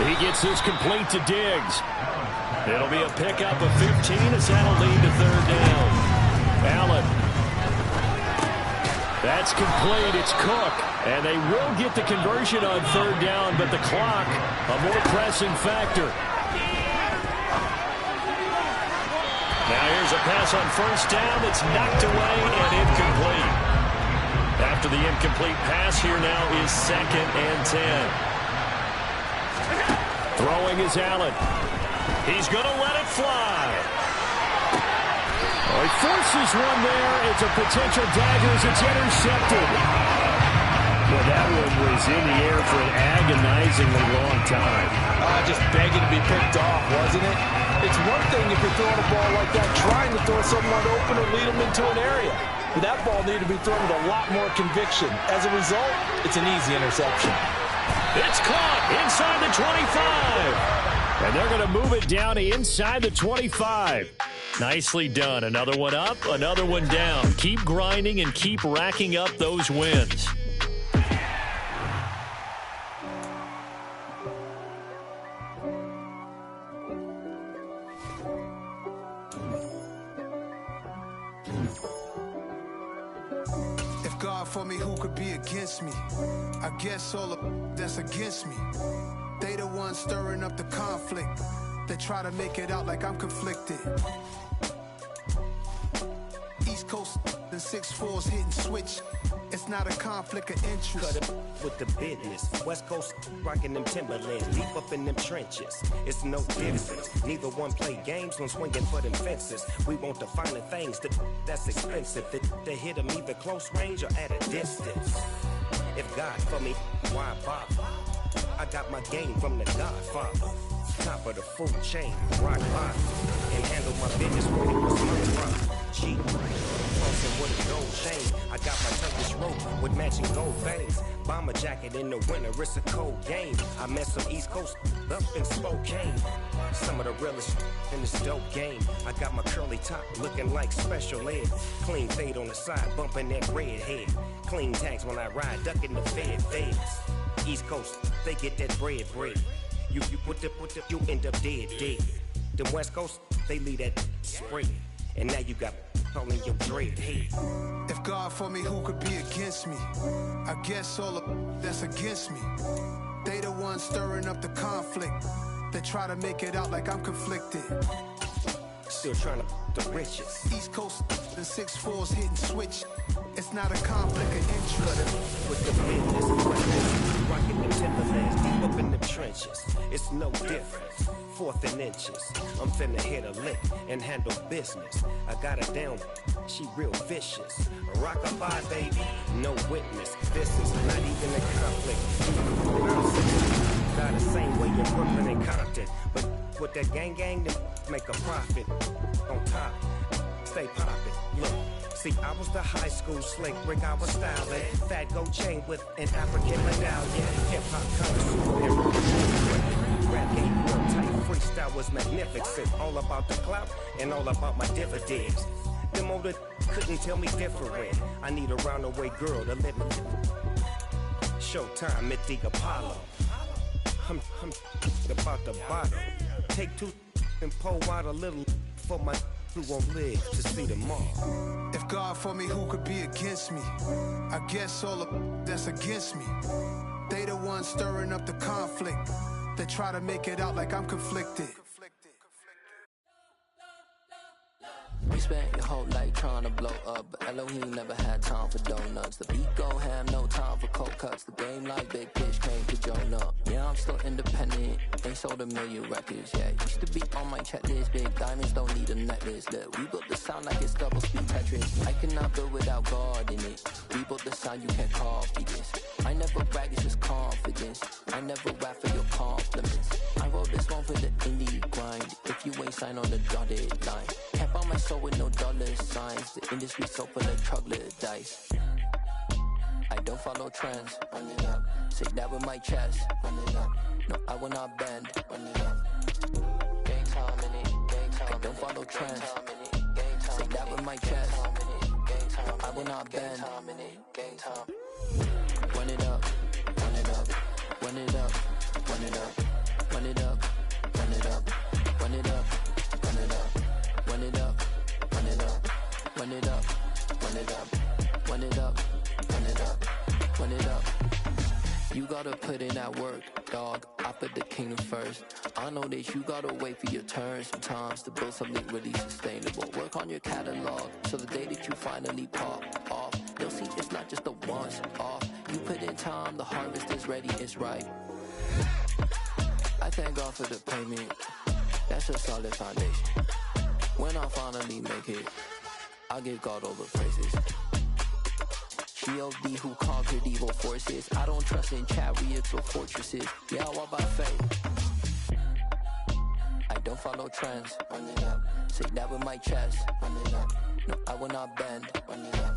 He gets this complete to Diggs. It'll be a pickup of 15 as that'll lead to 3rd down. Allen. That's complete. It's Cook. And they will get the conversion on 3rd down, but the clock, a more pressing factor. Now here's a pass on 1st down that's knocked away and incomplete. After the incomplete pass, here now is 2nd and 10. Throwing is Allen. He's going to let it fly. Oh, he forces one there. It's a potential dagger as it's intercepted. Well, that one was in the air for an agonizingly long time. Just begging to be picked off, wasn't it? It's one thing if you're throwing a ball like that, trying to throw someone open or lead them into an area. But that ball needed to be thrown with a lot more conviction. As a result, it's an easy interception. It's caught inside the 25. And they're going to move it down to inside the 25. Nicely done. Another one up, another one down. Keep grinding and keep racking up those wins. If God for me, who could be against me? I guess all of that's against me. They the ones stirring up the conflict. They try to make it out like I'm conflicted. East Coast, the 6'4's hitting switch. It's not a conflict of interest. Cut it with the business. West Coast rocking them Timberlands, deep up in them trenches. It's no difference. Neither one play games when swinging for them fences. We want the finer things that's expensive. They hit them either close range or at a distance. If God for me, why bother? I got my game from the Godfather. Top of the food chain, rock bottom. And handle my business when it was my rock. Cheap, crossing with a gold chain. I got my Turkish rope with matching gold veins. Bomber jacket in the winter, it's a cold game. I met some East Coast up in Spokane. Some of the realest in this dope game. I got my curly top looking like special ed. Clean fade on the side, bumping that red head. Clean tags when I ride, ducking the feds. East Coast, they get that bread. You you end up dead. Them West Coast, they leave that spray. And now you got all in your dread head. If God for me, who could be against me? I guess all of that's against me. They the ones stirring up the conflict. They try to make it out like I'm conflicted. Still trying to the riches. East Coast, the 6'4's hitting switch. It's not a conflict of interest. With the business, rocking them Timberlands, deep up in the trenches. It's no difference. 4th and inches. I'm finna hit a lick and handle business. I got her down, she real vicious. Rock-a-bye, baby, no witness. This is not even a conflict. Got the same way in Brooklyn and Compton. But with that gang, then make a profit. On top, stay poppin'. Look, see, I was the high school slick Rick, I was styling. Fat gold chain with an African medallion. Hip-hop connoisseur and rap game real tight. Freestyle was magnificent. All about the clout and all about my dividends. Them older couldn't tell me different. I need a roundaway girl to live it. Showtime at the Apollo. I'm about the bottom. Take 2 and pull out a little for my who won't live to see tomorrow. If God for me, who could be against me? I guess all of that's against me. They the ones stirring up the conflict. They try to make it out like I'm conflicted. You spent your whole life trying to blow up, but Elohim never had time for donuts. The beat go ham, no time for cold cuts. The game like Big Fish came to Jonah. Yeah, I'm still independent, ain't sold a million records. Yeah, used to be on my checklist. Big diamonds don't need a necklace. Look, we built the sound like it's double speed Tetris. I cannot build without God in it. We built the sound, you can't copy this. I never brag, it's just confidence. I never rap for your compliments. I wrote this one for the indie grind. If you ain't signed on the dotted line, can't buy my soul with no dollar signs. The industry so full of troglodytes. I don't follow trends. Run it up. Say that with my chest. Run it up. No, I will not bend. Run it up. Gang time in it. Gang time. I don't follow trends. Say that with my chest. I will not bend. Gang time. Run it up. Run it up. Run it up. Run it up. Run it up. Run it up. Run it up. Run it up. Run it up. Run it up. Run it up. Run it up. Run it up. Run it up. Run it up. You gotta put in that work, dog. I put the kingdom first. I know that you gotta wait for your turn sometimes to build something really sustainable. Work on your catalog, so the day that you finally pop off, you'll see it's not just a once off. You put in time, the harvest is ready, it's ripe. I thank God for the payment. That's a solid foundation. When I finally make it, I give God all the praises. G.O.D. who conquered evil forces. I don't trust in chariots or fortresses. Yeah, I walk by faith. I don't follow trends. Run it up. Say that with my chest. Run it up. No, I will not bend. Run it up.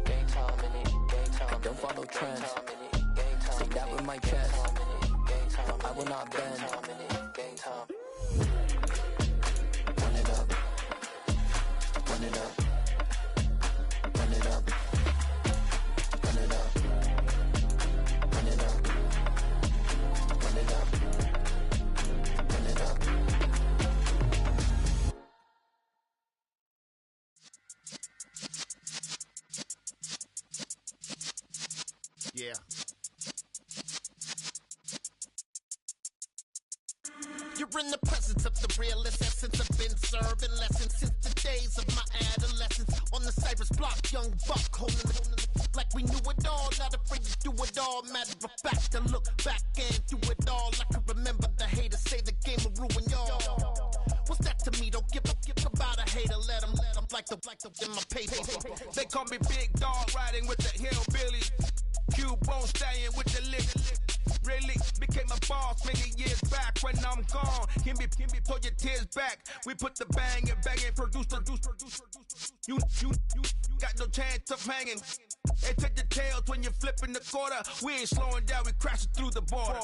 Gang time in it. Gang time. I don't follow trends. Say that with my chest. No, I will not bend. Gang time. Run it up. Run it up. Run it up. Run it up. Run it up. Run it up. Run it up. Yeah. You're in the presence of the realest essence. I've been serving lessons since the days of my adolescence. On the Cypress block, young buck holding the like we knew it all. Not afraid to do it all. Matter of fact, to look back and do it all. I can remember the haters say the game will ruin y'all. What's that to me? Don't give about a hater. Let them like the in my paper. They call me Big Dog, riding with the hillbillies. Q-Bone staying with the lick. Really became a boss many years back. When I'm gone, can be pull your tears back. We put the bang and produce. You got no chance of hanging. They take your tails when you're flipping the quarter. We ain't slowing down, we crashing through the border.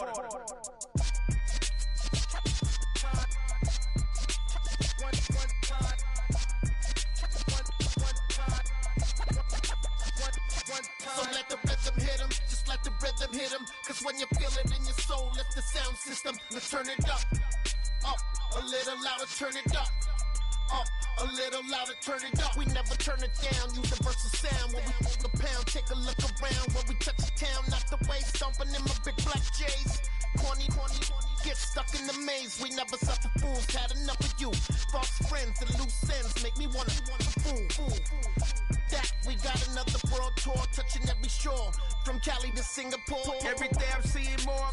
So let the rhythm hit him, just let the rhythm hit him. Cause when you feel it in your soul, lift the sound system. Let's turn it up, a little louder, turn it up. A little louder, turn it up. We never turn it down, universal sound. When we hold the pound, take a look around. When we touch the town, not the way, stomping in my big black J's. Corny, get stuck in the maze. We never suffer fools, had enough of you. False friends and loose ends make me wanna fool. That we got another world tour, touching every shore, from Cali to Singapore. Every day I'm seeing more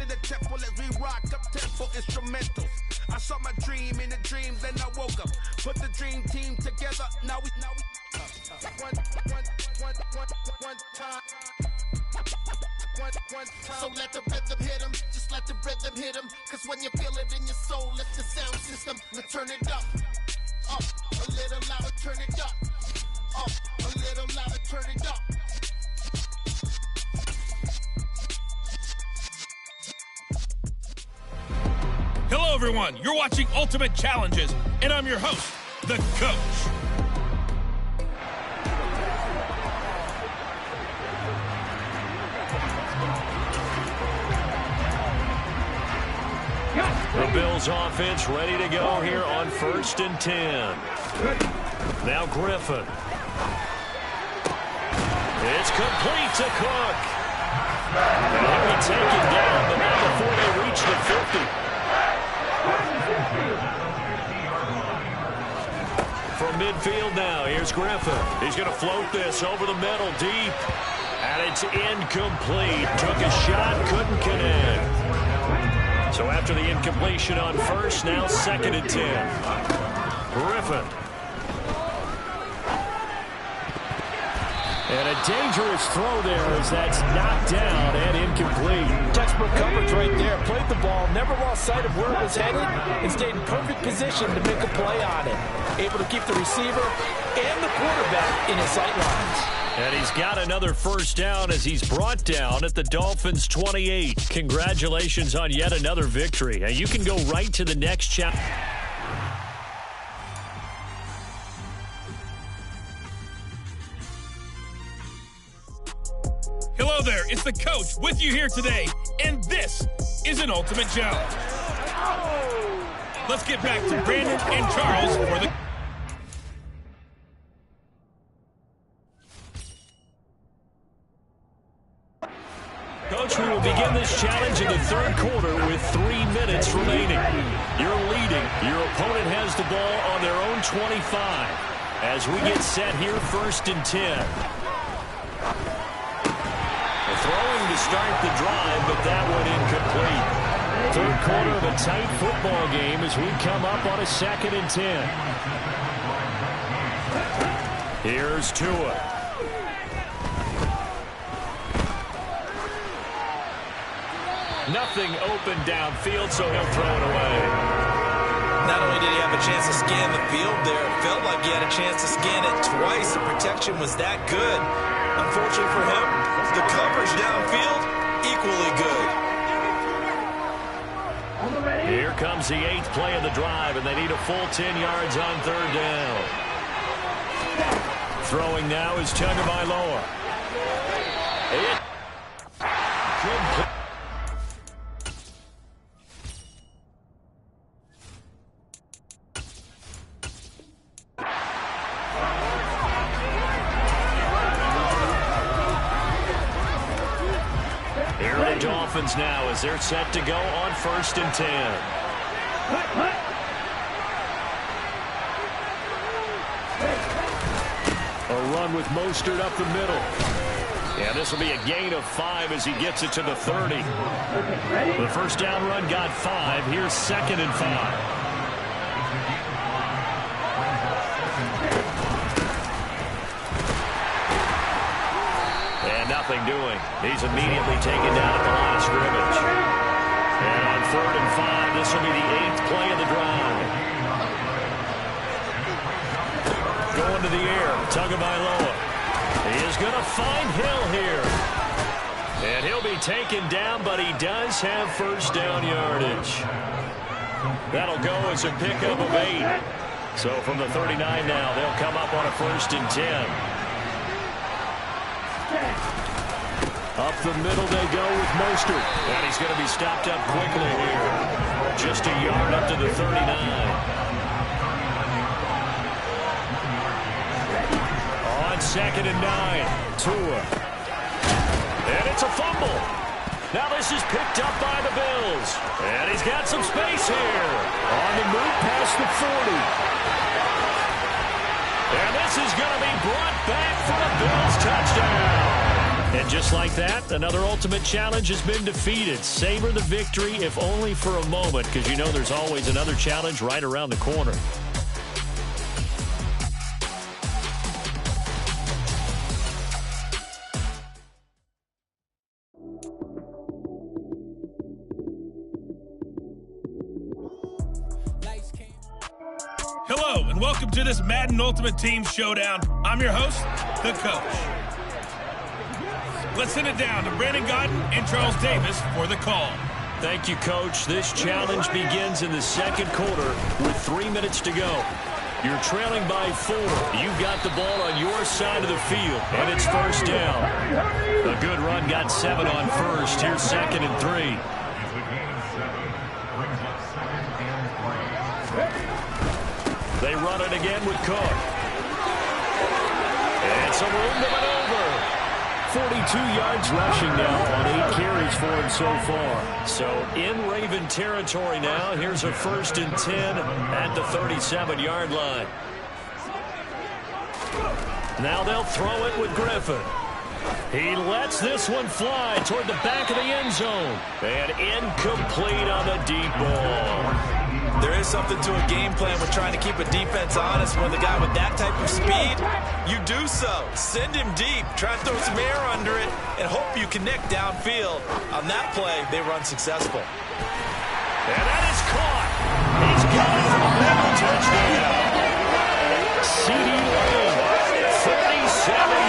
in the temple as we rock up tempo instrumentals. I saw my dream in a dream, then I woke up. Put the dream team together, now we one time. So let the rhythm hit him, just let the rhythm hit him. Cause when you feel it in your soul, lift the sound system. Let's turn it up, a little louder, turn it up. A little louder, turn it up. Hello, everyone. You're watching Ultimate Challenges, and I'm your host, The Coach. The Bills offense ready to go here on 1st and 10. Now Griffin. It's complete to Cook. And he'll be taken down, but not before they reach the 50. From midfield now, here's Griffin. He's going to float this over the middle, deep. And it's incomplete. Took a shot, couldn't connect. So after the incompletion on first, now 2nd and 10. Griffin. And a dangerous throw there as that's knocked down and incomplete. Textbook coverage right there. Played the ball, never lost sight of where it was headed, and stayed in perfect position to make a play on it. Able to keep the receiver and the quarterback in his sight lines. And he's got another first down as he's brought down at the Dolphins' 28. Congratulations on yet another victory. And you can go right to the next chapter. Hello there, it's the coach with you here today, and this is an Ultimate Challenge. Let's get back to Brandon and Charles for the... Coach, we will begin this challenge in the 3rd quarter with 3 minutes remaining. You're leading. Your opponent has the ball on their own 25 as we get set here 1st and 10. Throwing to start the drive, but that one incomplete. 3rd quarter of a tight football game as we come up on a 2nd and 10. Here's Tua. Nothing open downfield, so he'll throw it away. Not only did he have a chance to scan the field there, it felt like he had a chance to scan it twice. The protection was that good. Unfortunately for him, the coverage downfield, equally good. Here comes the 8th play of the drive, and they need a full 10 yards on 3rd down. Throwing now is Tagovailoa. Complete. Dolphins now as they're set to go on 1st and 10. A run with Mostert up the middle. Yeah, this will be a gain of 5 as he gets it to the 30. The first down run got 5. Here's 2nd and 5. Nothing doing. He's immediately taken down at the line of scrimmage. And on 3rd and 5, this will be the 8th play of the drive. Going to the air, Tagovailoa. He is going to find Hill here. And he'll be taken down, but he does have first down yardage. That'll go as a pickup of 8. So from the 39 now, they'll come up on a 1st and 10. Up the middle they go with Mostert. And he's going to be stopped up quickly here. Just a yard up to the 39. On 2nd and 9, Tua. And it's a fumble. Now this is picked up by the Bills. And he's got some space here. On the move past the 40. And this is going to be brought back for a Bills touchdown. And just like that, another Ultimate Challenge has been defeated. Savor the victory, if only for a moment, because you know there's always another challenge right around the corner. Hello, and welcome to this Madden Ultimate Team Showdown. I'm your host, the Coach. Let's send it down to Brandon Godden and Charles Davis for the call. Thank you, Coach. This challenge begins in the 2nd quarter with 3 minutes to go. You're trailing by 4. You've got the ball on your side of the field, and it's first down. A good run got 7 on first. Here's 2nd and 3. They run it again with Cook. And some room to maneuver. 42 yards rushing now on 8 carries for him so far. So in Raven territory now. Here's a 1st and 10 at the 37-yard line. Now they'll throw it with Griffin. He lets this one fly toward the back of the end zone. And incomplete on the deep ball. There is something to a game plan with trying to keep a defense honest. When the guy with that type of speed, you do so. Send him deep. Try to throw some air under it and hope you connect downfield. On that play, they run successful. And that is caught. He's got it for a Bengal touchdown. C.D. Lamb, 37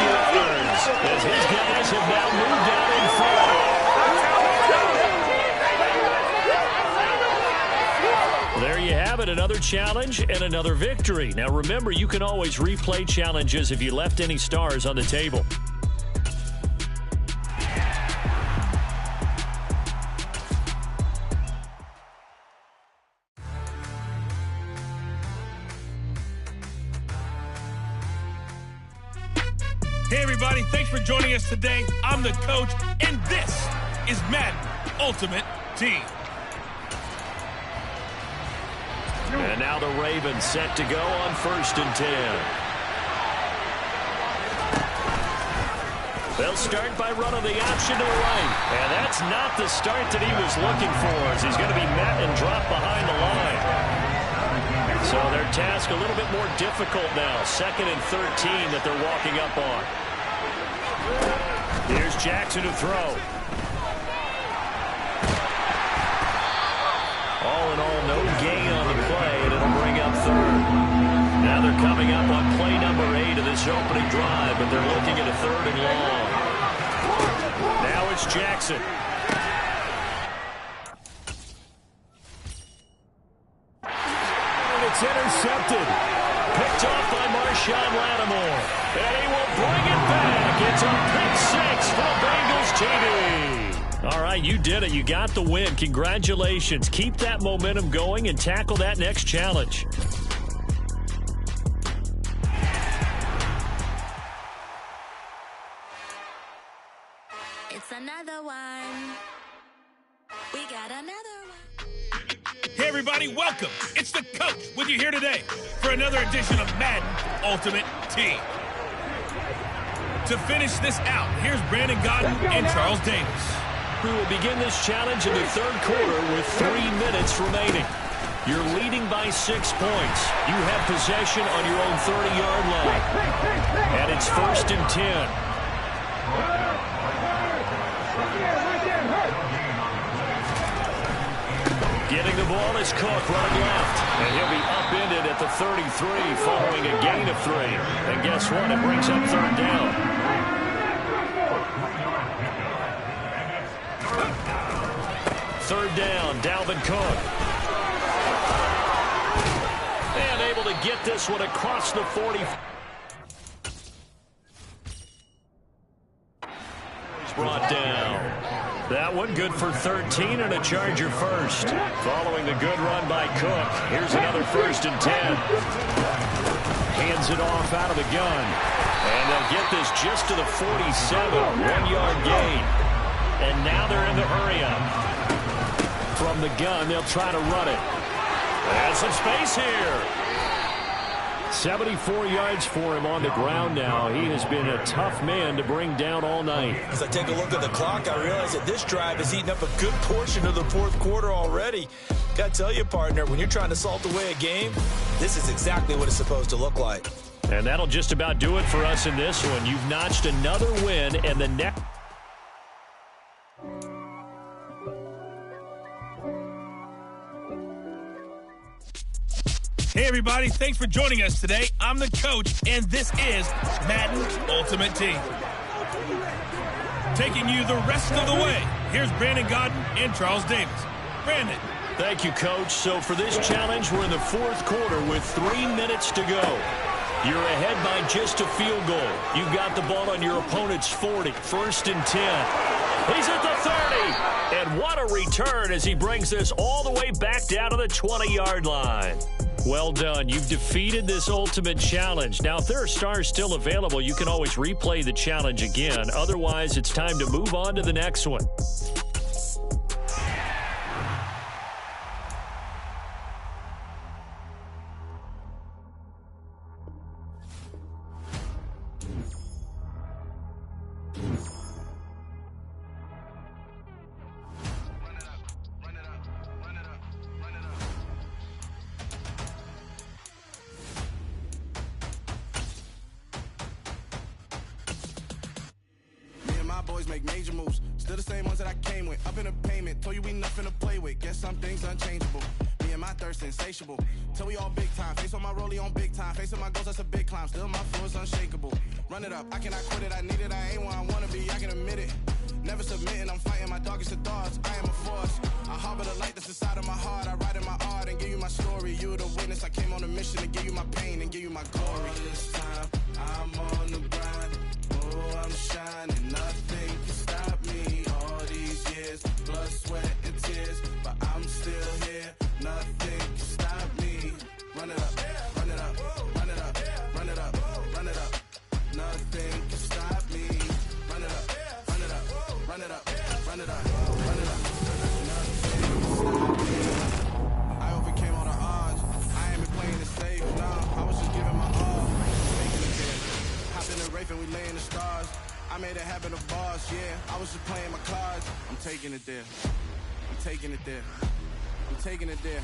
yards, as his guys have now moved out in front. There you have it, another challenge and another victory. Now remember, you can always replay challenges if you left any stars on the table. Hey, everybody. Thanks for joining us today. I'm the coach, and this is Madden Ultimate Team. And now the Ravens set to go on 1st and 10. They'll start by running the option to the right. And that's not the start that he was looking for, as he's going to be met and dropped behind the line. So their task a little bit more difficult now. 2nd and 13 that they're walking up on. Here's Jackson to throw. All in all, no gain on the play, and it'll bring up 3rd. Now they're coming up on play number 8 of this opening drive, but they're looking at a 3rd and long. Now it's Jackson. It's intercepted. Picked off by Marshawn Lattimore. And he will bring it back. It's a pick 6 for Bengals TD. All right, you did it. You got the win. Congratulations. Keep that momentum going and tackle that next challenge. It's another one. We got another one. Hey, everybody, welcome. It's the coach with you here today for another edition of Madden Ultimate Team. To finish this out, here's Brandon Godden and Charles Davis. We will begin this challenge in the 3rd quarter with 3 minutes remaining. You're leading by 6 points. You have possession on your own 30-yard line. And it's 1st and 10. Getting the ball is Cook running left. And he'll be upended at the 33 following a gain of 3. And guess what? It brings up 3rd down. 3rd down, Dalvin Cook. And able to get this one across the 40. He's brought down. That one good for 13 and a Charger first. Following the good run by Cook. Here's another 1st and 10. Hands it off out of the gun. And they'll get this just to the 47. 1-yard gain. And now they're in the hurry-up. From the gun, they'll try to run it. And some space here. 74 yards for him on the ground now. He has been a tough man to bring down all night. As I take a look at the clock, I realize that this drive has eaten up a good portion of the 4th quarter already. Got to tell you, partner, when you're trying to salt away a game, this is exactly what it's supposed to look like. And that'll just about do it for us in this one. You've notched another win, and the next... Hey, everybody. Thanks for joining us today. I'm the coach, and this is Madden Ultimate Team. Taking you the rest of the way, here's Brandon Godden and Charles Davis. Brandon. Thank you, Coach. So for this challenge, we're in the 4th quarter with 3 minutes to go. You're ahead by just a field goal. You've got the ball on your opponent's 40. 1st and 10. He's at the 30. And what a return as he brings this all the way back down to the 20-yard line. Well done. You've defeated this ultimate challenge. Now, if there are stars still available, you can always replay the challenge again. Otherwise, it's time to move on to the next one. always make major moves. Still the same ones that I came with. Up in the payment, told you we nothing to play with. Guess some things unchangeable. Me and my thirst insatiable. Till we all big time. Face on my rollie on big time. Facing my goals, that's a big climb. Still my flow is unshakable. Run it up, I cannot quit it. I need it, I ain't where I wanna be. I can admit it. Never submitting, I'm fighting my darkest of thoughts. I am a force. I harbor the light that's inside of my heart. I write in my art and give you my story. You the witness. I came on a mission to give you my pain and give you my glory. All this time, I'm on the grind. Oh, I'm shining. Nothing can stop me. All these years, blood, sweat, and tears. But I'm still here. Nothing can stop me. Run it up, run it up, run it up, run it up, run it up. Nothing can stop me. Run it up, run it up, run it up, run it up, run it up. Nothing can stop me. I overcame all the odds. I ain't been playing it safe, nah. I was just giving my all. Making it there. Hop in the Wraith and we lay in the stars. I made it happen to boss, yeah. I was just playing my cards. I'm taking it there. I'm taking it there. I'm taking it there.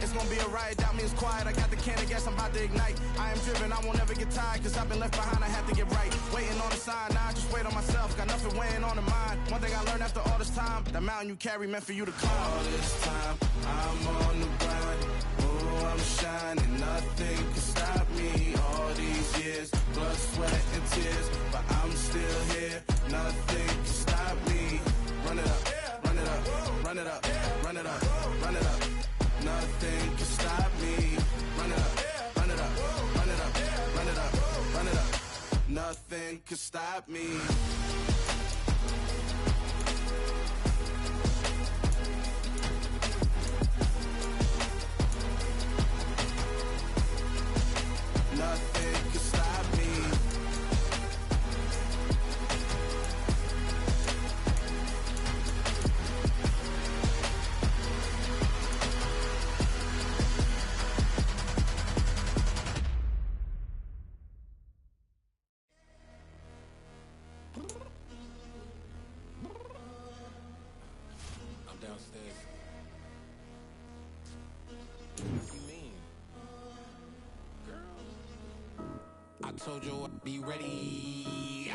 It's gonna be a riot, doubt me it's quiet. I got the can of gas, I'm about to ignite. I am driven, I won't ever get tired, cause I've been left behind, I have to get right. Waiting on the sign, now I just wait on myself. Got nothing weighing on the mind. One thing I learned after all this time, the mountain you carry meant for you to climb. All this time, I'm on the grind. Oh, I'm shining, nothing can stop me. All these years, blood, sweat, and tears. But I'm still here, nothing can stop me. Run it up, run it up, run it up, run it up, run it up. Nothing can stop me. Run it up, run it up, run it up, run it up, run it up. Nothing can stop me. Nothing can stop me. I told you I'd be ready.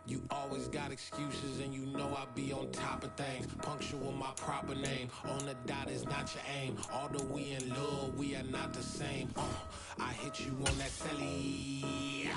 You always got excuses and you know I be on top of things. Punctual my proper name. On the dot is not your aim. Although we in love, we are not the same. I hit you on that celly.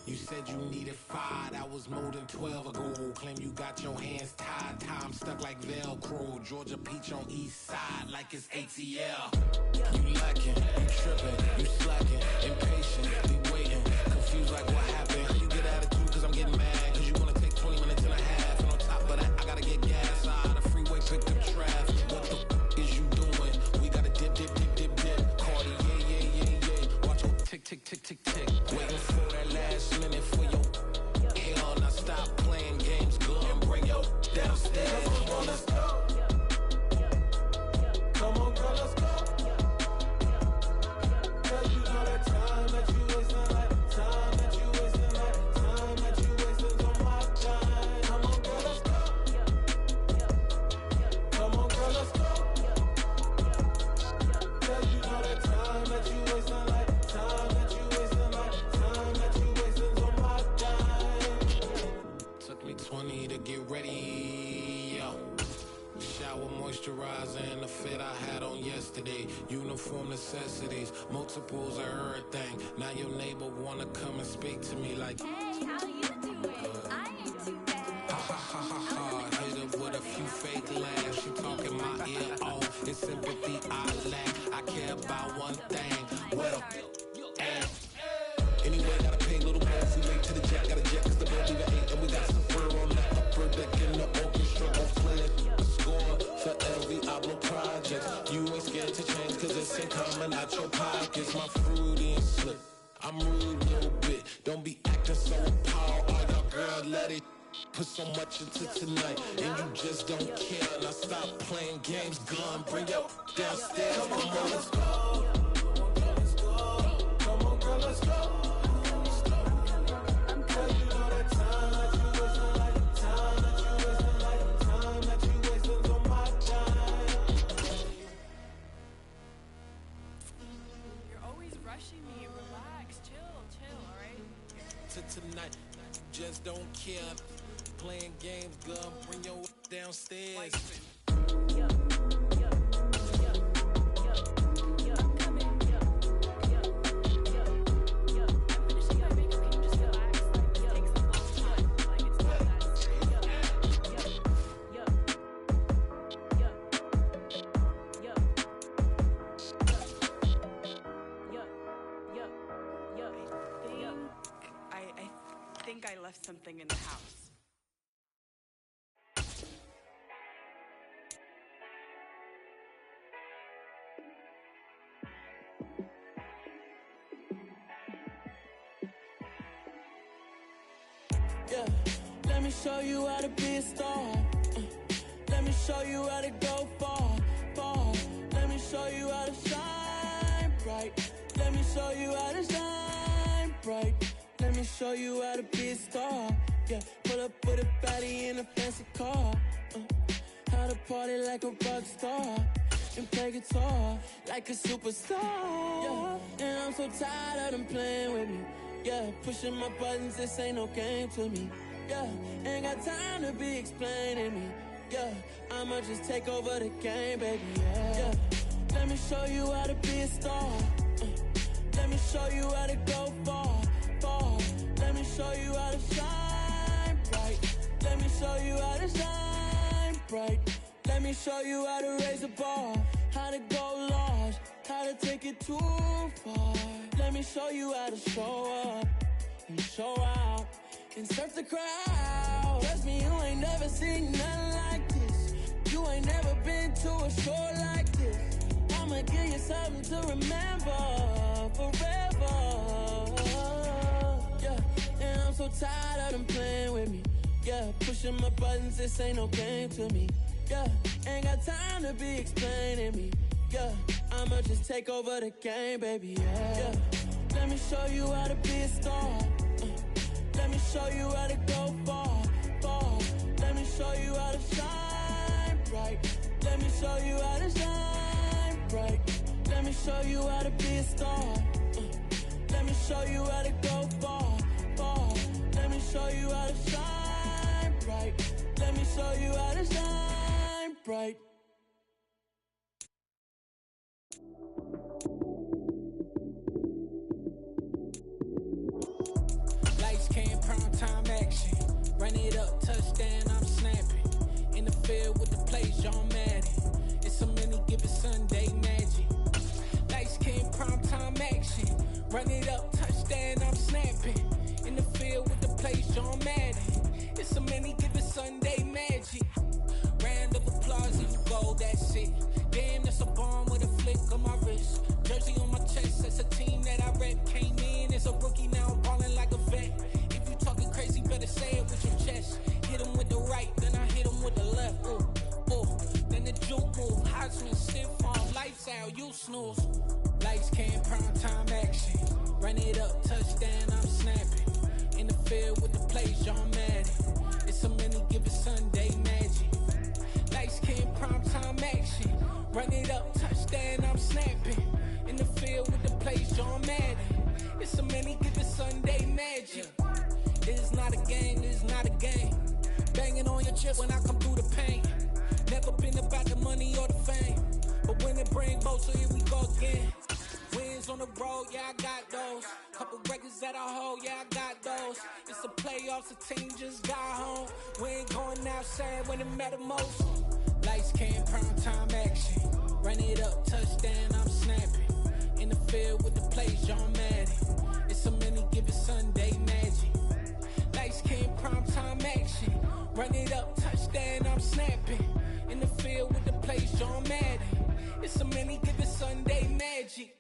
You said you needed 5, that was more than 12 ago. Claim you got your hands tied, time stuck like Velcro. Georgia Peach on east side like it's ATL. You lacking, you tripping, you slacking, impatient, be waiting, confused like what happened. You get attitude cause I'm getting mad, cause you wanna take 20 minutes and a half. And on top of that, I gotta get gas out of the freeway, picked up traffic. What the is you doing? We gotta dip, dip, dip, dip, dip. Cardi, yeah. Watch your tick, tick, tick, tick, tick. Waiting for that last minute for your hell. Now stop playing games, go and bring your downstairs. Come on, let's go. Come on, girl, let's go. Cause you know that time that you wasting, like time that you wasting, like time that you wasting on my time. Come on, girl, let's go. Come on, girl, let's go. Cause you know that time that you wasting, like time that you wasting, like time that you wasting on my time. Took me 20 to get ready, yo. Shower moisturizer and the fit I had on yesterday. Uniform necessities, multiples of everything. Now your neighbor wanna come and speak to me like, hey, how you doing? I ain't too bad. Ha ha ha ha ha. Hit her with a few fake laughs. She talking my ear off. It's sympathy I lack. I care about one thing. Well, anyway, gotta pay a little more. We late to the jet, got a jet cause the boat leave at 8. And we got some fur on the upper deck in the orchestra. On playing score for LV Ablo projects. You ain't scared to change cause it's in common out your pockets. My fruity and slip. I'm rude a little bit. Don't be acting so appalled. Oh, y'all girl, let it put so much into tonight. And you just don't care. Now stop playing games. Gun, bring your downstairs. Come on, let's go. Come on, girl, let's go. You're always rushing me. Relax, chill, all right? to tonight. Just don't care. Playing games, girl. Bring your downstairs. I think I left something in the house. Yeah, let me show you how to be a star. Let me show you how to go far, far. Let me show you how to shine bright. Let me show you how to shine bright. Let me show you how to be a star. Yeah, pull up with a baddie in a fancy car. How to party like a rock star and play guitar like a superstar. Yeah, and I'm so tired of them playing with me. Yeah, pushing my buttons, this ain't no game to me. Yeah, ain't got time to be explaining me. Yeah, I'ma just take over the game, baby. Yeah, let me show you how to be a star. Let me show you how to go far, far. Let me show you how to shine bright. Let me show you how to shine bright. Let me show you how to raise a bar, how to go large, how to take it too far. Let me show you how to show up and show out and surf the crowd. Trust me, you ain't never seen nothing like this. You ain't never been to a show like this. I'ma give you something to remember forever. Yeah, and I'm so tired of them playing with me. Yeah, pushing my buttons, this ain't no game to me. Yeah, ain't got time to be explaining me. Yeah, I'ma just take over the game, baby. Yeah, let me show you how to be a star. Let me show you how to go far, far. Let me show you how to shine bright. Let me show you how to shine bright. Let me show you how to be a star. Let me show you how to go far, far. Let me show you how to shine bright. Let me show you how to shine bright. Lights, cam, prime time action. Run it up, touchdown, I'm snapping. In the field with the plays, John Madden. It's a many given Sunday magic. Lights, cam, prime time action. Run it up, touchdown, I'm snapping. In the field with the plays, John Madden. It's a many given Sunday magic. Round of applause and you go, that's it. Damn, that's a bomb with a flick on my wrist. Jersey on my chest, that's a team that I rep. Came in as a rookie, now I'm ballin' like a vet. If you talking crazy, better say it with your chest. Hit him with the right, then I hit him with the left. Ooh, ooh. Then the juke move, Heisman, stiff arm, lights out, you snooze. Lights, cam, prime time action. Run it up, touchdown, I'm snapping. In the field with the plays, John Madden. It's a many given Sunday magic. Lights, cam, prime time action. Run it up, touchdown, I'm snapping. In the field with the plays, John Madden. It's a many given Sunday magic. It is not a game, it is not a game. Banging on your chest when I come through the pain. Never been about the money or the fame. But when it bring both, so here we go again. Wins on the road, yeah, I got those. Couple records that I hold, yeah, I got those. It's the playoffs, the team just got home. We ain't going outside when it matter most. Lights, cam, prime time action. Run it up, touchdown, I'm snapping. In the field with the plays, John Madden. It's a many given Sunday magic. Lights, cam, prime time action. Run it up, touchdown, I'm snapping. In the field with the plays, John Madden. It's a many given Sunday magic.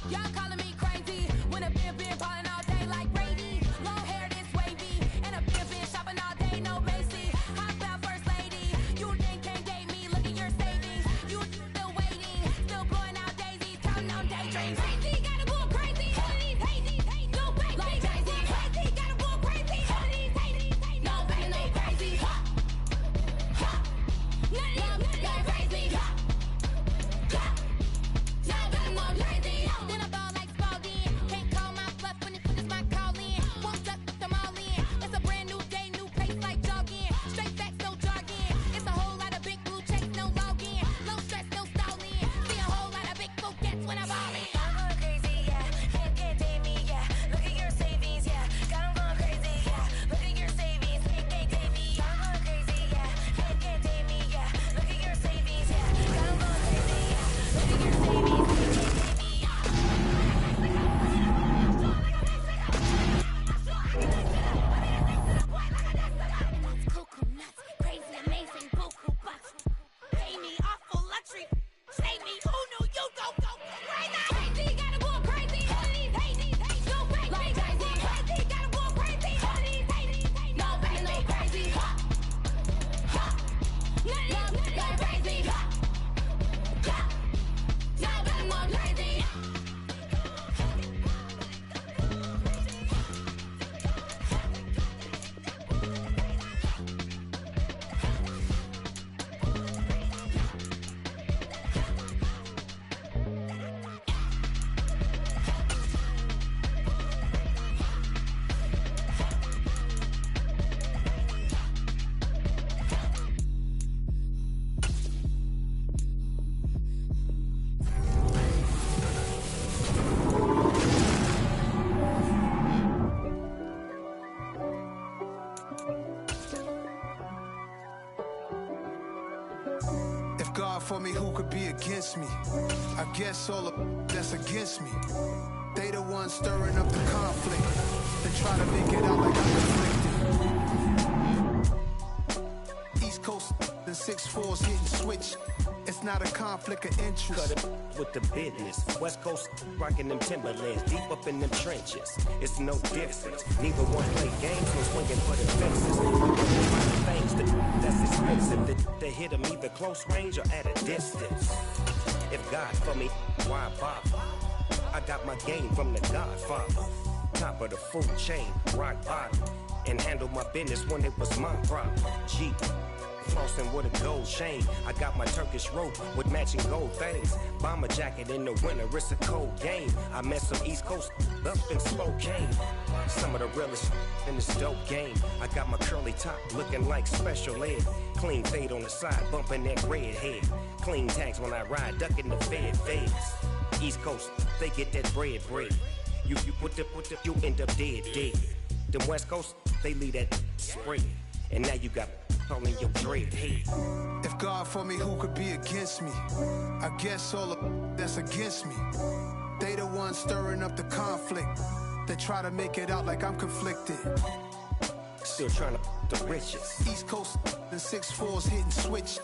Y'all calling me crazy when a been ballin' all day like Brady. Long hair this wavy, and a been shopping all day, no Macy. Hop out first lady, you think can't date me? Look at your savings, you still waiting. If God for me, who could be against me? I guess all the that's against me. They the ones stirring up the conflict. They try to make it out like I'm conflicted. East Coast and 6'4's getting switched. It's not a conflict of interest. Cut it with the business. West Coast rocking them Timberlands, deep up in them trenches. It's no difference. Neither one play games, no swinging for the fences. Things that's expensive. They hit them either close range or at a distance. If God for me, why bother? I got my game from the Godfather. Top of the food chain, rock bottom. And handle my business when it was my problem. G. Flossing with a gold chain. I got my Turkish rope with matching gold things. Bomber jacket in the winter, it's a cold game. I met some East Coast up in Spokane. Some of the realest in this dope game. I got my curly top looking like special ed. Clean fade on the side, bumping that red head. Clean tags when I ride, ducking the feds. East Coast, they get that bread. You put the, you end up dead. Them West Coast, they leave that spread. And now you got all in your dread head. If God for me, who could be against me? I guess all the that's against me. They the ones stirring up the conflict. They try to make it out like I'm conflicted. Still trying to the riches. East Coast and 6'4's hitting switch.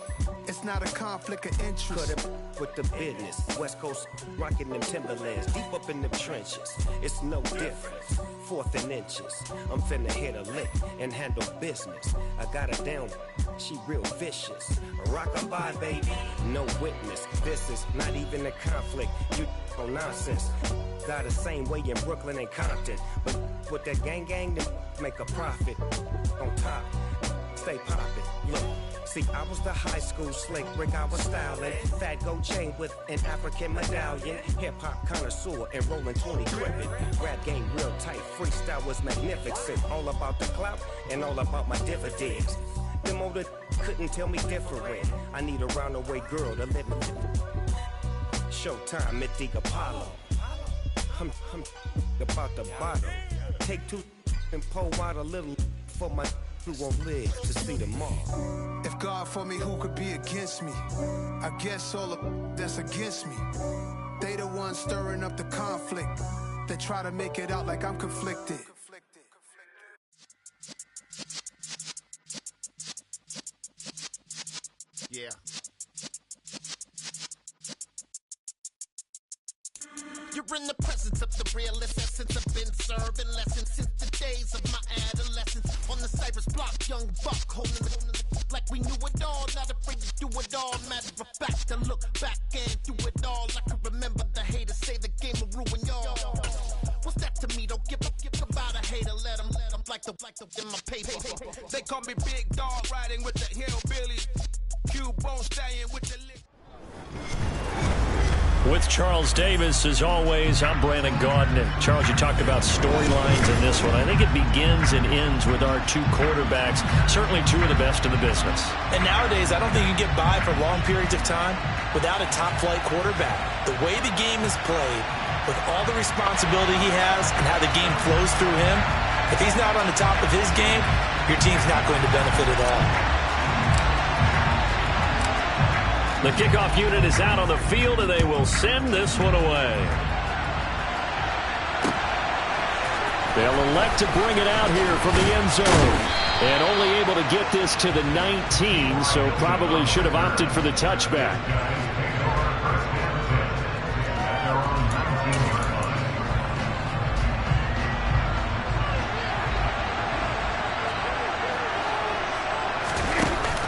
It's not a conflict of interest. Cut it with the business. West Coast rocking them Timberlands, deep up in them trenches. It's no difference. 4th and inches. I'm finna hit a lick and handle business. I got her down, she real vicious. Rock-a-bye, baby, no witness. This is not even a conflict. You on nonsense. Got the same way in Brooklyn and Compton. But with that gang, they make a profit. On top, stay poppin'. Look. See, I was the high school slick Rick, I was styling. Fat gold chain with an African medallion. Hip-hop connoisseur and rolling 20 gripping. Rap game real tight, freestyle was magnificent. All about the clout and all about my dividends. Them older couldn't tell me different. I need a roundaway girl to live in. Showtime at the Apollo. I'm about the bottle. Take 2 and pour out a little for my who won't live to see tomorrow. If God for me, who could be against me? I guess all the that's against me. They the ones stirring up the conflict. They try to make it out like I'm conflicted. Yeah. You're in the presence of the realest essence. I've been serving lessons since the days of my adolescence. On the Cypress block, young buck holding it like we knew it all. Not afraid to do it all. Matter of fact, to look back and do it all. I can remember the haters say the game will ruin y'all. What's that to me? Don't give about a hater. Let them like the in my paper. They call me Big Dog, riding with the hillbillies. Q-Bone stallion with the lick. With Charles Davis, as always, I'm Brandon Gaudin. And Charles, you talked about storylines in this one. I think it begins and ends with our 2 quarterbacks, certainly 2 of the best in the business. And nowadays, I don't think you can get by for long periods of time without a top-flight quarterback. The way the game is played, with all the responsibility he has and how the game flows through him, if he's not on the top of his game, your team's not going to benefit at all. The kickoff unit is out on the field, and they will send this one away. They'll elect to bring it out here from the end zone. And only able to get this to the 19, so probably should have opted for the touchback.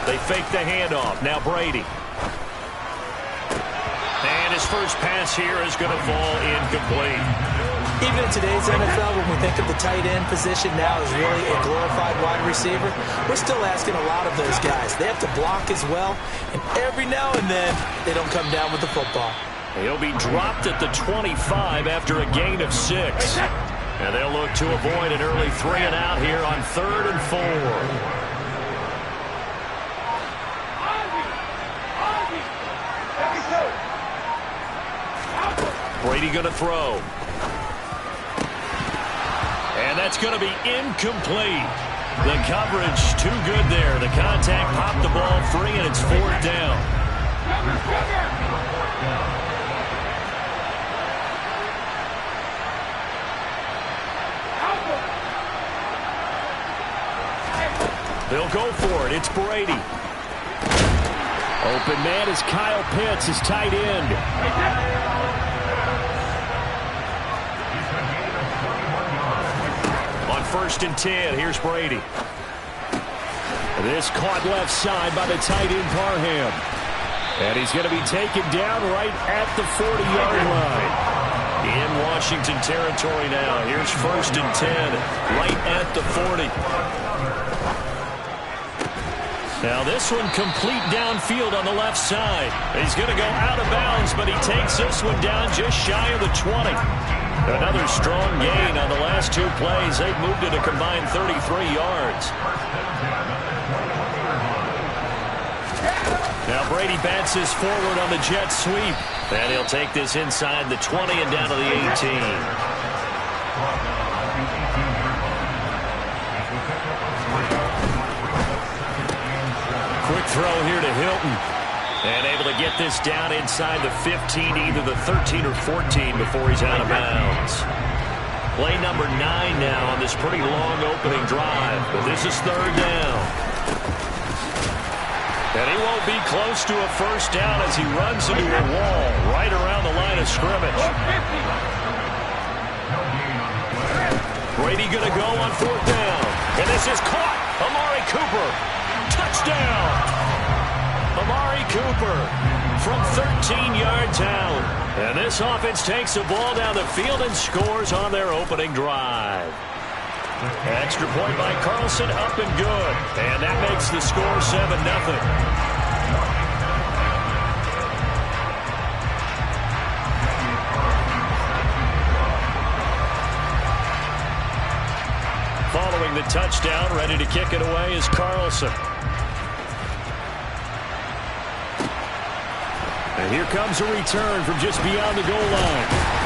They fake the handoff. Now Brady. And his first pass here is going to fall incomplete. Even in today's NFL, when we think of the tight end position now as really a glorified wide receiver, we're still asking a lot of those guys. They have to block as well, and every now and then, they don't come down with the football. He'll be dropped at the 25 after a gain of 6. And they'll look to avoid an early 3 and out here on 3rd and 4. Brady going to throw. And that's going to be incomplete. The coverage too good there. The contact popped the ball free, and it's 4th down. He'll go for it. It's Brady. Open man is Kyle Pitts, his tight end. On 1st and 10, here's Brady. This caught left side by the tight end Parham. And he's going to be taken down right at the 40-yard line. In Washington territory now. Here's 1st and 10, right at the 40. Now this one complete downfield on the left side. He's going to go out of bounds, but he takes this one down just shy of the 20. Another strong gain on the last 2 plays. They've moved it a combined 33 yards. Now Brady bats this forward on the jet sweep. And he'll take this inside the 20 and down to the 18. Quick throw here to Hilton. And able to get this down inside the 15, either the 13 or 14 before he's out of bounds. Play number 9 now on this pretty long opening drive. But this is 3rd down. And he won't be close to a first down as he runs into a wall right around the line of scrimmage. Brady going to go on 4th down. And this is caught. Amari Cooper. Touchdown. Amari Cooper from 13 yards out. And this offense takes the ball down the field and scores on their opening drive. Extra point by Carlson, up and good. And that makes the score 7-0. Following the touchdown, ready to kick it away is Carlson. And here comes a return from just beyond the goal line.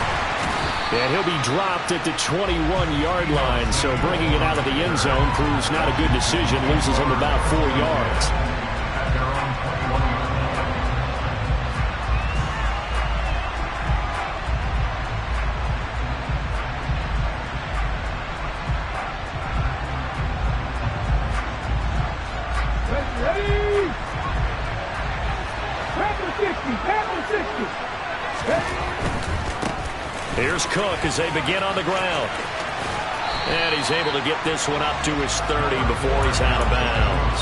And he'll be dropped at the 21-yard line, so bringing it out of the end zone proves not a good decision. Loses him about 4 yards. Ready? Back on 60. Here's Cook as they begin on the ground. And he's able to get this one up to his 30 before he's out of bounds.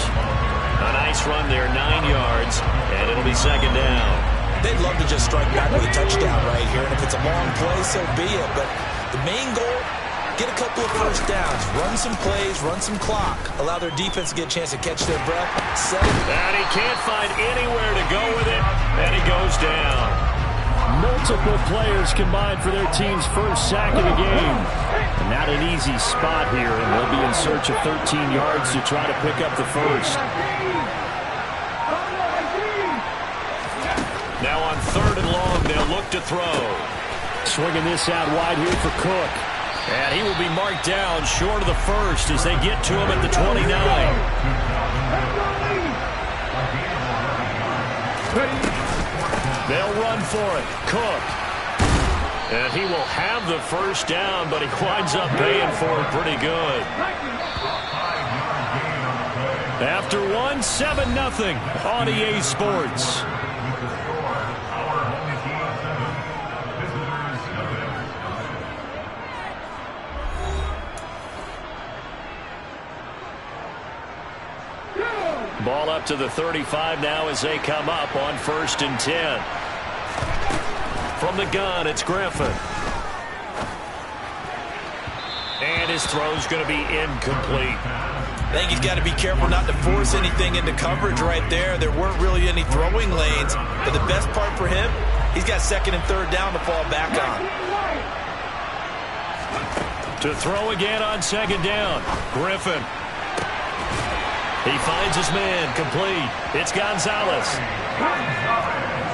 A nice run there, 9 yards, and it'll be 2nd down. They'd love to just strike back with a touchdown right here, and if it's a long play, so be it. But the main goal, get a couple of first downs, run some plays, run some clock, allow their defense to get a chance to catch their breath, set it. And he can't find anywhere to go with it, and he goes down. Multiple players combined for their team's first sack of the game. And not an easy spot here, and they'll be in search of 13 yards to try to pick up the first. Now on 3rd and long, they'll look to throw. Swinging this out wide here for Cook. And he will be marked down short of the first as they get to him at the 29. They'll run for it. Cook. And he will have the first down, but he winds up paying for it pretty good. After 7-0 on EA Sports. Ball up to the 35 now as they come up on 1st and 10. From the gun, it's Griffin. And his throw's going to be incomplete. I think he's got to be careful not to force anything into coverage right there. There weren't really any throwing lanes. But the best part for him, he's got 2nd and 3rd down to fall back on. To throw again on 2nd down. Griffin. He finds his man, complete. It's Gonzalez.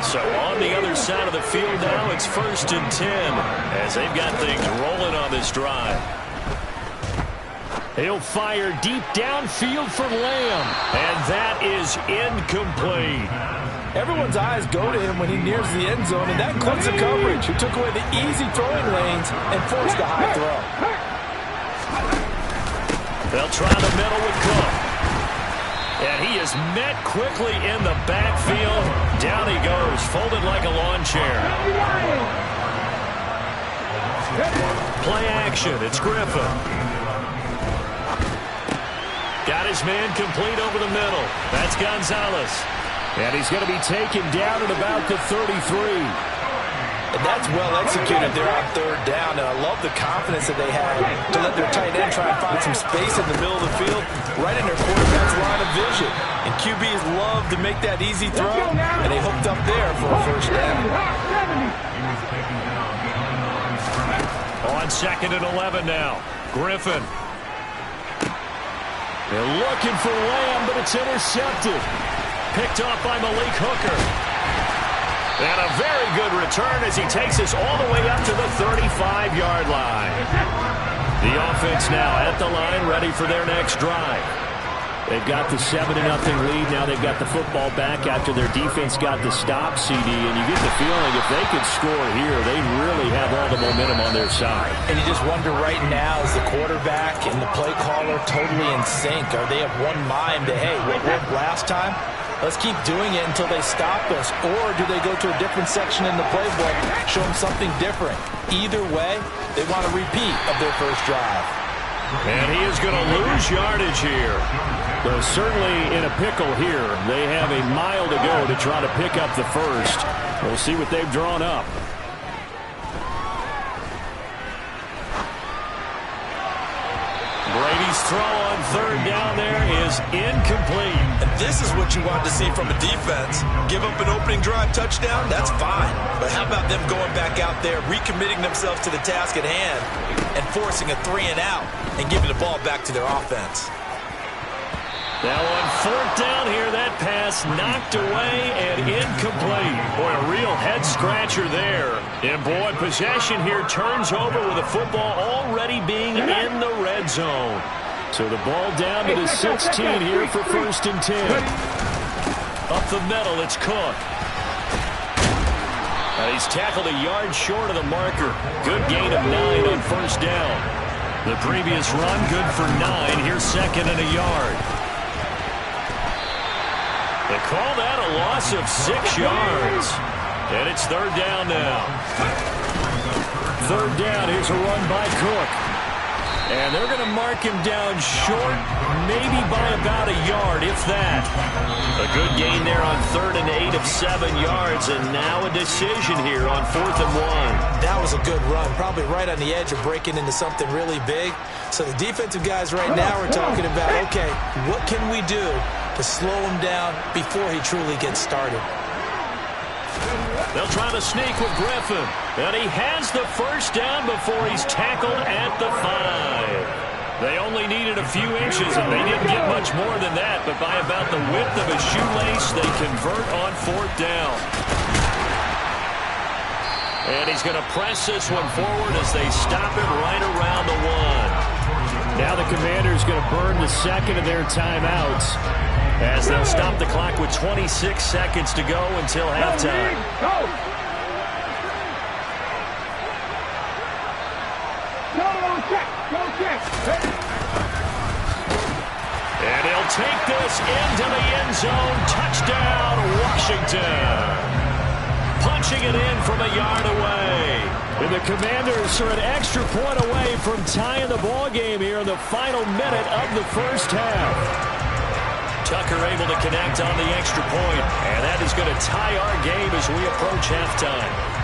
So on the other side of the field now, it's 1st and 10 as they've got things rolling on this drive. He'll fire deep downfield for Lamb. And that is incomplete. Everyone's eyes go to him when he nears the end zone, and that includes the coverage. He took away the easy throwing lanes and forced a high throw. They'll try the middle with Cook. And he is met quickly in the backfield. Down he goes, folded like a lawn chair. Play action, it's Griffin. Got his man complete over the middle. That's Gonzalez. And he's going to be taken down at about the 33. And that's well executed there on third down. And I love the confidence that they had to let their tight end try and find some space in the middle of the field, right in their quarterback's line of vision. And QBs love to make that easy throw, and they hooked up there for a first down. On 2nd and 11 now. Griffin. They're looking for Lamb, but it's intercepted. Picked off by Malik Hooker. And a very good return as he takes us all the way up to the 35-yard line. The offense now at the line, ready for their next drive. They've got the 7-0 lead. Now they've got the football back after their defense got the stop, CD. And you get the feeling if they could score here, they really have all the momentum on their side. And you just wonder right now, is the quarterback and the play caller totally in sync? Are they of one mind that, hey, what worked last time? Let's keep doing it until they stop us. Or do they go to a different section in the playbook, show them something different? Either way, they want a repeat of their first drive. And he is going to lose yardage here. They're certainly in a pickle here. They have a mile to go to try to pick up the first. We'll see what they've drawn up. Brady's throw on third down there is incomplete. And this is what you want to see from a defense. Give up an opening drive touchdown, that's fine. But how about them going back out there, recommitting themselves to the task at hand, and forcing a 3-and-out and giving the ball back to their offense? Now on fourth down here, that pass knocked away and incomplete. Boy, a real head-scratcher there. And boy, possession here turns over with the football already being in the red zone. So the ball down to the 16 here for 1st and 10. Up the middle, it's Cook. And he's tackled a yard short of the marker. Good gain of 9 on 1st down. The previous run, good for 9. Here's 2nd and a yard. They call that a loss of 6 yards. And it's 3rd down now. 3rd down, here's a run by Cook. And they're going to mark him down short, maybe by about a yard, if that. A good gain there on 3rd and 8 of 7 yards, and now a decision here on 4th and 1. That was a good run, probably right on the edge of breaking into something really big. So the defensive guys right now are talking about, okay, what can we do to slow him down before he truly gets started? They'll try to sneak with Griffin. And he has the first down before he's tackled at the 5. They only needed a few inches, and they didn't get much more than that. But by about the width of a shoelace, they convert on 4th down. And he's going to press this one forward as they stop it right around the 1. Now the Commanders going to burn the 2nd of their timeouts, as they'll stop the clock with 26 seconds to go until halftime. And he'll take this into the end zone. Touchdown, Washington. Punching it in from a yard away. And the Commanders are an extra point away from tying the ball game here in the final minute of the first half. Tucker able to connect on the extra point, and that is going to tie our game as we approach halftime.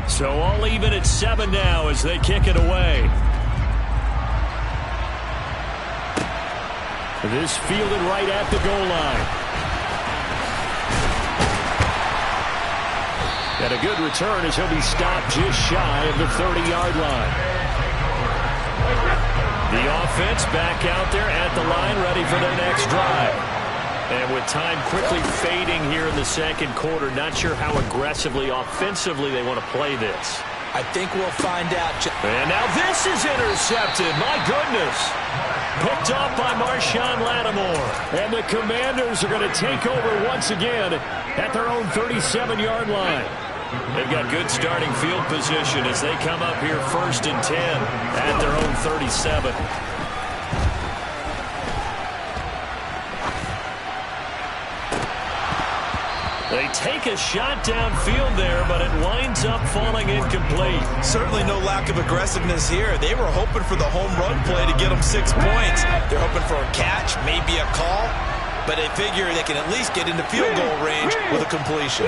So all even at 7 now as they kick it away. This fielded right at the goal line. And a good return as he'll be stopped just shy of the 30-yard line. The offense back out there at the line, ready for their next drive. And with time quickly fading here in the second quarter, not sure how aggressively, offensively they want to play this. I think we'll find out. And now this is intercepted. My goodness. Picked off by Marshawn Lattimore. And the Commanders are going to take over once again at their own 37-yard line. They've got good starting field position as they come up here 1st and 10 at their own 37. They take a shot downfield there, but it winds up falling incomplete. Certainly no lack of aggressiveness here. They were hoping for the home run play to get them 6 points. They're hoping for a catch, maybe a call, but they figure they can at least get into field goal range with a completion.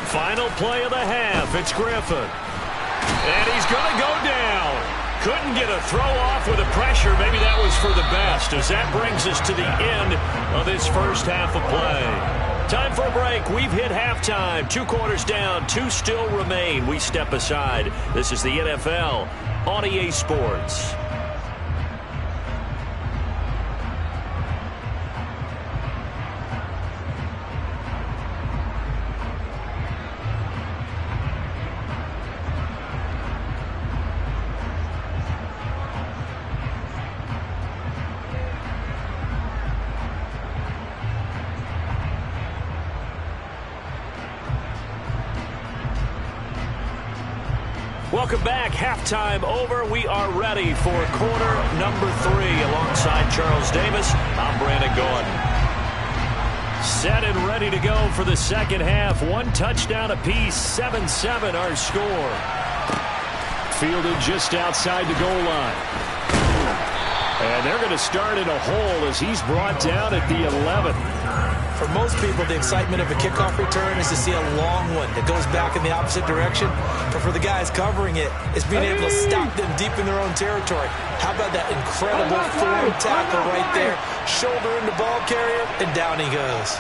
Final play of the half. It's Griffin. And he's going to go down. Couldn't get a throw off with the pressure. Maybe that was for the best, as that brings us to the end of this first half of play. Time for a break. We've hit halftime. 2 quarters down. 2 still remain. We step aside. This is the NFL on EA Sports. Welcome back. Halftime over. We are ready for quarter number 3. Alongside Charles Davis, I'm Brandon Gordon. Set and ready to go for the second half. 1 touchdown apiece. 7-7 our score. Fielded just outside the goal line. And they're going to start in a hole as he's brought down at the 11th. For most people, the excitement of a kickoff return is to see a long one that goes back in the opposite direction. But for the guys covering it, it's being able to stop them deep in their own territory. How about that incredible forward tackle right there? Shoulder into ball carrier, and down he goes.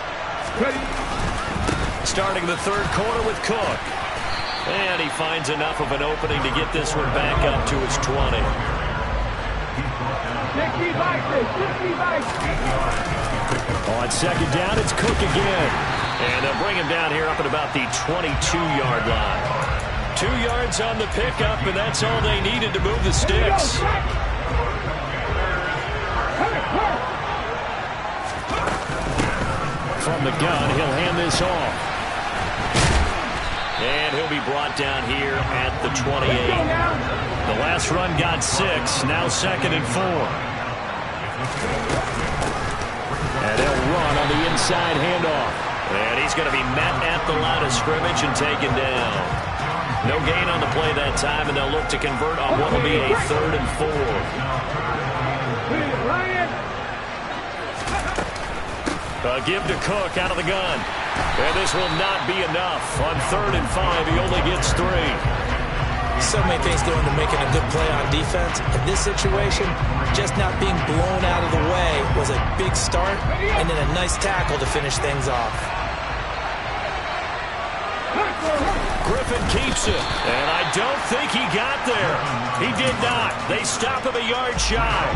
Starting the third quarter with Cook. And he finds enough of an opening to get this one back up to his 20. On second down, it's Cook again. And they'll bring him down here up at about the 22-yard line. 2 yards on the pickup, and that's all they needed to move the sticks. From the gun, he'll hand this off. And he'll be brought down here at the 28. The last run got 6, now 2nd and 4. And they'll run on the inside handoff. And he's going to be met at the line of scrimmage and taken down. No gain on the play that time, and they'll look to convert on what will be a 3rd and 4. A give to Cook out of the gun. And this will not be enough. On 3rd and 5, he only gets 3. So many things go into making a good play on defense. In this situation, just not being blown out of the way was a big start, and then a nice tackle to finish things off. Griffin keeps it, and I don't think he got there. He did not. They stop him a yard shy.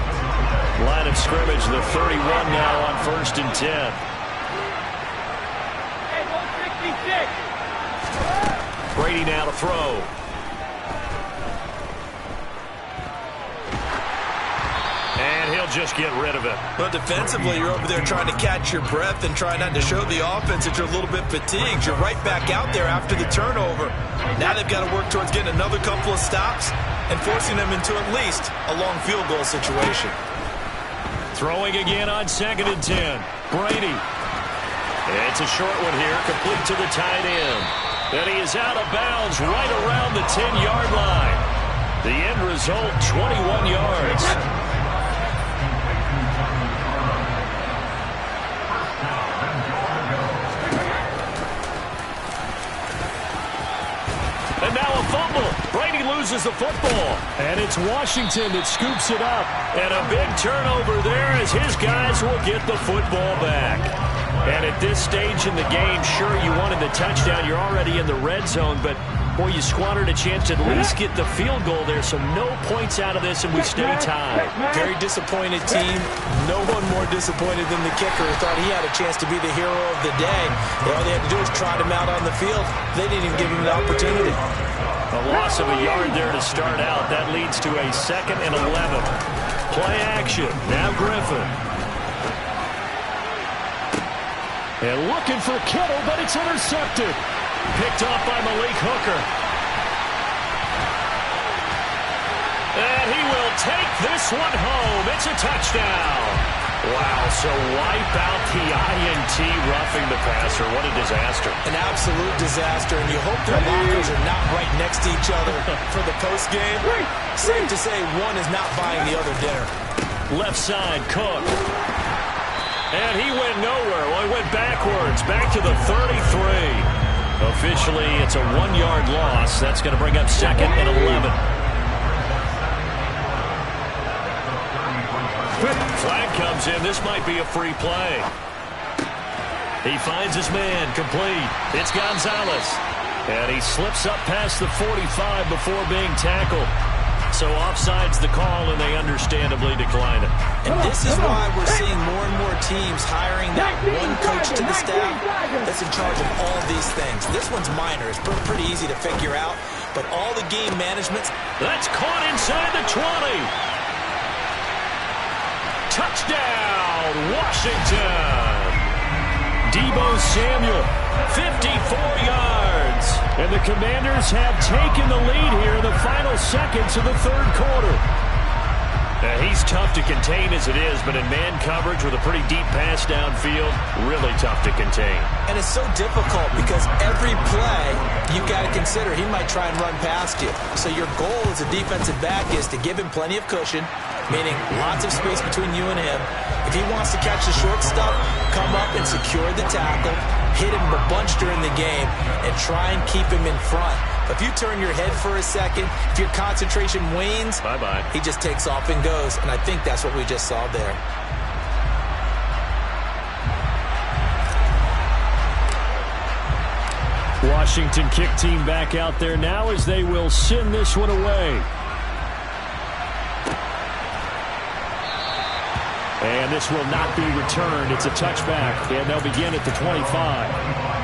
Line of scrimmage, the 31 now on 1st and 10. Brady now to throw. And he'll just get rid of it. But defensively, you're over there trying to catch your breath and try not to show the offense that you're a little bit fatigued. You're right back out there after the turnover. Now they've got to work towards getting another couple of stops and forcing them into at least a long field goal situation. Throwing again on 2nd and 10. Brady. It's a short one here, complete to the tight end. And he is out of bounds right around the 10-yard line. The end result, 21 yards. And now a fumble. Brady loses the football. And it's Washington that scoops it up. And a big turnover there as his guys will get the football back. And at this stage in the game, sure, you wanted the touchdown. You're already in the red zone, but Boy, you squandered a chance to at least get the field goal there, so no points out of this, and we stay tied. Very disappointed team. No one more disappointed than the kicker who thought he had a chance to be the hero of the day. All they had to do was trot him out on the field. They didn't even give him an opportunity. A loss of a yard there to start out. That leads to a 2nd and 11. Play action. Now Griffin. And looking for Kittle, but it's intercepted. Picked off by Malik Hooker. And he will take this one home. It's a touchdown. Wow, so wipe out the INT roughing the passer. What a disaster. An absolute disaster, and you hope their lockers are not right next to each other for the postgame. Safe to say one is not buying the other dinner. Left side, Cook. And he went nowhere. Well, he went backwards, back to the 33. Officially, it's a 1-yard loss. That's going to bring up 2nd and 11. Flag comes in. This might be a free play. He finds his man. Complete. It's Gonzalez. And he slips up past the 45 before being tackled. So offside's the call, and they understandably decline it. And this is why we're seeing more and more teams hiring that one coach to the staff that's in charge of all these things. This one's minor. It's pretty easy to figure out. But all the game management's... That's caught inside the 20. Touchdown, Washington. Deebo Samuel, 54 yards. And the Commanders have taken the lead here in the final seconds of the 3rd quarter. He's tough to contain as it is, but in man coverage with a pretty deep pass downfield, really tough to contain. And it's so difficult because every play you've got to consider he might try and run past you. So your goal as a defensive back is to give him plenty of cushion, meaning lots of space between you and him. If he wants to catch the short stuff, come up and secure the tackle, hit him a bunch during the game, and try and keep him in front. If you turn your head for a second, if your concentration wanes, bye-bye. He just takes off and goes, and I think that's what we just saw there. Washington kick team back out there now as they will send this one away. And this will not be returned. It's a touchback, and they'll begin at the 25.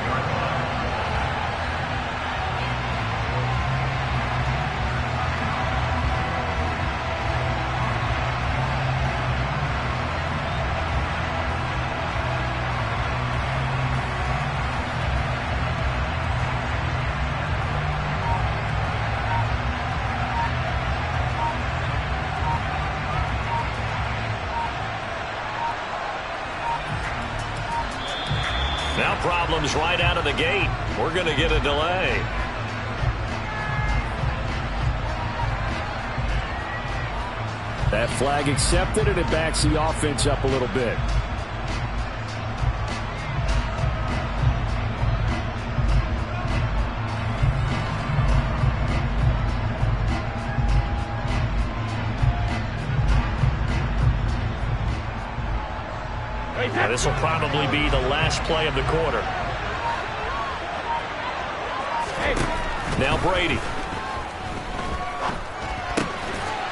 Now problems right out of the gate. We're going to get a delay. That flag accepted, and it backs the offense up a little bit. Now, this will probably be the last play of the quarter. Now Brady.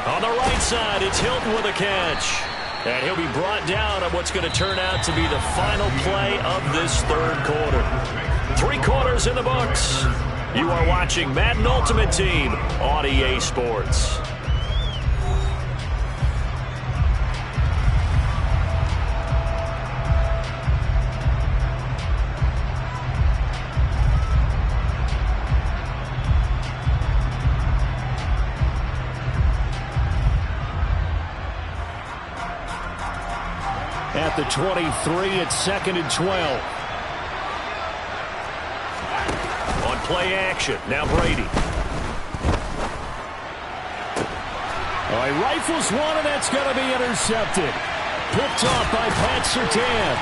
On the right side, it's Hilton with a catch. And he'll be brought down on what's going to turn out to be the final play of this 3rd quarter. 3 quarters in the books. You are watching Madden Ultimate Team on EA Sports. At the 23, it's 2nd and 12. On play action, now Brady. All right, rifles one, and that's going to be intercepted. Picked off by Pat Surtain.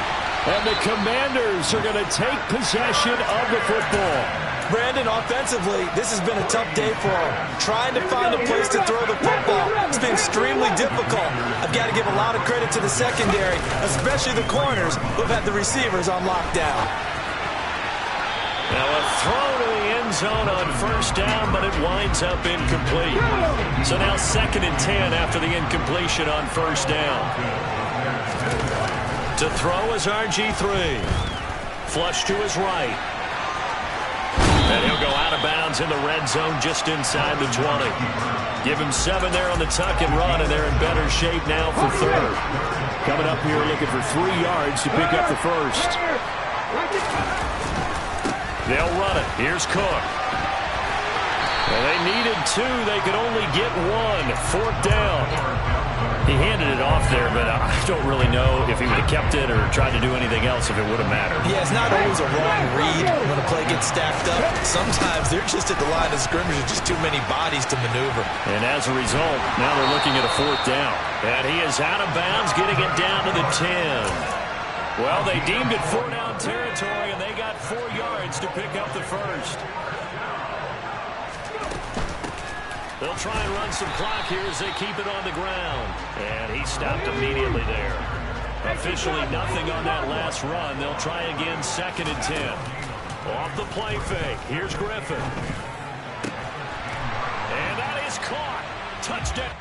And the Commanders are going to take possession of the football. Brandon, offensively, this has been a tough day for him. Trying to find a place to throw the football. It's been extremely difficult. I've got to give a lot of credit to the secondary, especially the corners who have had the receivers on lockdown. Now a throw to the end zone on first down, but it winds up incomplete. So now 2nd and 10 after the incompletion on first down. To throw is RG3. Flush to his right. And he'll go out of bounds in the red zone just inside the 20. Give him 7 there on the tuck and run, and they're in better shape now for 3rd. Coming up here looking for 3 yards to pick up the first. They'll run it. Here's Cook. Well, they needed 2. They could only get 1. 4th down. He handed it off there, but I don't really know if he would have kept it or tried to do anything else if it would have mattered. Yeah, it's not always a wrong read when a play gets stacked up. Sometimes they're just at the line of scrimmage with just too many bodies to maneuver. And as a result, now they're looking at a 4th down. And he is out of bounds, getting it down to the 10. Well, they deemed it 4-down territory, and they got 4 yards to pick up the first. They'll try and run some clock here as they keep it on the ground. And he stopped immediately there. Officially nothing on that last run. They'll try again 2nd and 10. Off the play fake. Here's Griffin. And that is caught. Touchdown.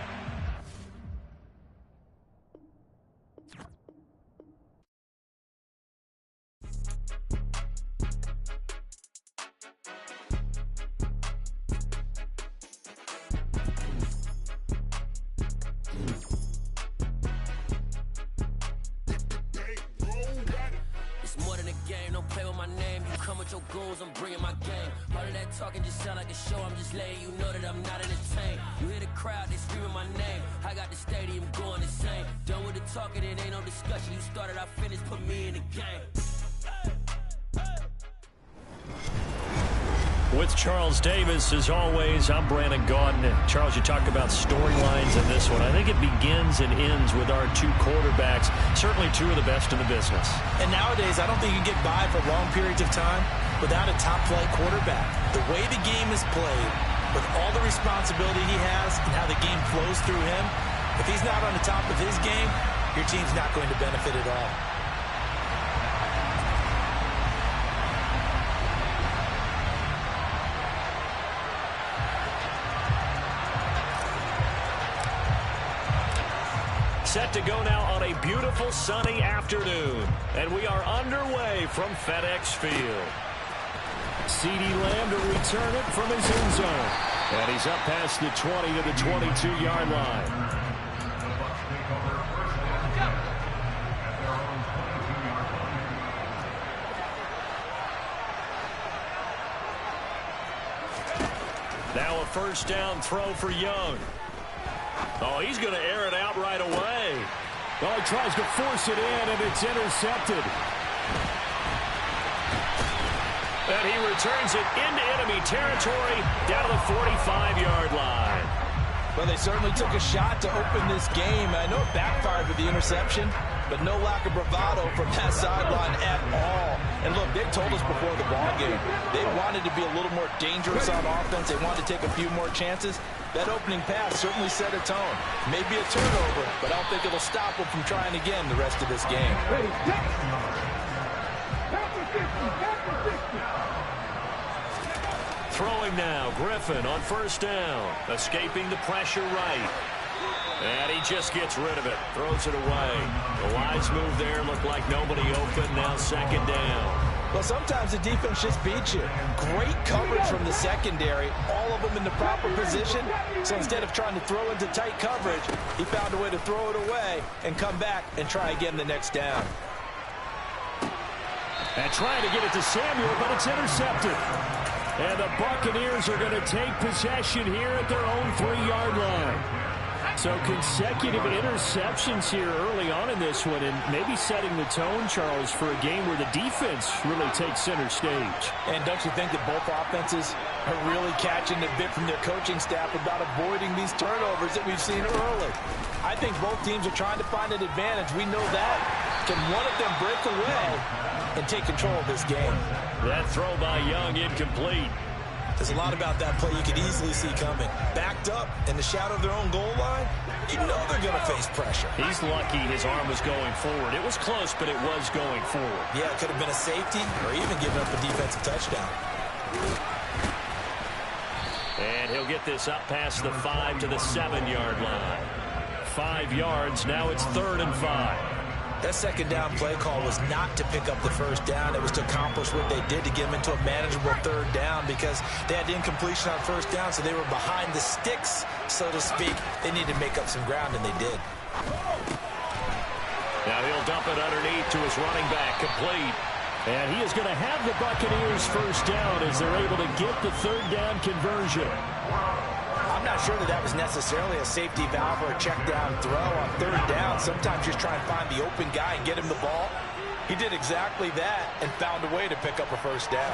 I'm bringing my game. All of that talking just sound like a show. I'm just letting you know that I'm not entertained. You hear the crowd, they screaming my name. I got the stadium going insane. Done with the talking, it ain't no discussion. You started, I finished, put me in the game. With Charles Davis, as always, I'm Brandon Gaudin. Charles, you talk about storylines in this one. I think it begins and ends with our 2 quarterbacks, certainly 2 of the best in the business. And nowadays, I don't think you can get by for long periods of time without a top-flight quarterback. The way the game is played, with all the responsibility he has and how the game flows through him, if he's not on the top of his game, your team's not going to benefit at all. Set to go now on a beautiful sunny afternoon. And we are underway from FedEx Field. CeeDee Lamb to return it from his end zone. And he's up past the 20 to the 22-yard line. Now a first down throw for Young. Oh, he's going to air it out right away. Well, he tries to force it in, and it's intercepted. And he returns it into enemy territory down to the 45-yard line. Well, they certainly took a shot to open this game. I know it backfired with the interception, but no lack of bravado from that sideline at all. And look, they told us before the ball game, they wanted to be a little more dangerous on offense. They wanted to take a few more chances. That opening pass certainly set a tone. Maybe a turnover, but I don't think it'll stop them from trying again the rest of this game. Throwing now, Griffin on first down. Escaping the pressure right. And he just gets rid of it. Throws it away. The wise move there. Looked like nobody open. Now 2nd down. Well, sometimes the defense just beats you. Great coverage from the secondary. All of them in the proper position. So instead of trying to throw into tight coverage, he found a way to throw it away and come back and try again the next down. And trying to get it to Samuel, but it's intercepted. And the Buccaneers are going to take possession here at their own 3-yard line. So consecutive interceptions here early on in this one, and maybe setting the tone, Charles, for a game where the defense really takes center stage. And don't you think that both offenses are really catching the bit from their coaching staff about avoiding these turnovers that we've seen early? I think both teams are trying to find an advantage. We know that. Can one of them break away and take control of this game? That throw by Young incomplete. There's a lot about that play you could easily see coming. Backed up in the shadow of their own goal line, You know they're going to face pressure. He's lucky his arm was going forward. It was close, but it was going forward. Yeah, it could have been a safety or even given up a defensive touchdown. And he'll get this up past the 5 to the 7-yard line. 5 yards. Now it's 3rd and 5. That second down play call was not to pick up the first down. It was to accomplish what they did to get them into a manageable 3rd down because they had incompletion on first down, so they were behind the sticks, so to speak. They needed to make up some ground, and they did. Now he'll dump it underneath to his running back, complete. And he is going to have the Buccaneers first down as they're able to get the 3rd down conversion. I'm not sure that was necessarily a safety valve or a check down throw on 3rd down. Sometimes just try and find the open guy and get him the ball. He did exactly that and found a way to pick up a first down.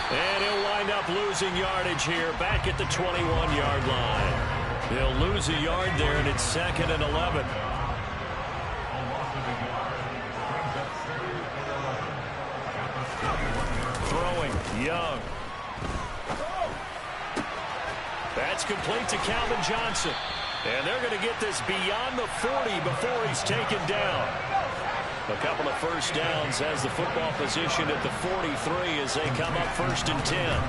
And he'll wind up losing yardage here back at the 21-yard line. He'll lose a yard there, and it's 2nd and 11. Throwing, Young. That's complete to Calvin Johnson. And they're going to get this beyond the 40 before he's taken down. A couple of first downs as the football position at the 43 as they come up 1st and 10.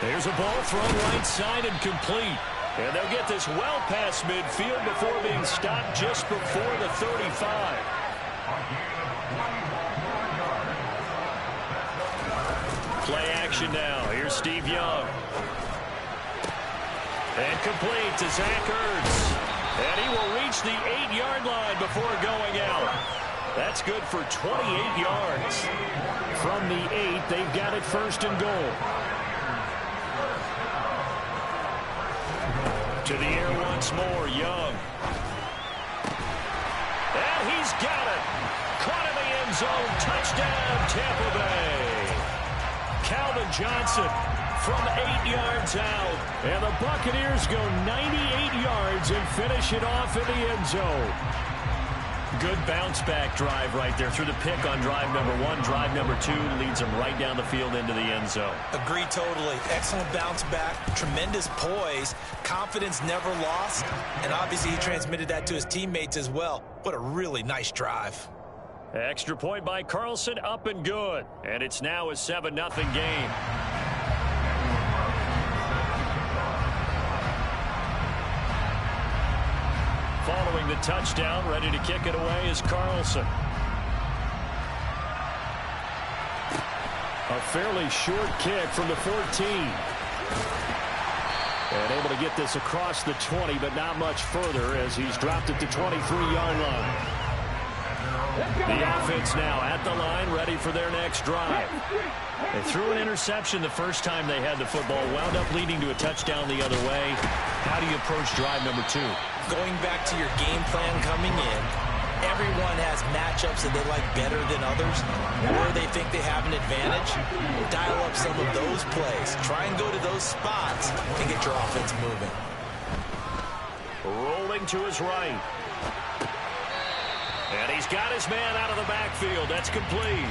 There's a ball thrown right side and complete. And they'll get this well past midfield before being stopped just before the 35. Play action now. Here's Steve Young. And complete to Zach Ertz. And he will reach the 8-yard line before going out. That's good for 28 yards. From the 8, they've got it 1st and goal. To the air once more, Young. And he's got it. Caught in the end zone. Touchdown, Tampa Bay. Calvin Johnson from 8 yards out. And the Buccaneers go 98 yards and finish it off in the end zone. Good bounce-back drive right there through the pick on drive number 1. Drive number 2 leads them right down the field into the end zone. Agree totally. Excellent bounce-back, tremendous poise, confidence never lost, and obviously he transmitted that to his teammates as well. What a really nice drive. Extra point by Carlson, up and good. And it's now a 7-0 game. Following the touchdown, ready to kick it away is Carlson. A fairly short kick from the 14. And able to get this across the 20, but not much further as he's dropped at the 23-yard line. The offense now at the line, ready for their next drive. They threw an interception the first time they had the football, wound up leading to a touchdown the other way. How do you approach drive number 2? Going back to your game plan coming in, everyone has matchups that they like better than others, where they think they have an advantage. Dial up some of those plays. Try and go to those spots and get your offense moving. Rolling to his right. And he's got his man out of the backfield. That's complete.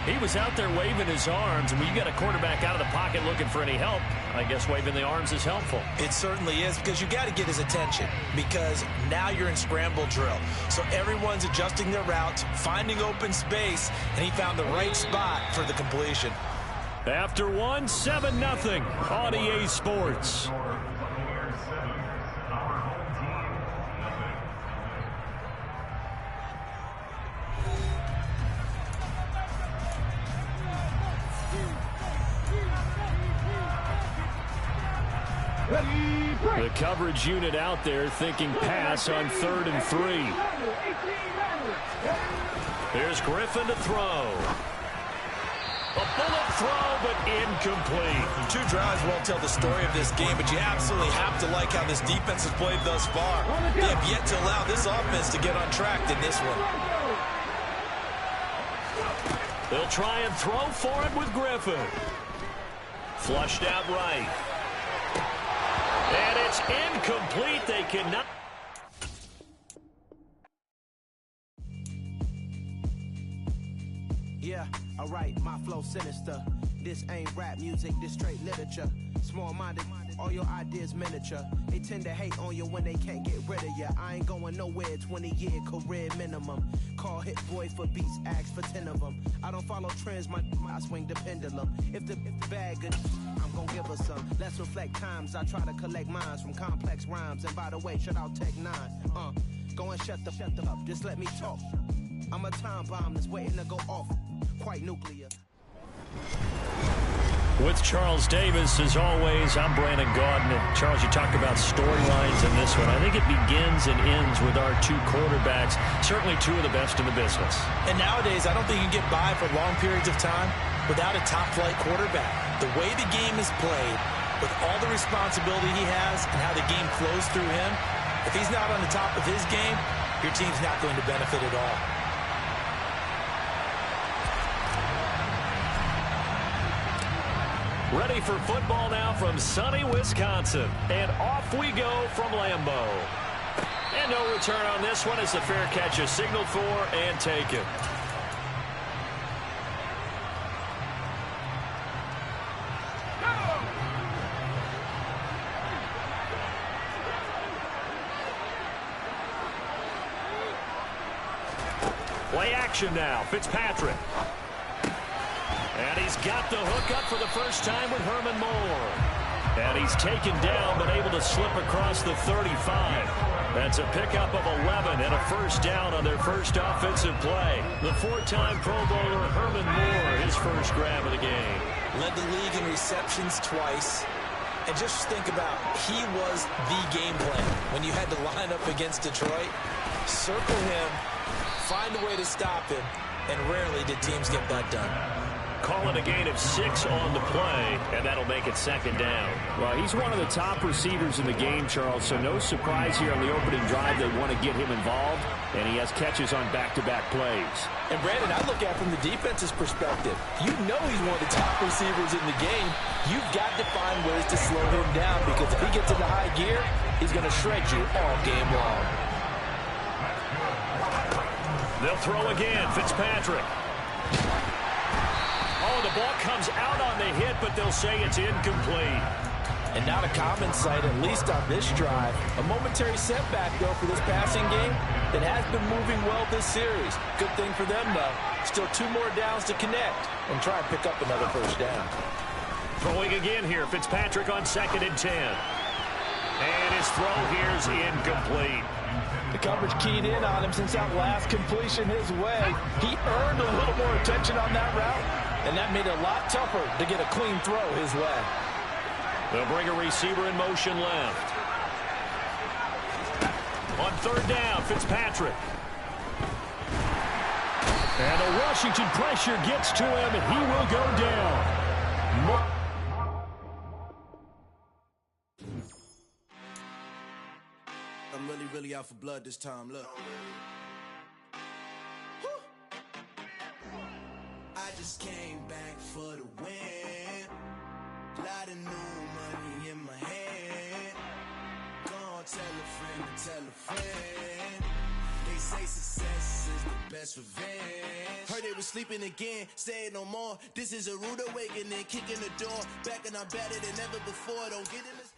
He was out there waving his arms, and when you got a quarterback out of the pocket looking for any help, I guess waving the arms is helpful. It certainly is, because you got to get his attention, because now you're in scramble drill. So everyone's adjusting their routes, finding open space, and he found the right spot for the completion. After 7-0 on EA Sports. The coverage unit out there thinking pass on 3rd and 3. Here's Griffin to throw. A bullet throw, but incomplete. 2 drives won't tell the story of this game, but you absolutely have to like how this defense has played thus far. They have yet to allow this offense to get on track in this one. They'll try and throw for it with Griffin. Flushed out right. And it's incomplete. They cannot. Yeah, alright, my flow sinister. This ain't rap music, this straight literature. Small-minded, all your ideas miniature. They tend to hate on you when they can't get rid of you. I ain't going nowhere, 20-year career minimum. Call Hit Boy for beats, ask for 10 of them. I don't follow trends, I swing the pendulum. If the bag good, I'm gon' give her some. Let's reflect times, I try to collect minds from complex rhymes. And by the way, shout out Tech 9. Go and shut the up, just let me talk. I'm a time bomb that's waiting to go off. Quite nuclear. With Charles Davis, as always, I'm Brandon Gaudin. And Charles, you talked about storylines in this one. I think it begins and ends with our two quarterbacks, certainly two of the best in the business. And nowadays, I don't think you can get by for long periods of time without a top-flight quarterback. The way the game is played, with all the responsibility he has and how the game flows through him, if he's not on the top of his game, your team's not going to benefit at all. Ready for football now from sunny Wisconsin. And off we go from Lambeau. And no return on this one as the fair catch is signaled for and taken. Play action now. Fitzpatrick. And he's got the hook up for the first time with Herman Moore. And he's taken down but able to slip across the 35. That's a pickup of 11 and a first down on their first offensive play. The four-time Pro Bowler Herman Moore, his first grab of the game. Led the league in receptions twice. And just think about, he was the game plan. When you had to line up against Detroit, circle him, find a way to stop him, and rarely did teams get that done. Call it a gain of 6 on the play, and that'll make it second down. Well, he's one of the top receivers in the game, Charles, so no surprise here on the opening drive. They want to get him involved, and he has catches on back-to-back plays. And, Brandon, I look at it from the defense's perspective. You know he's one of the top receivers in the game. You've got to find ways to slow him down because if he gets into high gear, he's going to shred you all game long. They'll throw again. Fitzpatrick. Oh, the ball comes out on the hit, but they'll say it's incomplete. And not a common sight, at least on this drive. A momentary setback, though, for this passing game that has been moving well this series. Good thing for them, though. Still 2 more downs to connect and try and pick up another first down. Throwing again here. Fitzpatrick on 2nd and 10. And his throw here is incomplete. The coverage keyed in on him since that last completion his way. He earned a little more attention on that route, and that made it a lot tougher to get a clean throw his way. They'll bring a receiver in motion left. On 3rd down, Fitzpatrick. And a Washington pressure gets to him, and he will go down. I'm really out for blood this time, look. I just came back for the win. Lot of new money in my hand. Gonna tell a friend to tell a friend. They say success is the best revenge. Heard they was sleeping again, say it no more. This is a rude awakening, kicking the door. Back and I'm better than ever before. Don't get in this.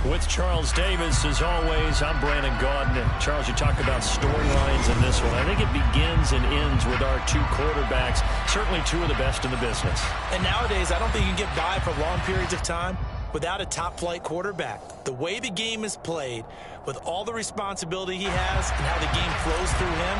With Charles Davis, as always, I'm Brandon Gaudin. Charles, you talk about storylines in this one. I think it begins and ends with our two quarterbacks, certainly two of the best in the business. And nowadays, I don't think you can get by for long periods of time without a top-flight quarterback. The way the game is played, with all the responsibility he has and how the game flows through him,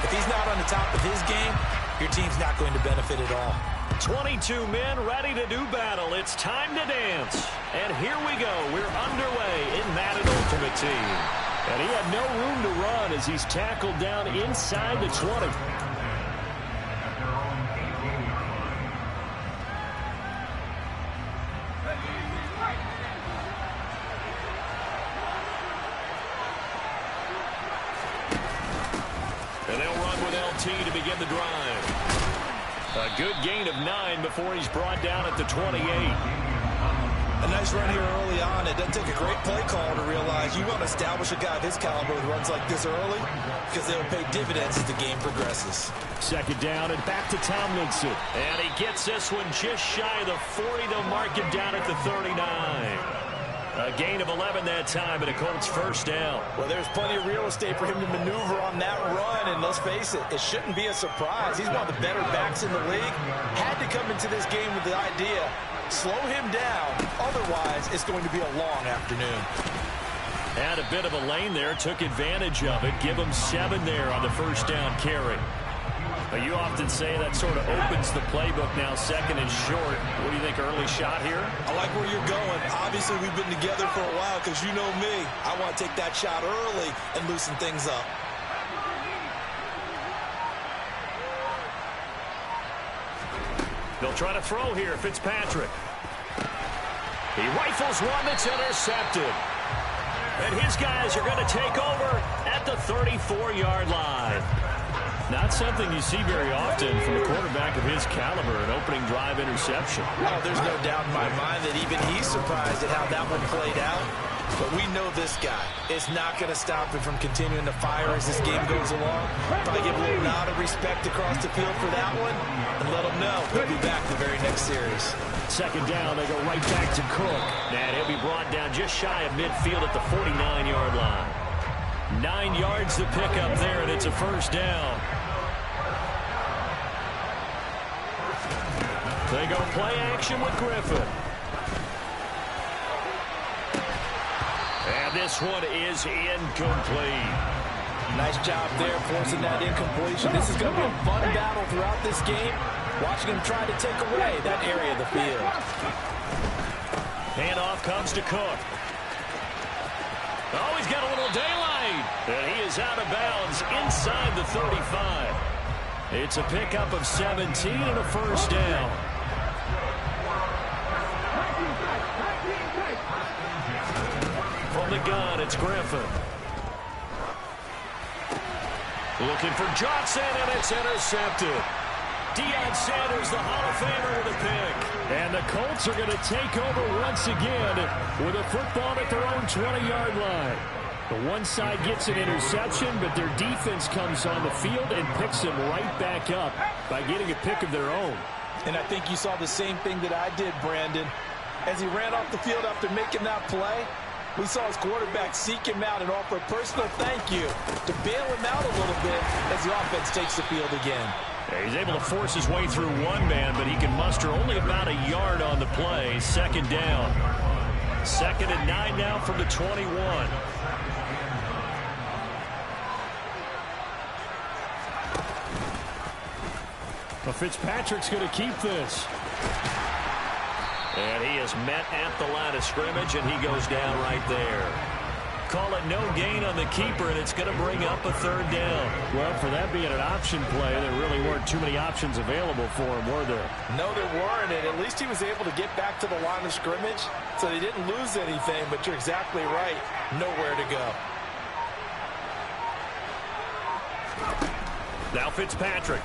if he's not on the top of his game, your team's not going to benefit at all. 22 men ready to do battle. It's time to dance. And here we go. We're underway in Madden Ultimate Team. And he had no room to run as he's tackled down inside the 20. And they'll run with LT to begin the drive. A good gain of 9 before he's brought down at the 28. A nice run here early on. It doesn't take a great play call to realize you want to establish a guy of his caliber who runs like this early because they'll pay dividends as the game progresses. Second down and back to Tomlinson. And he gets this one just shy of the 40. They'll mark him down at the 39. A gain of 11 that time, and a Colts first down. Well, there's plenty of real estate for him to maneuver on that run, and let's face it, it shouldn't be a surprise. He's one of the better backs in the league. Had to come into this game with the idea, slow him down, otherwise it's going to be a long afternoon. Had a bit of a lane there, took advantage of it. Give him 7 there on the first down carry. But you often say that sort of opens the playbook now, second and short. What do you think, early shot here? I like where you're going. Obviously, we've been together for a while because you know me. I want to take that shot early and loosen things up. They'll try to throw here, Fitzpatrick. He rifles one that's intercepted. And his guys are going to take over at the 34-yard line. Not something you see very often from a quarterback of his caliber, an opening drive interception. Oh, there's no doubt in my mind that even he's surprised at how that one played out. But we know this guy is not going to stop him from continuing to fire as this game goes along. Probably give a little nod of respect across the field for that one and let him know he'll be back the very next series. Second down, they go right back to Cook. And he'll be brought down just shy of midfield at the 49-yard line. 9 yards to pick up there, and it's a first down. They go play action with Griffin. And this one is incomplete. Nice job there forcing that incompletion. This is going to be a fun battle throughout this game. Watching him try to take away that area of the field. Handoff comes to Cook. Oh, he's got a little daylight. And he is out of bounds inside the 35. It's a pickup of 17 and a first down. From the gun, it's Griffin. Looking for Johnson, and it's intercepted. Deion Sanders, the Hall of Famer, with a pick. And the Colts are going to take over once again with a football at their own 20-yard line. The one side gets an interception, but their defense comes on the field and picks them right back up by getting a pick of their own. And I think you saw the same thing that I did, Brandon. As he ran off the field after making that play, we saw his quarterback seek him out and offer a personal thank you to bail him out a little bit as the offense takes the field again. Yeah, he's able to force his way through one man, but he can muster only about a yard on the play. Second down. 2nd and 9 now from the 21. But Fitzpatrick's going to keep this. And he is met at the line of scrimmage, and he goes down right there. Call it no gain on the keeper, and it's going to bring up a third down. Well, for that being an option play, there really weren't too many options available for him, were there? No, there weren't, and at least he was able to get back to the line of scrimmage, so they didn't lose anything, but you're exactly right. Nowhere to go. Now Fitzpatrick.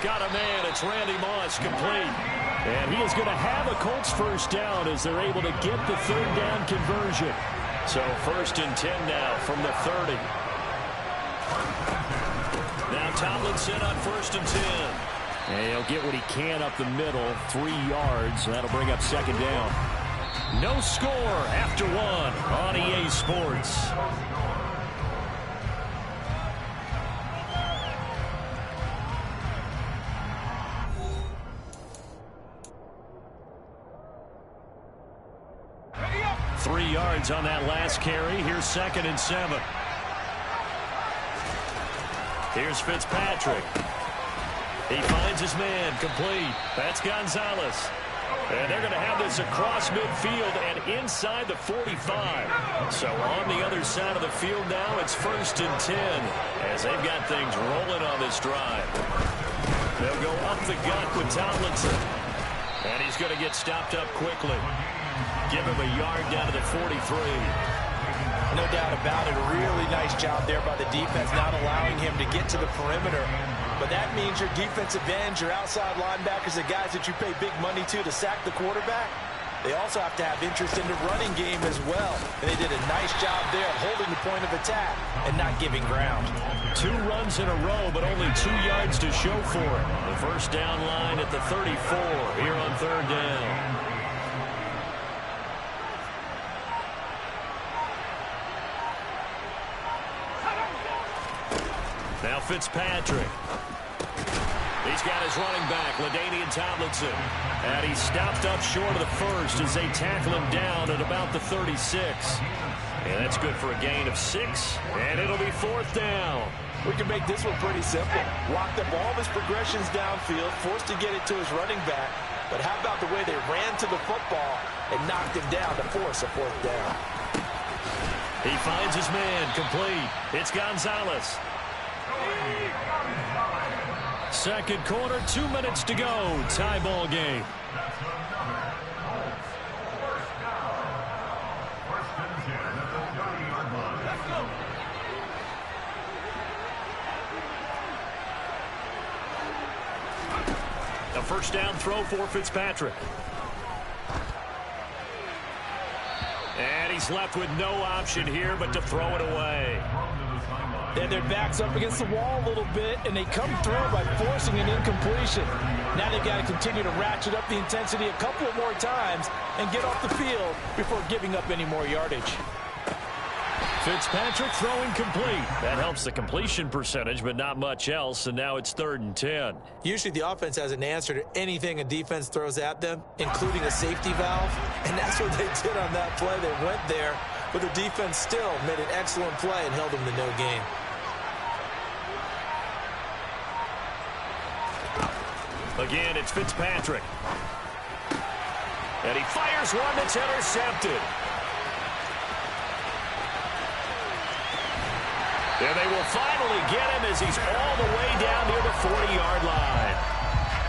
Got a man. It's Randy Moss, complete. And he is going to have a Colts first down as they're able to get the third down conversion. So 1st and 10 now from the 30. Now Tomlinson on 1st and 10. And he'll get what he can up the middle, 3 yards. And that'll bring up second down. No score after 1 on EA Sports. On that last carry. Here's 2nd and 7. Here's Fitzpatrick. He finds his man, complete. That's Gonzalez. And they're going to have this across midfield and inside the 45. So on the other side of the field now, it's 1st and 10 as they've got things rolling on this drive. They'll go up the gut with Tomlinson. And he's going to get stopped up quickly. Give him a yard down to the 43. No doubt about it. A really nice job there by the defense, not allowing him to get to the perimeter. but that means your defensive ends, your outside linebackers, the guys that you pay big money to sack the quarterback, they also have to have interest in the running game as well. And they did a nice job there of holding the point of attack and not giving ground. 2 runs in a row, but only 2 yards to show for it. The first down line at the 34 here on 3rd down. Now Fitzpatrick. He's got his running back, LaDainian Tomlinson. And he's stopped up short of the first as they tackle him down at about the 36. And that's good for a gain of 6. And it'll be 4th down. We can make this one pretty simple. Locked up all of his progressions downfield, forced to get it to his running back. But how about the way they ran to the football and knocked him down to force a 4th down? He finds his man, complete. It's Gonzalez. Second quarter, 2 minutes to go. Tie ball game. A first down throw for Fitzpatrick. And he's left with no option here but to throw it away. And their back's up against the wall a little bit, and they come through by forcing an incompletion. Now they've got to continue to ratchet up the intensity a couple of more times and get off the field before giving up any more yardage. Fitzpatrick throwing complete. That helps the completion percentage, but not much else, and now it's 3rd and 10. Usually the offense has an answer to anything a defense throws at them, including a safety valve, and that's what they did on that play. They went there, but the defense still made an excellent play and held them to no gain. Again, it's Fitzpatrick. And he fires one that's intercepted. And they will finally get him as he's all the way down near the 40-yard line.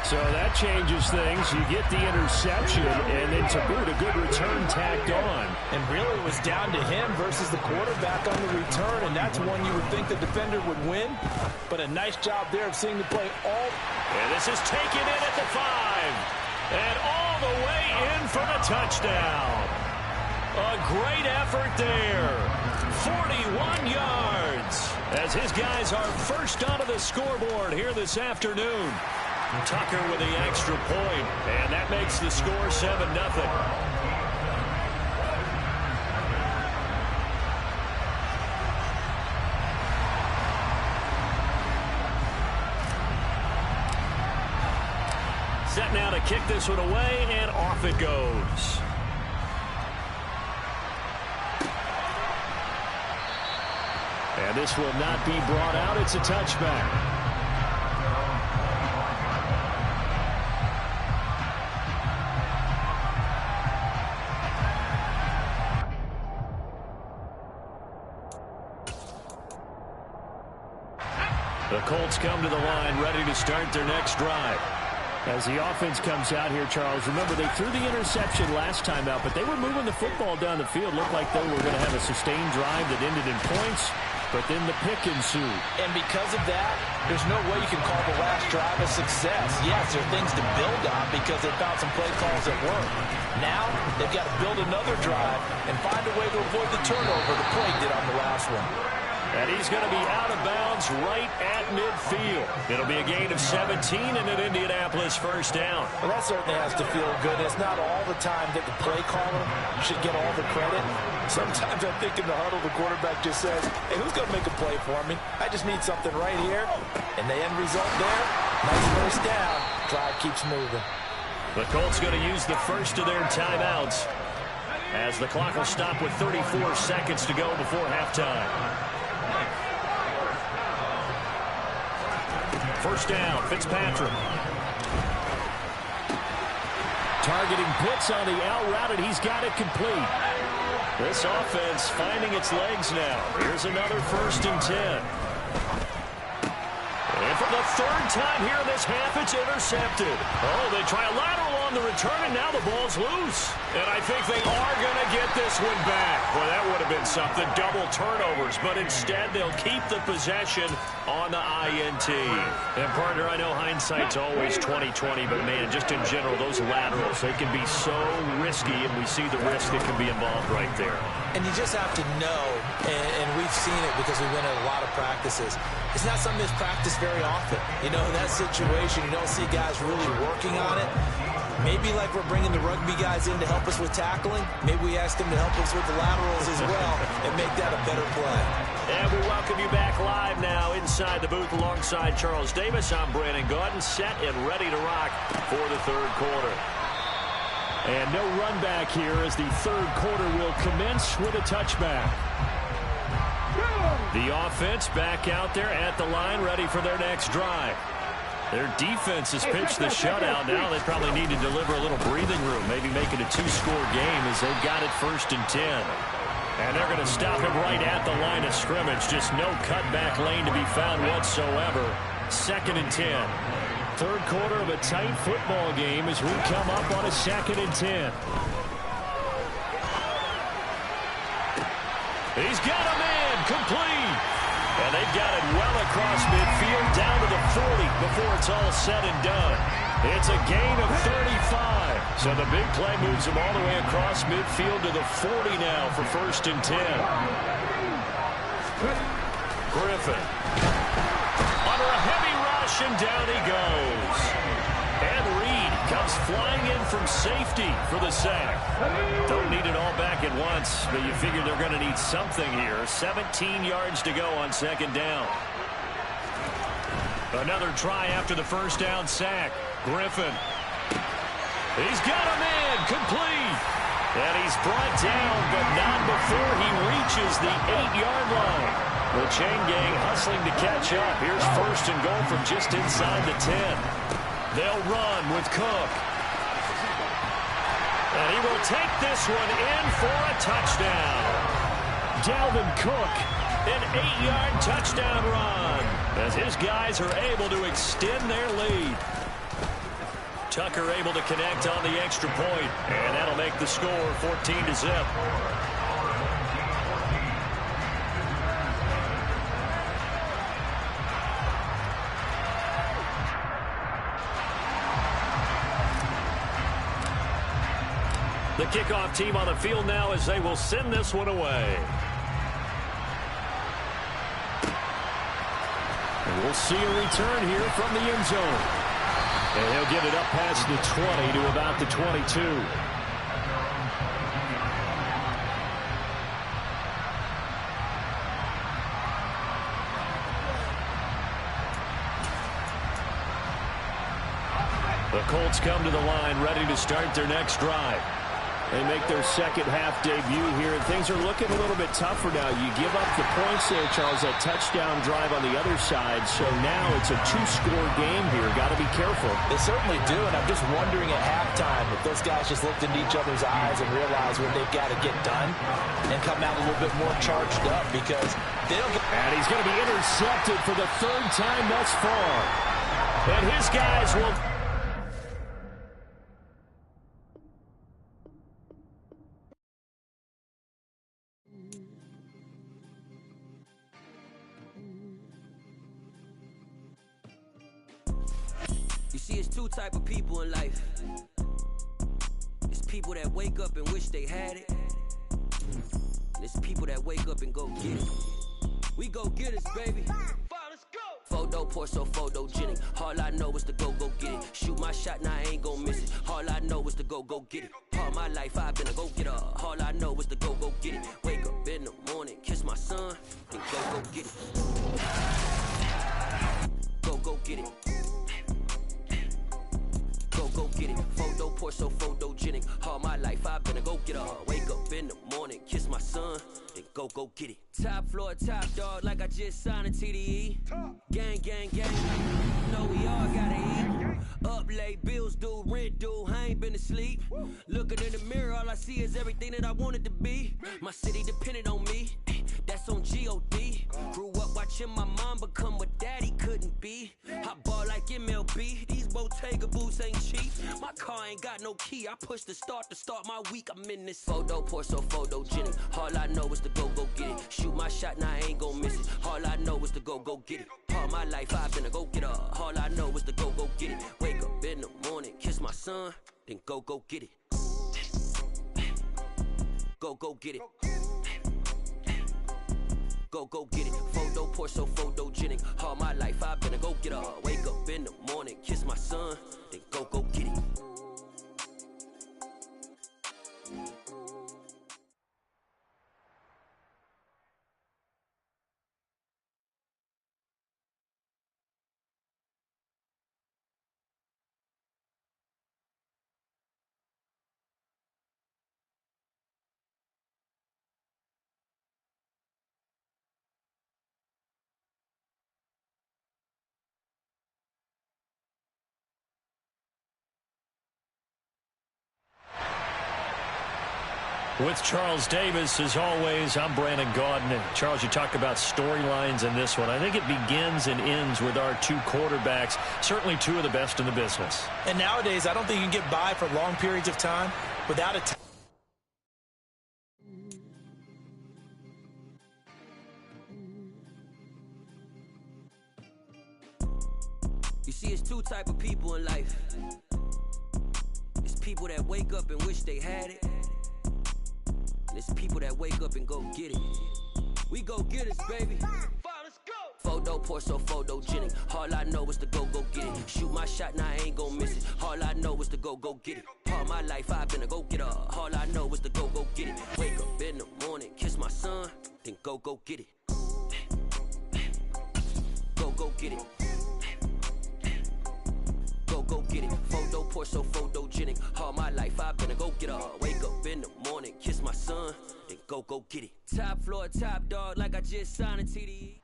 So that changes things. You get the interception, and then to boot, a good return tacked on. And really it was down to him versus the quarterback on the return, and that's one you would think the defender would win. But a nice job there of seeing the play all. And this is taken in at the 5. And all the way in for the touchdown. A great effort there. 41 yards. As his guys are first onto the scoreboard here this afternoon. Tucker with the extra point, and that makes the score 7-0. Set now to kick this one away, and off it goes. And this will not be brought out. It's a touchback. The Colts come to the line, ready to start their next drive. As the offense comes out here, Charles, remember they threw the interception last time out, but they were moving the football down the field. Looked like they were going to have a sustained drive that ended in points, but then the pick ensued. And because of that, there's no way you can call the last drive a success. Yes, there are things to build on because they found some play calls that work. Now, they've got to build another drive and find a way to avoid the turnover the play did on the last one. And he's going to be out of bounds right at midfield. It'll be a gain of 17 and an Indianapolis first down. Well, that certainly has to feel good. It's not all the time that the play caller should get all the credit. Sometimes I think in the huddle, the quarterback just says, hey, who's going to make a play for me? I just need something right here. And the end result there, nice first down. Drive keeps moving. The Colts going to use the first of their timeouts as the clock will stop with 34 seconds to go before halftime. First down, Fitzpatrick. Targeting Pitts on the out route, and he's got it complete. This offense finding its legs now. Here's another 1st and 10. And for the third time here in this half, it's intercepted. Oh, they try a lateral on the return, and now the ball's loose. And I think they are going to get this one back. Boy, that would have been something, double turnovers. But instead, they'll keep the possession on the INT. And, partner, I know hindsight's always 20/20, but, man, just in general, those laterals, they can be so risky, and we see the risk that can be involved right there. And you just have to know, and we've seen it because we've been at a lot of practices, it's not something that's practiced very often. You know, in that situation, you don't see guys really working on it. Maybe like we're bringing the rugby guys in to help us with tackling, maybe we ask them to help us with the laterals as well and make that a better play. And we welcome you back live now inside the booth alongside Charles Davis. I'm Brandon Gaudin, set and ready to rock for the third quarter. And no run back here as the third quarter will commence with a touchback. The offense back out there at the line, ready for their next drive. Their defense has pitched the shutout now. They probably need to deliver a little breathing room, maybe make it a two-score game as they've got it 1st and 10. And they're going to stop him right at the line of scrimmage. Just no cutback lane to be found whatsoever. 2nd and 10. Third quarter of a tight football game as we come up on a 2nd and 10. He's got a man, complete. And they've got it well across midfield, down to the 40 before it's all said and done. It's a gain of 35. So the big play moves him all the way across midfield to the 40 now for 1st and 10. Griffin. Under a heavy rush, and down he goes. And Reed comes flying in from safety for the sack. Don't need it all back at once, but you figure they're going to need something here. 17 yards to go on 2nd down. Another try after the 1st down sack. Griffin. He's got a man, complete. And he's brought down, but not before he reaches the 8-yard line. The chain gang hustling to catch up. Here's 1st and goal from just inside the 10. They'll run with Cook. And he will take this one in for a touchdown. Dalvin Cook, an 8-yard touchdown run as his guys are able to extend their lead. Tucker able to connect on the extra point, and that'll make the score 14-0. The kickoff team on the field now as they will send this one away. And we'll see a return here from the end zone. And he'll get it up past the 20 to about the 22. The Colts come to the line ready to start their next drive. They make their second half debut here, and things are looking a little bit tougher now. You give up the points there, Charles, that touchdown drive on the other side, so now it's a two-score game here. Got to be careful. They certainly do, and I'm just wondering at halftime if those guys just looked into each other's eyes and realized what they've got to get done and come out a little bit more charged up because they don't get... And he's going to be intercepted for the 3rd time thus far. And his guys will... You see, it's two type of people in life. It's people that wake up and wish they had it. And it's people that wake up and go get it. We go get it, baby. Photo poor, so photogenic. All I know is to go get it. Shoot my shot, now I ain't gon' miss it. All I know is to go get it. All my life I've been a go-getter. All I know is to go get it. Wake up in the morning, kiss my son, and go get it. Go get it. Go get it. Photo poor, so photogenic. All my life I've been a go-getter. Wake up in the morning, kiss my son, then go get it. Top floor, top dog, like I just signed a TDE. Gang, gang, gang. You know we all gotta eat. Up late, bills due, rent due, I ain't been asleep. Looking in the mirror, all I see is everything that I wanted to be. My city depended on me. that's on G.O.D. Grew up watching my mom become what daddy couldn't be. I ball like MLB, these Bottega boots ain't cheap. My car ain't got no key, I push the start to start my week. I'm in this photo, pour so photogenic. All I know is to go get it. Shoot my shot, now I ain't gon' miss it. All I know is to go get it. All my life I've been a go-getter. All I know is to go get it. Wake up in the morning, kiss my son, then go get it. Go get it. Go get it. Photo, pour so photogenic. All my life I've been a go-getter. Wake up in the morning, kiss my son, then go get it. With Charles Davis, as always, I'm Brandon Gaudin. And Charles, you talk about storylines in this one. I think it begins and ends with our two quarterbacks, certainly two of the best in the business. And nowadays, I don't think you can get by for long periods of time without a You see, it's two type of people in life. It's people that wake up and wish they had it. It's people that wake up and go get it. We go get it, baby. Let's go. Photo, pour so photogenic. All I know is to go get it. Shoot my shot, now I ain't gon' miss it. All I know is to go get it. All my life I've been a go-getter. All I know is to go get it. Wake up in the morning, kiss my son, then go get it. Go get it. Go get it. Photo, pour so photogenic. All my life I've been a go-getter. Wake up in the morning, kiss my son, then go get it. Top floor, top dog, like I just signed a TDE.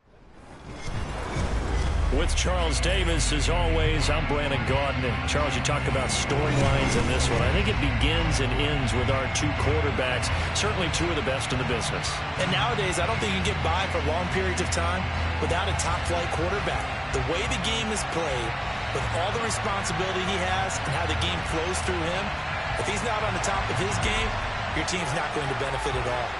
With Charles Davis, as always, I'm Brandon Gaudin. And Charles, you talk about storylines in this one. I think it begins and ends with our two quarterbacks, certainly two of the best in the business. And nowadays, I don't think you can get by for long periods of time without a top-flight quarterback. The way the game is played, with all the responsibility he has and how the game flows through him, if he's not on the top of his game, your team's not going to benefit at all.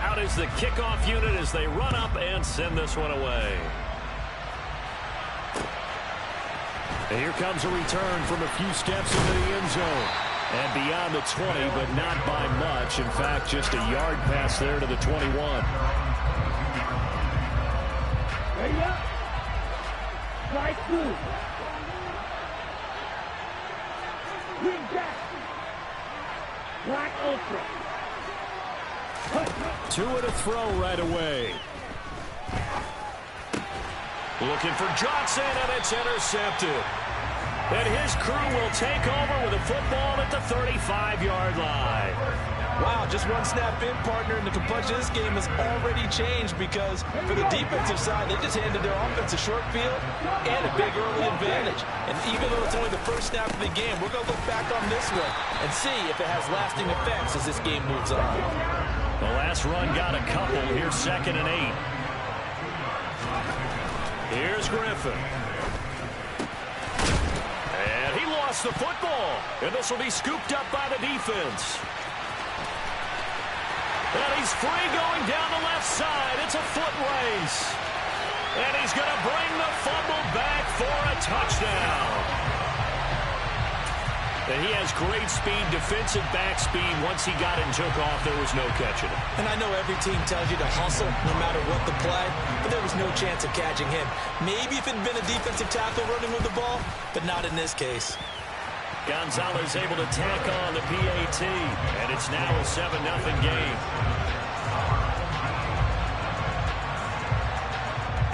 Out is the kickoff unit as they run up and send this one away. And here comes a return from a few steps into the end zone. And beyond the 20, but not by much. In fact, just a yard pass there to the 21. Ready up. Strike two. Green jack. Black ultra. Two and a throw right away. Looking for Johnson, and it's intercepted. And his crew will take over with a football at the 35-yard line. Wow, just one snap in, partner, and the complexion of this game has already changed because for the defensive side, they just handed their offense a short field and a big early advantage. And even though it's only the first snap of the game, we're going to look back on this one and see if it has lasting effects as this game moves on. The last run got a couple. Here's 2nd and 8. Here's Griffin. And he lost the football. And this will be scooped up by the defense. And he's free going down the left side. It's a foot race. And he's going to bring the fumble back for a touchdown. And he has great speed, defensive back speed. Once he got it and took off, there was no catching him. And I know every team tells you to hustle no matter what the play, but there was no chance of catching him. Maybe if it had been a defensive tackle running with the ball, but not in this case. Gonzalez able to tack on the PAT, and it's now a 7-0 game.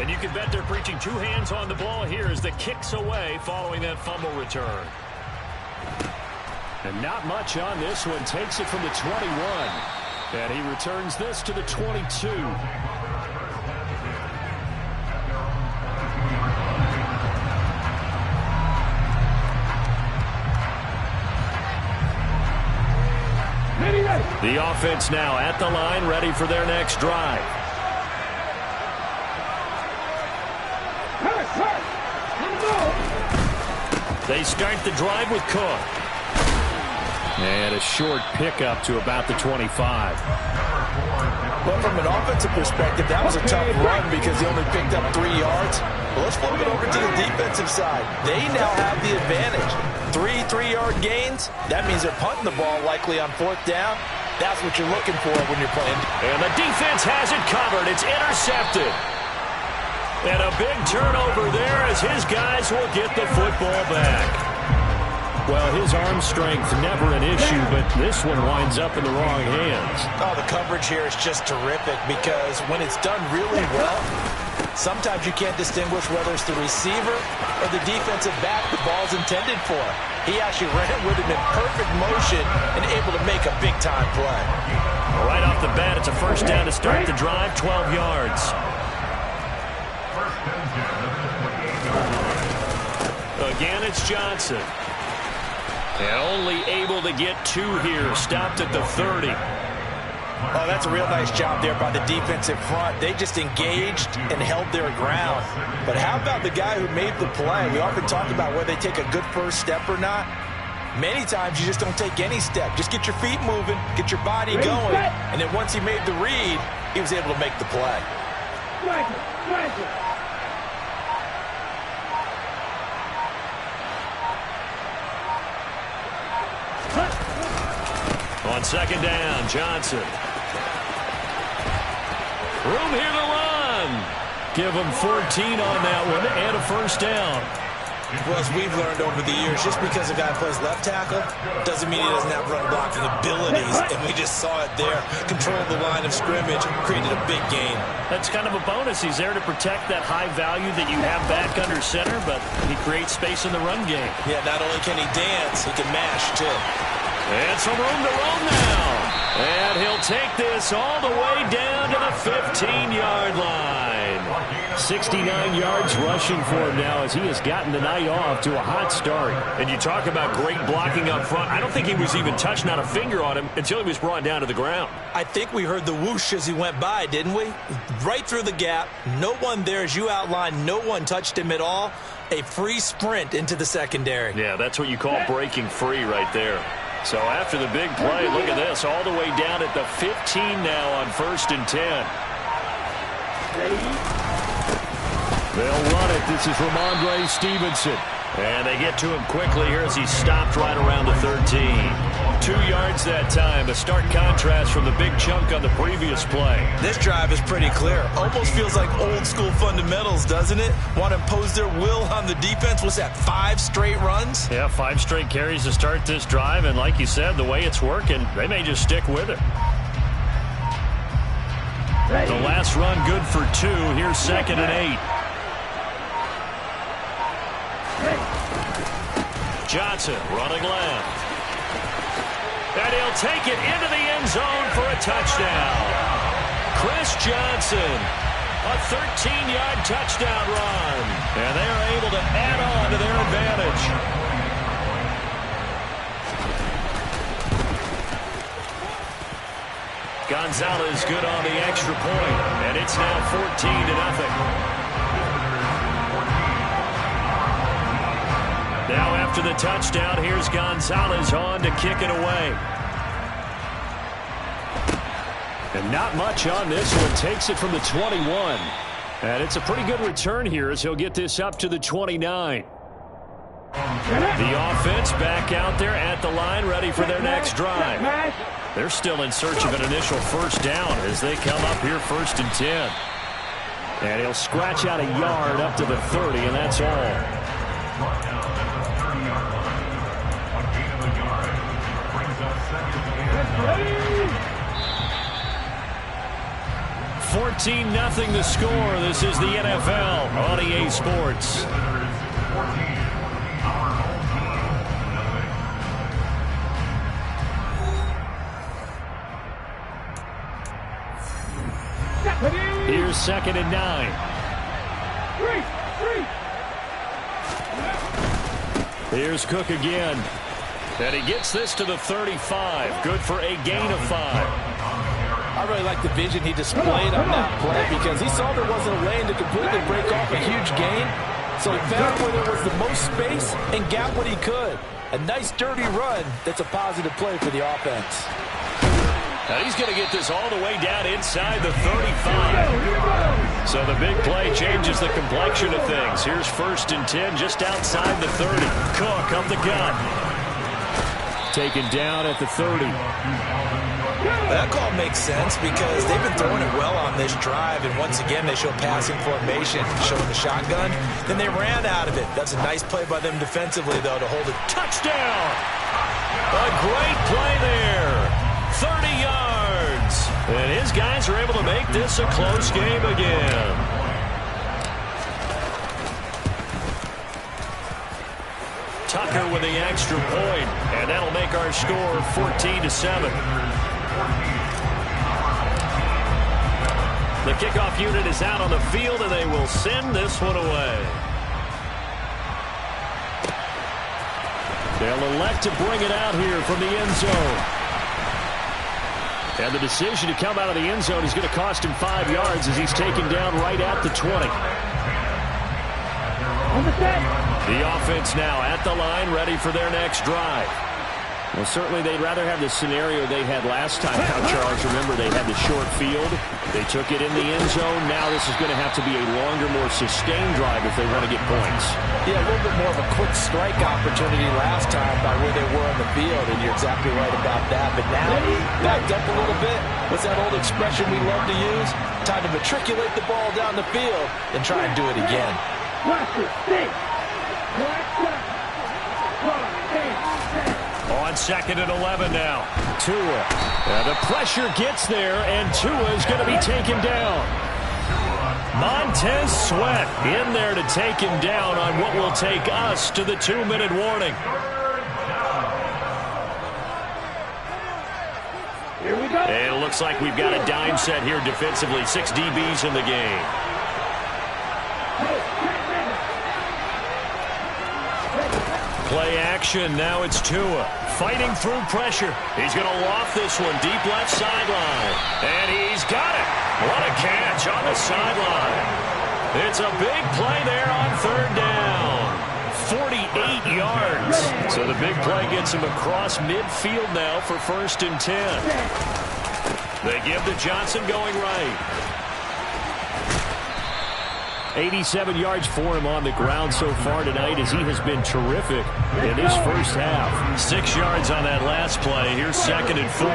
And you can bet they're preaching two hands on the ball here as the kick's away following that fumble return. And not much on this one. Takes it from the 21. And he returns this to the 22. The offense now at the line, ready for their next drive. They start the drive with Cook. And a short pickup to about the 25. Well, from an offensive perspective, that was a tough run because he only picked up 3 yards. Well, let's flip it over to the defensive side. They now have the advantage. 3 3-yard gains. That means they're punting the ball likely on 4th down. That's what you're looking for when you're playing. And the defense has it covered. It's intercepted. And a big turnover there as his guys will get the football back. Well, his arm strength never an issue, but this one winds up in the wrong hands. Oh, the coverage here is just terrific because when it's done really well, sometimes you can't distinguish whether it's the receiver or the defensive back the ball's intended for. He actually ran with him in perfect motion and able to make a big-time play. Right off the bat, it's a first down to start the drive, 12 yards. Again, it's Johnson. And only able to get 2 here, stopped at the 30. Oh, that's a real nice job there by the defensive front. They just engaged and held their ground. But how about the guy who made the play? We often talk about whether they take a good first step or not. Many times you just don't take any step. Just get your feet moving, get your body going, and then once he made the read, he was able to make the play. On second down, Johnson. Room here to run. Give him 14 on that one and a first down. Well, as we've learned over the years, just because a guy plays left tackle doesn't mean he doesn't have run blocking abilities, and we just saw it there. Controlled the line of scrimmage, created a big gain. That's kind of a bonus. He's there to protect that high value that you have back under center, but he creates space in the run game. Yeah, not only can he dance, he can mash, too. And some room to roam now. And he'll take this all the way down to the 15-yard line. 69 yards rushing for him now as he has gotten the night off to a hot start. And you talk about great blocking up front. I don't think he was even touched, not a finger on him, until he was brought down to the ground. I think we heard the whoosh as he went by, didn't we? Right through the gap. No one there, as you outlined. No one touched him at all. A free sprint into the secondary. Yeah, that's what you call breaking free right there. So after the big play, look at this, all the way down at the 15 now on 1st and 10. They'll run it. This is Ramondre Stevenson. And they get to him quickly here as he stopped right around the 13. 2 yards that time. A stark contrast from the big chunk on the previous play. This drive is pretty clear. Almost feels like old school fundamentals, doesn't it? Want to impose their will on the defense. What's that, 5 straight runs? Yeah, 5 straight carries to start this drive. And like you said, the way it's working, they may just stick with it. The last run good for 2. Here's 2nd and 8. Johnson running left. And he'll take it into the end zone for a touchdown. Chris Johnson, a 13-yard touchdown run. And they are able to add on to their advantage. Gonzalez good on the extra point. And it's now 14-0. Now after the touchdown, here's Gonzalez on to kick it away. And not much on this one. Takes it from the 21. And it's a pretty good return here as he'll get this up to the 29. The offense back out there at the line, ready for their next drive. They're still in search of an initial first down as they come up here 1st and 10. And he'll scratch out a yard up to the 30, and that's all. 14-0 the score. This is the NFL on EA Sports. Here's 2nd and 9. Here's Cook again. And he gets this to the 35. Good for a gain of 5. I really like the vision he displayed on that play because he saw there wasn't a lane to completely break off a huge gain. So he found where there was the most space and got what he could. A nice dirty run that's a positive play for the offense. Now he's going to get this all the way down inside the 35. So the big play changes the complexion of things. Here's 1st and 10 just outside the 30. Cook up the gun. Taken down at the 30. That call makes sense because they've been throwing it well on this drive, and once again they show passing formation, showing the shotgun. Then they ran out of it. That's a nice play by them defensively, though, to hold it. Touchdown! A great play there. 30 yards. And his guys are able to make this a close game again. Tucker with the extra point, and that'll make our score 14-7. The kickoff unit is out on the field, and they will send this one away. They'll elect to bring it out here from the end zone. And the decision to come out of the end zone is going to cost him 5 yards as he's taken down right at the 20. The offense now at the line, ready for their next drive. Well, certainly they'd rather have the scenario they had last time out, Charles. Remember, they had the short field. They took it in the end zone. Now this is going to have to be a longer, more sustained drive if they want to get points. Yeah, a little bit more of a quick strike opportunity last time by where they were on the field, and you're exactly right about that. But now, backed up a little bit. What's that old expression we love to use? Time to matriculate the ball down the field and try and do it again. On 2nd and 11 now. Tua. The pressure gets there, and Tua is going to be taken down. Montez Sweat in there to take him down on what will take us to the 2-minute warning. Here we go. And it looks like we've got a dime set here defensively. 6 DBs in the game. Play action. Now it's Tua fighting through pressure. He's going to loft this one deep left sideline. And he's got it. What a catch on the sideline. It's a big play there on 3rd down. 48 yards. So the big play gets him across midfield now for 1st and 10. They give to Johnson going right. 87 yards for him on the ground so far tonight as he has been terrific in this first half. 6 yards on that last play. Here's 2nd and 4.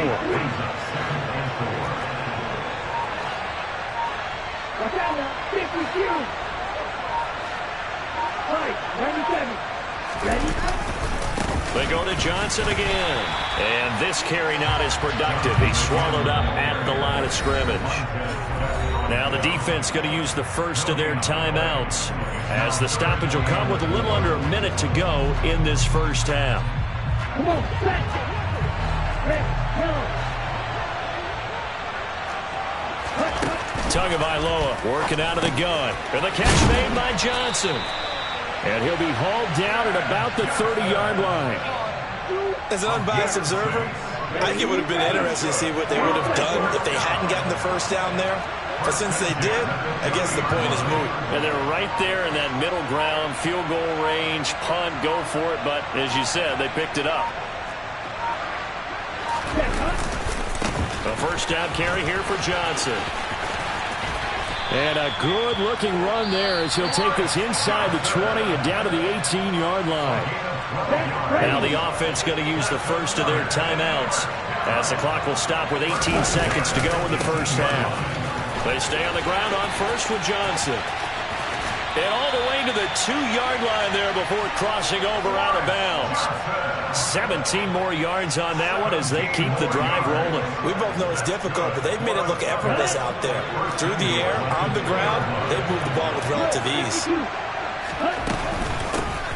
They go to Johnson again. And this carry not as productive. He's swallowed up at the line of scrimmage. Now the defense going to use the first of their timeouts as the stoppage will come with a little under a minute to go in this first half. Come on, Tagovailoa working out of the gun. And the catch made by Johnson. And he'll be hauled down at about the 30-yard line. As an unbiased observer, I think it would have been interesting to see what they would have done if they hadn't gotten the first down there. But since they did, I guess the point is moot. And they're right there in that middle ground, field goal range, punt, go for it. But as you said, they picked it up. A first down carry here for Johnson. And a good-looking run there as he'll take this inside the 20 and down to the 18-yard line. Now the offense going to use the first of their timeouts as the clock will stop with 18 seconds to go in the first half. They stay on the ground on first with Johnson. And all the way to the 2-yard line there before crossing over out of bounds. 17 more yards on that one as they keep the drive rolling. We both know it's difficult, but they've made it look effortless out there. Through the air, on the ground, they've moved the ball with relative ease.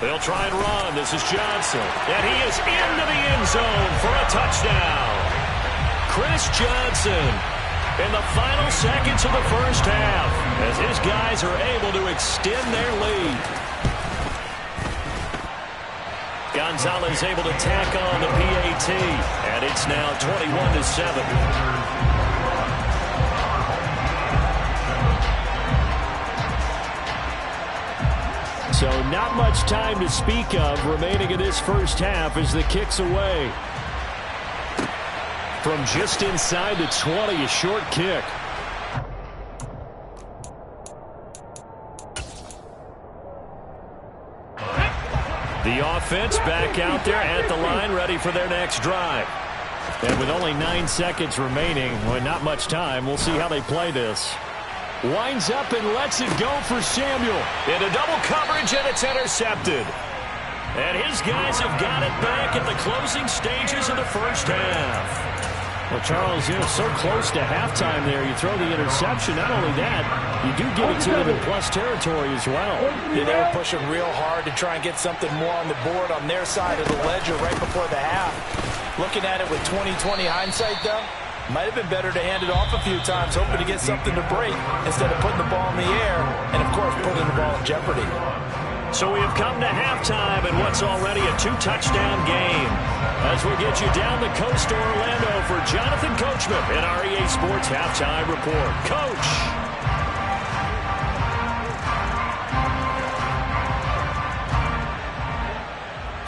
They'll try and run. This is Johnson. And he is into the end zone for a touchdown. Chris Johnson in the final seconds of the first half as his guys are able to extend their lead. Gonzalez able to tack on the PAT, and it's now 21-7. So not much time to speak of remaining in this first half as the kick's away. From just inside the 20, a short kick. The offense back out there at the line, ready for their next drive. And with only 9 seconds remaining, well, not much time, we'll see how they play this. Winds up and lets it go for Samuel. Into double coverage, and it's intercepted. And his guys have got it back at the closing stages of the first half. Well, Charles, so close to halftime there. You throw the interception. Not only that, you do give it to them in plus territory as well. Yeah, they were pushing real hard to try and get something more on the board on their side of the ledger right before the half. Looking at it with 20/20 hindsight, though, might have been better to hand it off a few times, hoping to get something to break instead of putting the ball in the air and, of course, putting the ball in jeopardy. So we have come to halftime in what's already a 2-touchdown game. As we'll get you down the coast to Orlando for Jonathan Coachman in our EA Sports Halftime Report. Coach.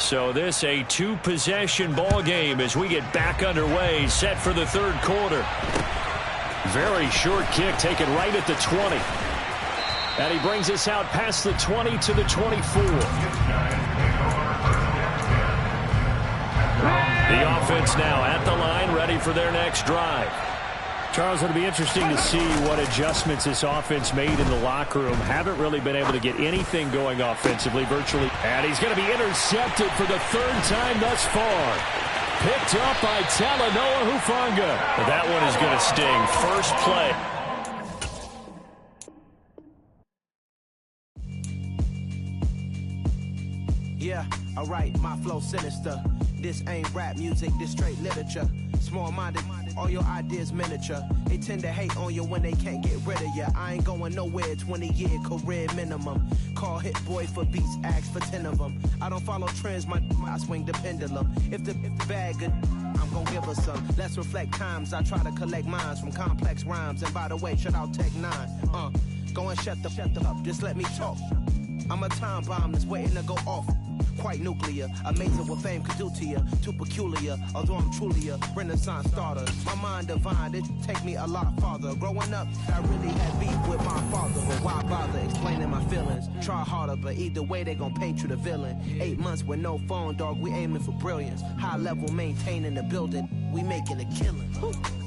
So this a 2-possession ball game as we get back underway, set for the third quarter. Very short kick taken right at the 20. And he brings us out past the 20 to the 24. The offense now at the line, ready for their next drive. Charles, it'll be interesting to see what adjustments this offense made in the locker room. Haven't really been able to get anything going offensively, virtually. And he's going to be intercepted for the third time thus far. Picked up by Talanoa Hufanga. That one is going to sting. First play. Yeah, alright, my flow sinister. This ain't rap music, this straight literature. Small-minded, all your ideas miniature. They tend to hate on you when they can't get rid of you. I ain't going nowhere, 20-year career minimum. Call Hit Boy for beats, ask for 10 of them. I don't follow trends, I swing the pendulum. If the bag good, I'm gonna give her some. Let's reflect times, I try to collect minds from complex rhymes. And by the way, shout out Tech 9. Go and shut the up, just let me talk. I'm a time bomb that's waiting to go off. Quite nuclear, amazing what fame could do to you. Too peculiar, although I'm truly a renaissance starter. My mind divine, it take me a lot farther. Growing up, I really had beef with my father. But why bother explaining my feelings? Try harder, but either way they gon' paint you the villain. 8 months with no phone, dog, we aiming for brilliance. High level maintaining the building, we making a killing.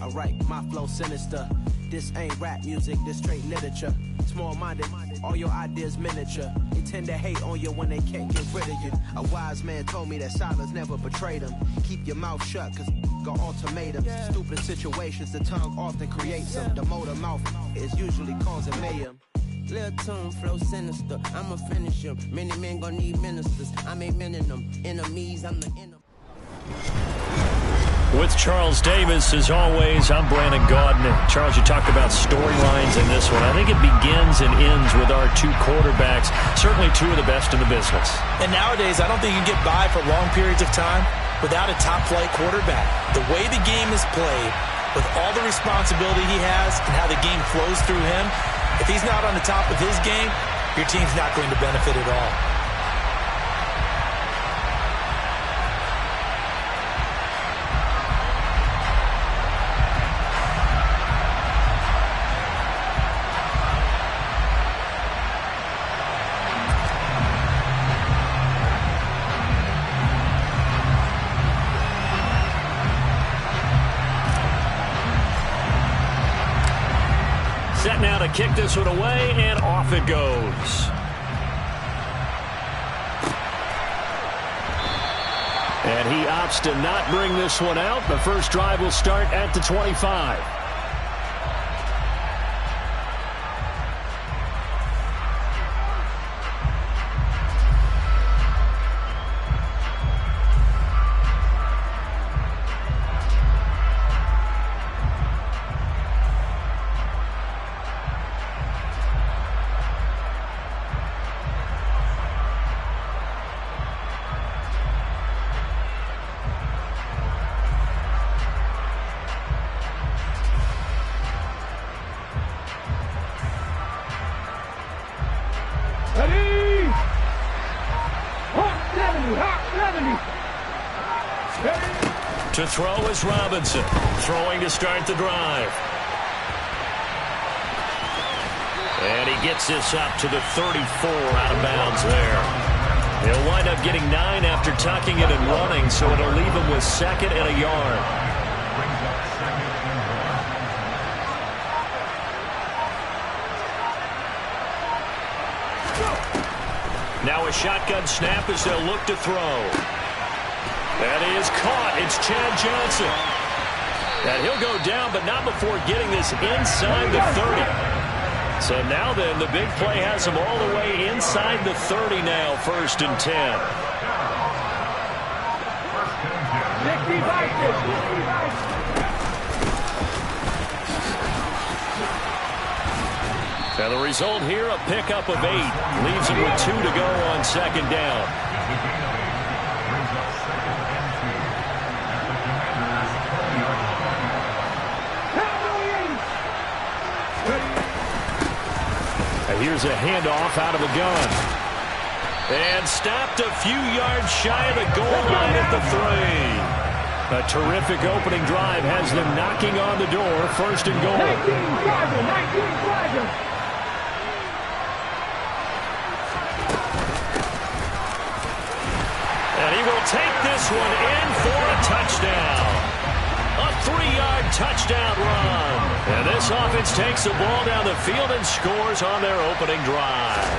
Alright, my flow sinister. This ain't rap music, this straight literature. Small-minded, all your ideas miniature. They tend to hate on you when they can't get rid of you. A wise man told me that silence never betrayed him. Keep your mouth shut, cause got ultimatums. Stupid situations, the tongue often creates them. The motor mouth is usually causing mayhem. Lil' tune, flow sinister, I'ma finish him. Many men gon' need ministers, I'm a men in them. Enemies, I'm the enemy. With Charles Davis, as always, I'm Brandon Gaudin. Charles, you talked about storylines in this one. I think it begins and ends with our two quarterbacks, certainly two of the best in the business. And nowadays, I don't think you can get by for long periods of time without a top-flight quarterback. The way the game is played, with all the responsibility he has and how the game flows through him, if he's not on the top of his game, your team's not going to benefit at all. Set now to kick this one away, and off it goes. And he opts to not bring this one out. The first drive will start at the 25. 70. To throw is Robinson. Throwing to start the drive. And he gets this up to the 34 out of bounds there. He'll wind up getting 9 after tucking it and running, so it'll leave him with 2nd and a yard. Now a shotgun snap as they'll look to throw. That is caught. It's Chad Johnson. And he'll go down, but not before getting this inside the 30. So now then, the big play has him all the way inside the 30 now, 1st and 10. And the result here, a pickup of 8. Leaves him with 2 to go on 2nd down. And here's a handoff out of a gun. And stopped a few yards shy of the goal line at the 3. A terrific opening drive has them knocking on the door, 1st and goal. 19 And he will take this one in for a touchdown. A 3-yard touchdown run. And this offense takes the ball down the field and scores on their opening drive.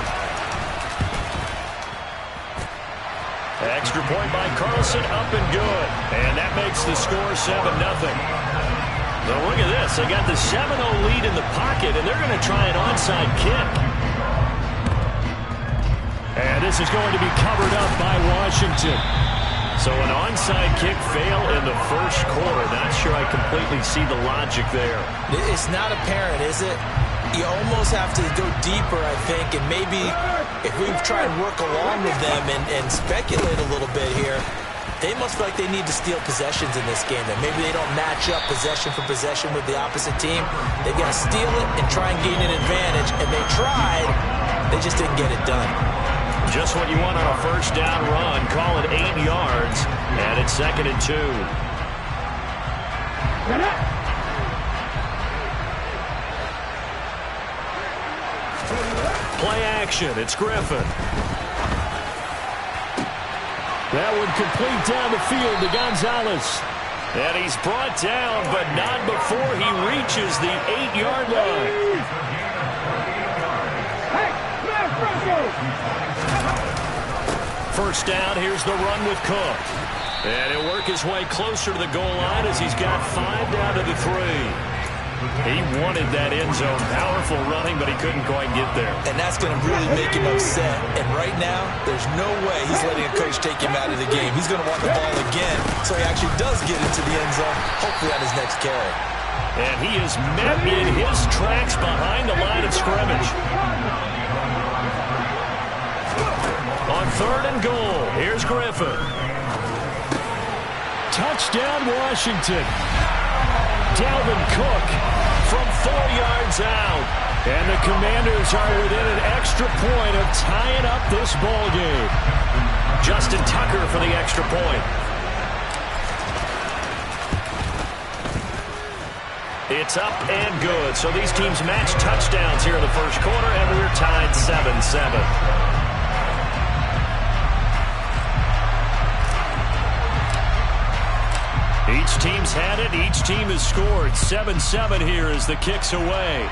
Extra point by Carlson, up and good. And that makes the score 7-0. Now look at this. They got the 7-0 lead in the pocket, and they're going to try an onside kick. And this is going to be covered up by Washington. So an onside kick fail in the 1st quarter. Not sure I completely see the logic there. It's not apparent, is it? You almost have to go deeper, I think, and maybe if we try and work along with them and speculate a little bit here, they must feel like they need to steal possessions in this game. That maybe they don't match up possession for possession with the opposite team. They've got to steal it and try and gain an advantage, and they tried. They just didn't get it done. Just what you want on a 1st down run. Call it 8 yards, and it's 2nd and 2. Play action. It's Griffin. That one complete down the field to Gonzalez. And he's brought down, but not before he reaches the 8-yard line. First down, here's the run with Cook. And he'll work his way closer to the goal line as he's got 5 down to the 3. He wanted that end zone. Powerful running, but he couldn't quite get there. And that's going to really make him upset. And right now, there's no way he's letting a coach take him out of the game. He's going to want the ball again, so he actually does get into the end zone, hopefully on his next carry. And he is met in his tracks behind the line of scrimmage. On 3rd and goal, here's Griffin. Touchdown, Washington. Dalvin Cook from 4 yards out. And the Commanders are within an extra point of tying up this ball game. Justin Tucker for the extra point. It's up and good. So these teams match touchdowns here in the 1st quarter, and we're tied 7-7. Each team's had it. Each team has scored. 7-7 here as the kick's away.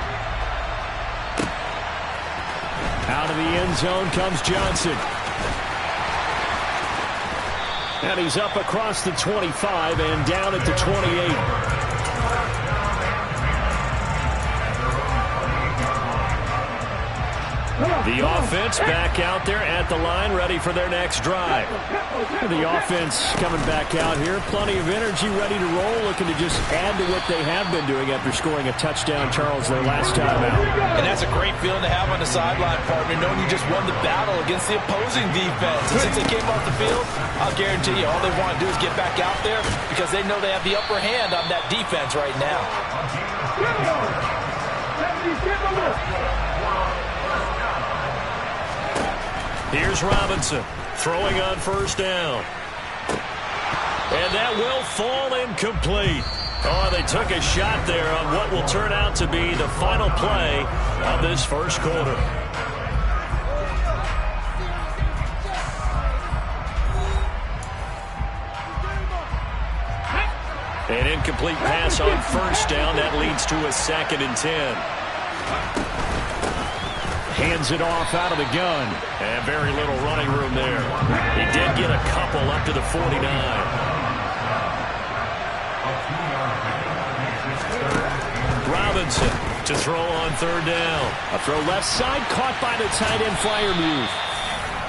Out of the end zone comes Johnson. And he's up across the 25 and down at the 28. The offense back out there at the line, ready for their next drive. The offense coming back out here, plenty of energy, ready to roll, looking to just add to what they have been doing after scoring a touchdown, Charles, their last time out. And that's a great feeling to have on the sideline, partner, knowing you just won the battle against the opposing defense. And since they came off the field, I'll guarantee you all they want to do is get back out there because they know they have the upper hand on that defense right now. Here's Robinson throwing on 1st down. And that will fall incomplete. Oh, they took a shot there on what will turn out to be the final play of this first quarter. An incomplete pass on first down. That leads to a 2nd and 10. Hands it off out of the gun. And very little running room there. He did get a couple up to the 49. Robinson to throw on 3rd down. A throw left side, caught by the tight end flyer move.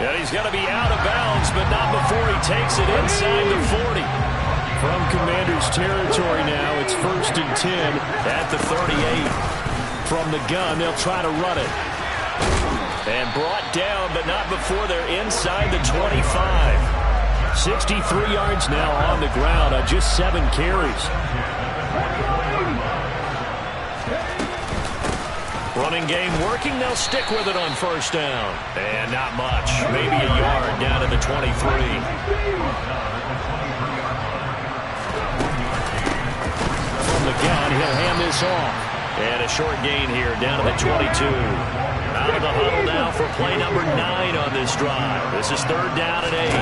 And he's going to be out of bounds, but not before he takes it inside the 40. From Commander's territory now, it's 1st and 10 at the 38. From the gun, they'll try to run it. And brought down, but not before they're inside the 25. 63 yards now on the ground on just 7 carries. Running game working. They'll stick with it on 1st down. And not much. Maybe a yard down to the 23. From the gun, he'll hand this off. And a short gain here down to the 22. Out of the huddle now for play number 9 on this drive. This is 3rd down and 8.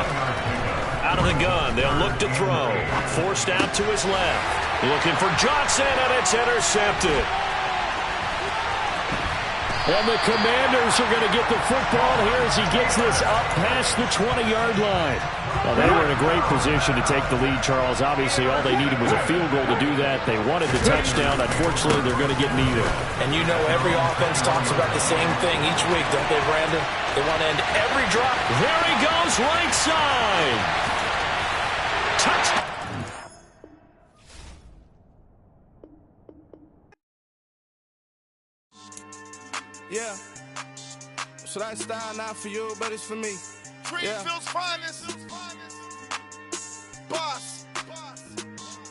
Out of the gun, they'll look to throw. Forced out to his left. Looking for Johnson, and it's intercepted. And the Commanders are going to get the football here as he gets this up past the 20-yard line. Well, they were in a great position to take the lead, Charles. Obviously, all they needed was a field goal to do that. They wanted the touchdown. Unfortunately, they're going to get neither. And you know every offense talks about the same thing each week, don't they, Brandon? They want to end every drive. There he goes, right side. Touchdown. Yeah. So that style not for you, but it's for me. Greenfield's finest. Boss.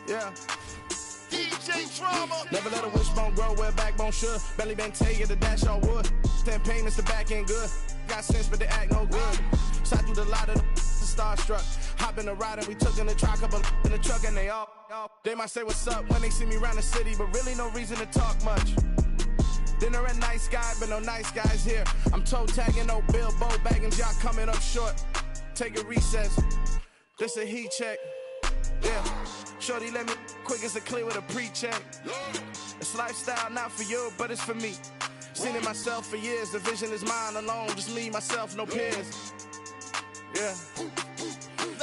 Yeah. DJ Drama. Never let a wishbone grow where a backbone should. Belly been tell you the dash on wood. 10 payments, the back end good. Got sense, but they act no good. So I do the lot of the starstruck. Hop in the ride and we took in the truck, couple in the truck, and they all. They might say what's up when they see me around the city, but really no reason to talk much. Dinner a nice guy, but no nice guys here. I'm toe tagging, no Bilbo bagging, y'all coming up short. Take a recess. This a heat check. Yeah. Shorty let me quick as a clear with a pre-check. It's lifestyle not for you, but it's for me. Seen it myself for years. The vision is mine alone. Just me, myself, no peers. Yeah.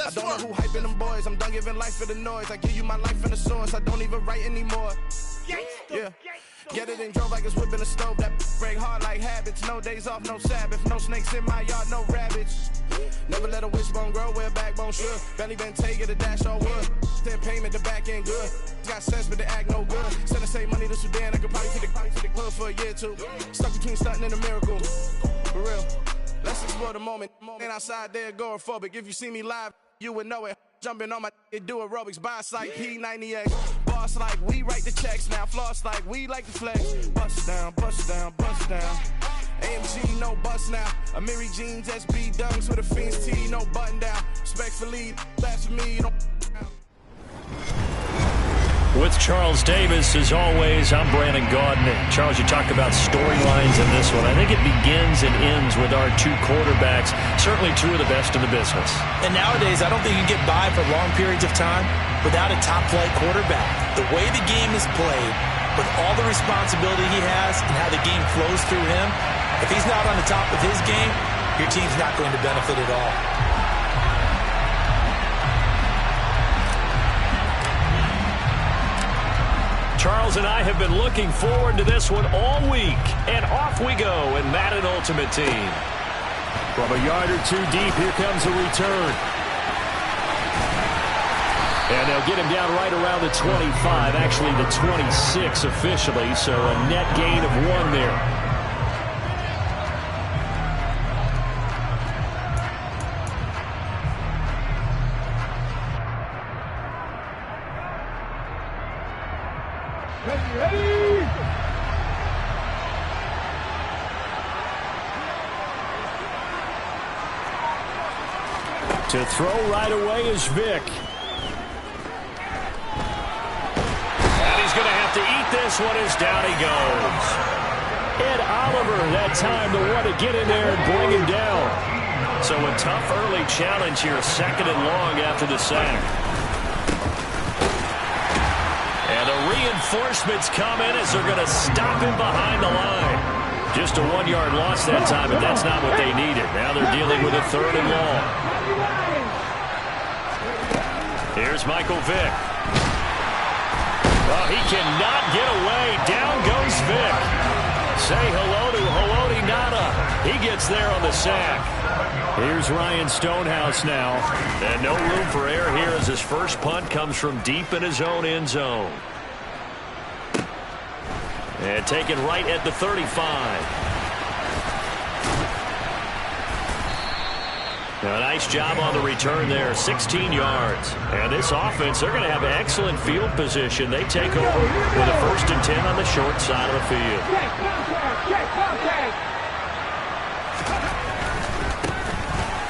I don't know who hyping them boys. I'm done giving life for the noise. I give you my life in the source. I don't even write anymore. Yeah. Get it and drove like it's whipping a stove. That break hard like habits. No days off, no Sabbath. No snakes in my yard, no rabbits. Never let a wishbone grow where a backbone should. Belly been take it, a dash on wood. 10 payment, the back end good. Got sense, but they act no good. Send and save money to Sudan. I could probably take the hood for a year or two. Stuck between stunting and a miracle. For real. Let's explore the moment. Ain't outside there agoraphobic. If you see me live, you would know it. Jumping on my do aerobics, buy site P90X. Boss like we write the checks now. Floss like we like the flex. Bust down, bust down, bust down. AMG, no bust now. Amiri jeans, SB dunks with a Fiends T, no button down. Respectfully, that's for me. Don't. With Charles Davis, as always, I'm Brandon Gaudin. Charles, you talk about storylines in this one. I think it begins and ends with our 2 quarterbacks, certainly 2 of the best in the business. And nowadays, I don't think you can get by for long periods of time without a top-flight quarterback. The way the game is played, with all the responsibility he has and how the game flows through him, if he's not on the top of his game, your team's not going to benefit at all. Charles and I have been looking forward to this one all week. And off we go in Madden Ultimate Team. From a yard or 2 deep, here comes a return. And they'll get him down right around the 25, actually the 26 officially, so a net gain of 1 there. To throw right away is Vick. enough to eat this one as down he goes. Ed Oliver, that time the one to get in there and bring him down. So a tough early challenge here, 2nd and long after the sack. And the reinforcements come in as they're going to stop him behind the line. Just a 1-yard loss that time, but that's not what they needed. Now they're dealing with a 3rd and long. Here's Michael Vick. Oh, he cannot get away. Down goes Vick. Say hello to Haloti Ngata. He gets there on the sack. Here's Ryan Stonehouse now. And no room for error here as his first punt comes from deep in his own end zone. And taken right at the 35. A nice job on the return there, 16 yards. And this offense, they're going to have excellent field position. They take over with a 1st and 10 on the short side of the field.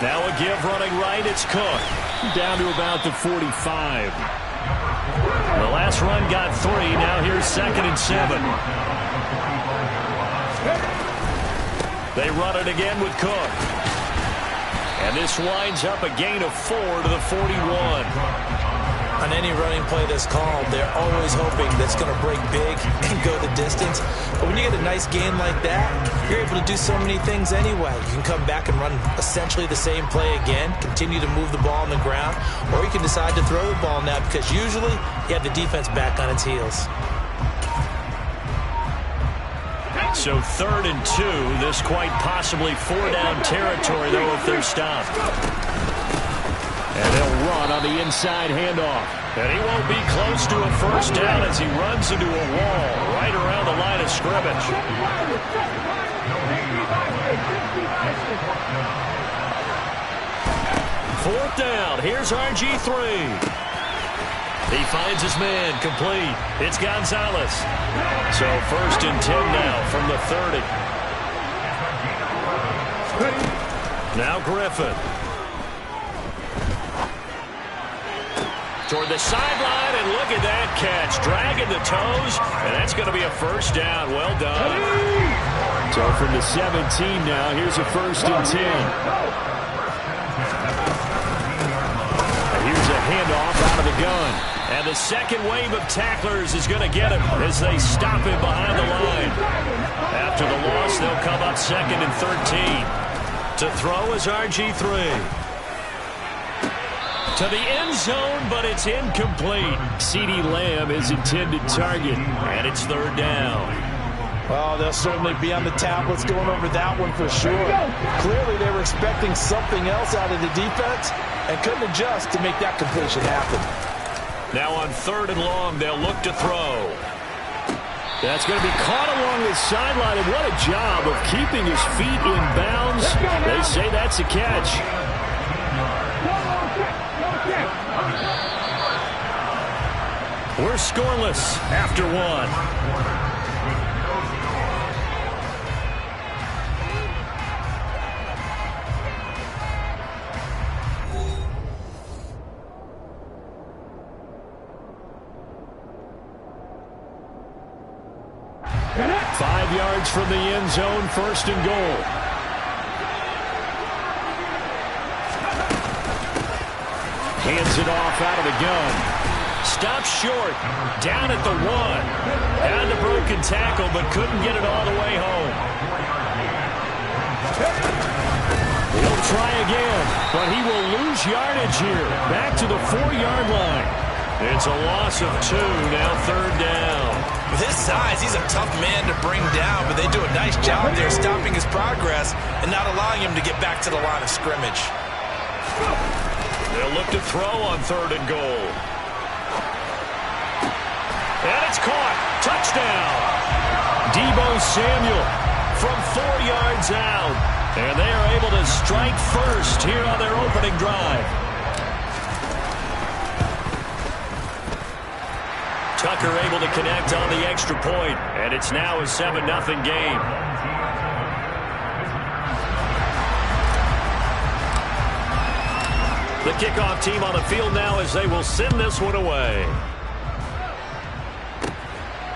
Now a give running right, it's Cook. Down to about the 45. The last run got 3, now here's 2nd and 7. They run it again with Cook. And this winds up a gain of 4 to the 41. On any running play that's called, they're always hoping that's going to break big and go the distance. But when you get a nice gain like that, you're able to do so many things anyway. You can come back and run essentially the same play again, continue to move the ball on the ground, or you can decide to throw the ball now because usually you have the defense back on its heels. So 3rd and 2, this quite possibly 4-down territory, though, if they're stopped. And they'll run on the inside handoff. And he won't be close to a 1st down as he runs into a wall right around the line of scrimmage. 4th down, here's RG3. He finds his man, complete. It's Gonzalez. So 1st and 10 now from the 30. Now Griffin. Toward the sideline, and look at that catch. Dragging the toes, and that's going to be a 1st down. Well done. So from the 17 now, here's a 1st and 10. And here's a handoff out of the gun. And the second wave of tacklers is going to get him as they stop him behind the line. After the loss, they'll come up 2nd and 13. To throw is RG3. To the end zone, but it's incomplete. CeeDee Lamb is intended target. And it's 3rd down. Well, they'll certainly be on the tablets going over that one for sure. Clearly, they were expecting something else out of the defense and couldn't adjust to make that completion happen. Now on 3rd and long, they'll look to throw. That's going to be caught along the sideline, and what a job of keeping his feet in bounds. They say that's a catch. We're scoreless after 1. From the end zone, 1st and goal. Hands it off out of the gun. Stops short, down at the 1. Had the broken tackle, but couldn't get it all the way home. He'll try again, but he will lose yardage here. Back to the 4-yard line. It's a loss of 2, now 3rd down. With his size, he's a tough man to bring down, but they do a nice job there stopping his progress and not allowing him to get back to the line of scrimmage. They'll look to throw on 3rd and goal. And it's caught. Touchdown. Deebo Samuel from 4 yards out. And they are able to strike first here on their opening drive. Tucker able to connect on the extra point, and it's now a 7-0 game. The kickoff team on the field now as they will send this one away.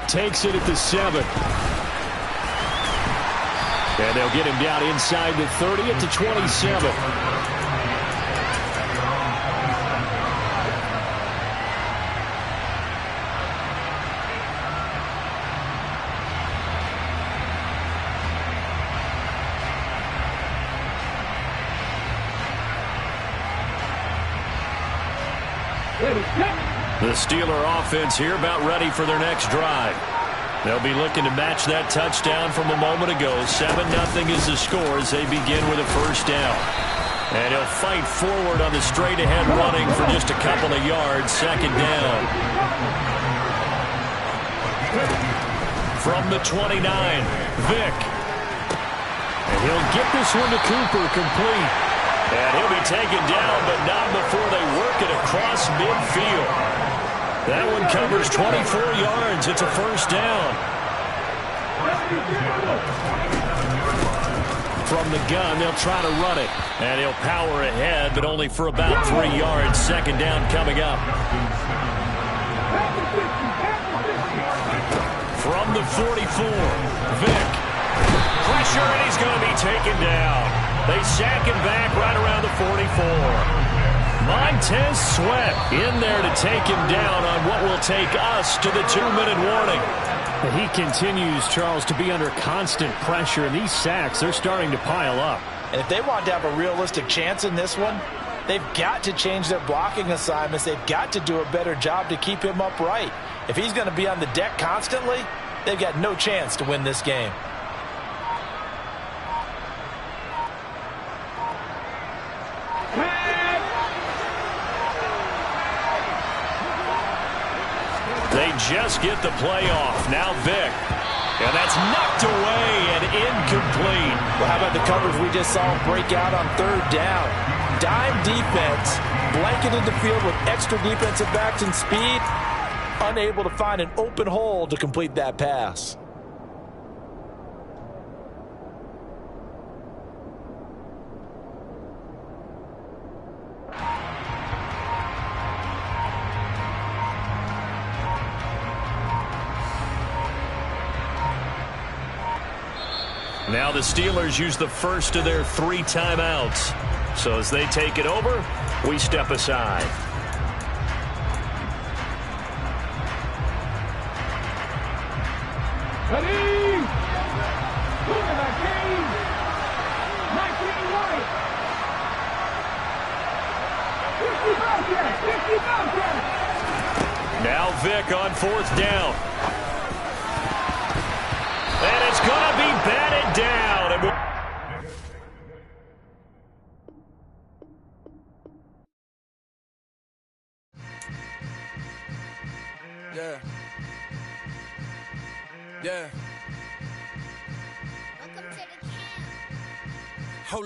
takes it at the 7. And they'll get him down inside the 30 at the 27. The Steeler offense here about ready for their next drive. They'll be looking to match that touchdown from a moment ago. 7-0 is the score as they begin with a first down. And he'll fight forward on the straight-ahead running for just a couple of yards. Second down. From the 29, Vick. And he'll get this one to Cooper, complete. And he'll be taken down, but not before they work it across midfield. That one covers 24 yards. It's a first down. From the gun, they'll try to run it. And he'll power ahead, but only for about 3 yards. Second down coming up. From the 44, Vick. Pressure, and he's going to be taken down. They sack him back right around the 44. Montez Sweat in there to take him down on what will take us to the 2-minute warning. He continues, Charles, to be under constant pressure, and these sacks, they're starting to pile up. And if they want to have a realistic chance in this one, they've got to change their blocking assignments. They've got to do a better job to keep him upright. If he's going to be on the deck constantly, they've got no chance to win this game. They just get the play off. Now Vick. And that's knocked away and incomplete. Well, how about the coverage we just saw break out on third down? Dime defense, blanketed the field with extra defensive backs and speed, unable to find an open hole to complete that pass. Now the Steelers use the first of their 3 timeouts. So as they take it over, we step aside. Ready? Look at that game. 19 right. 50 Now Vick on 4th down. And it's going to be batted down. Yeah.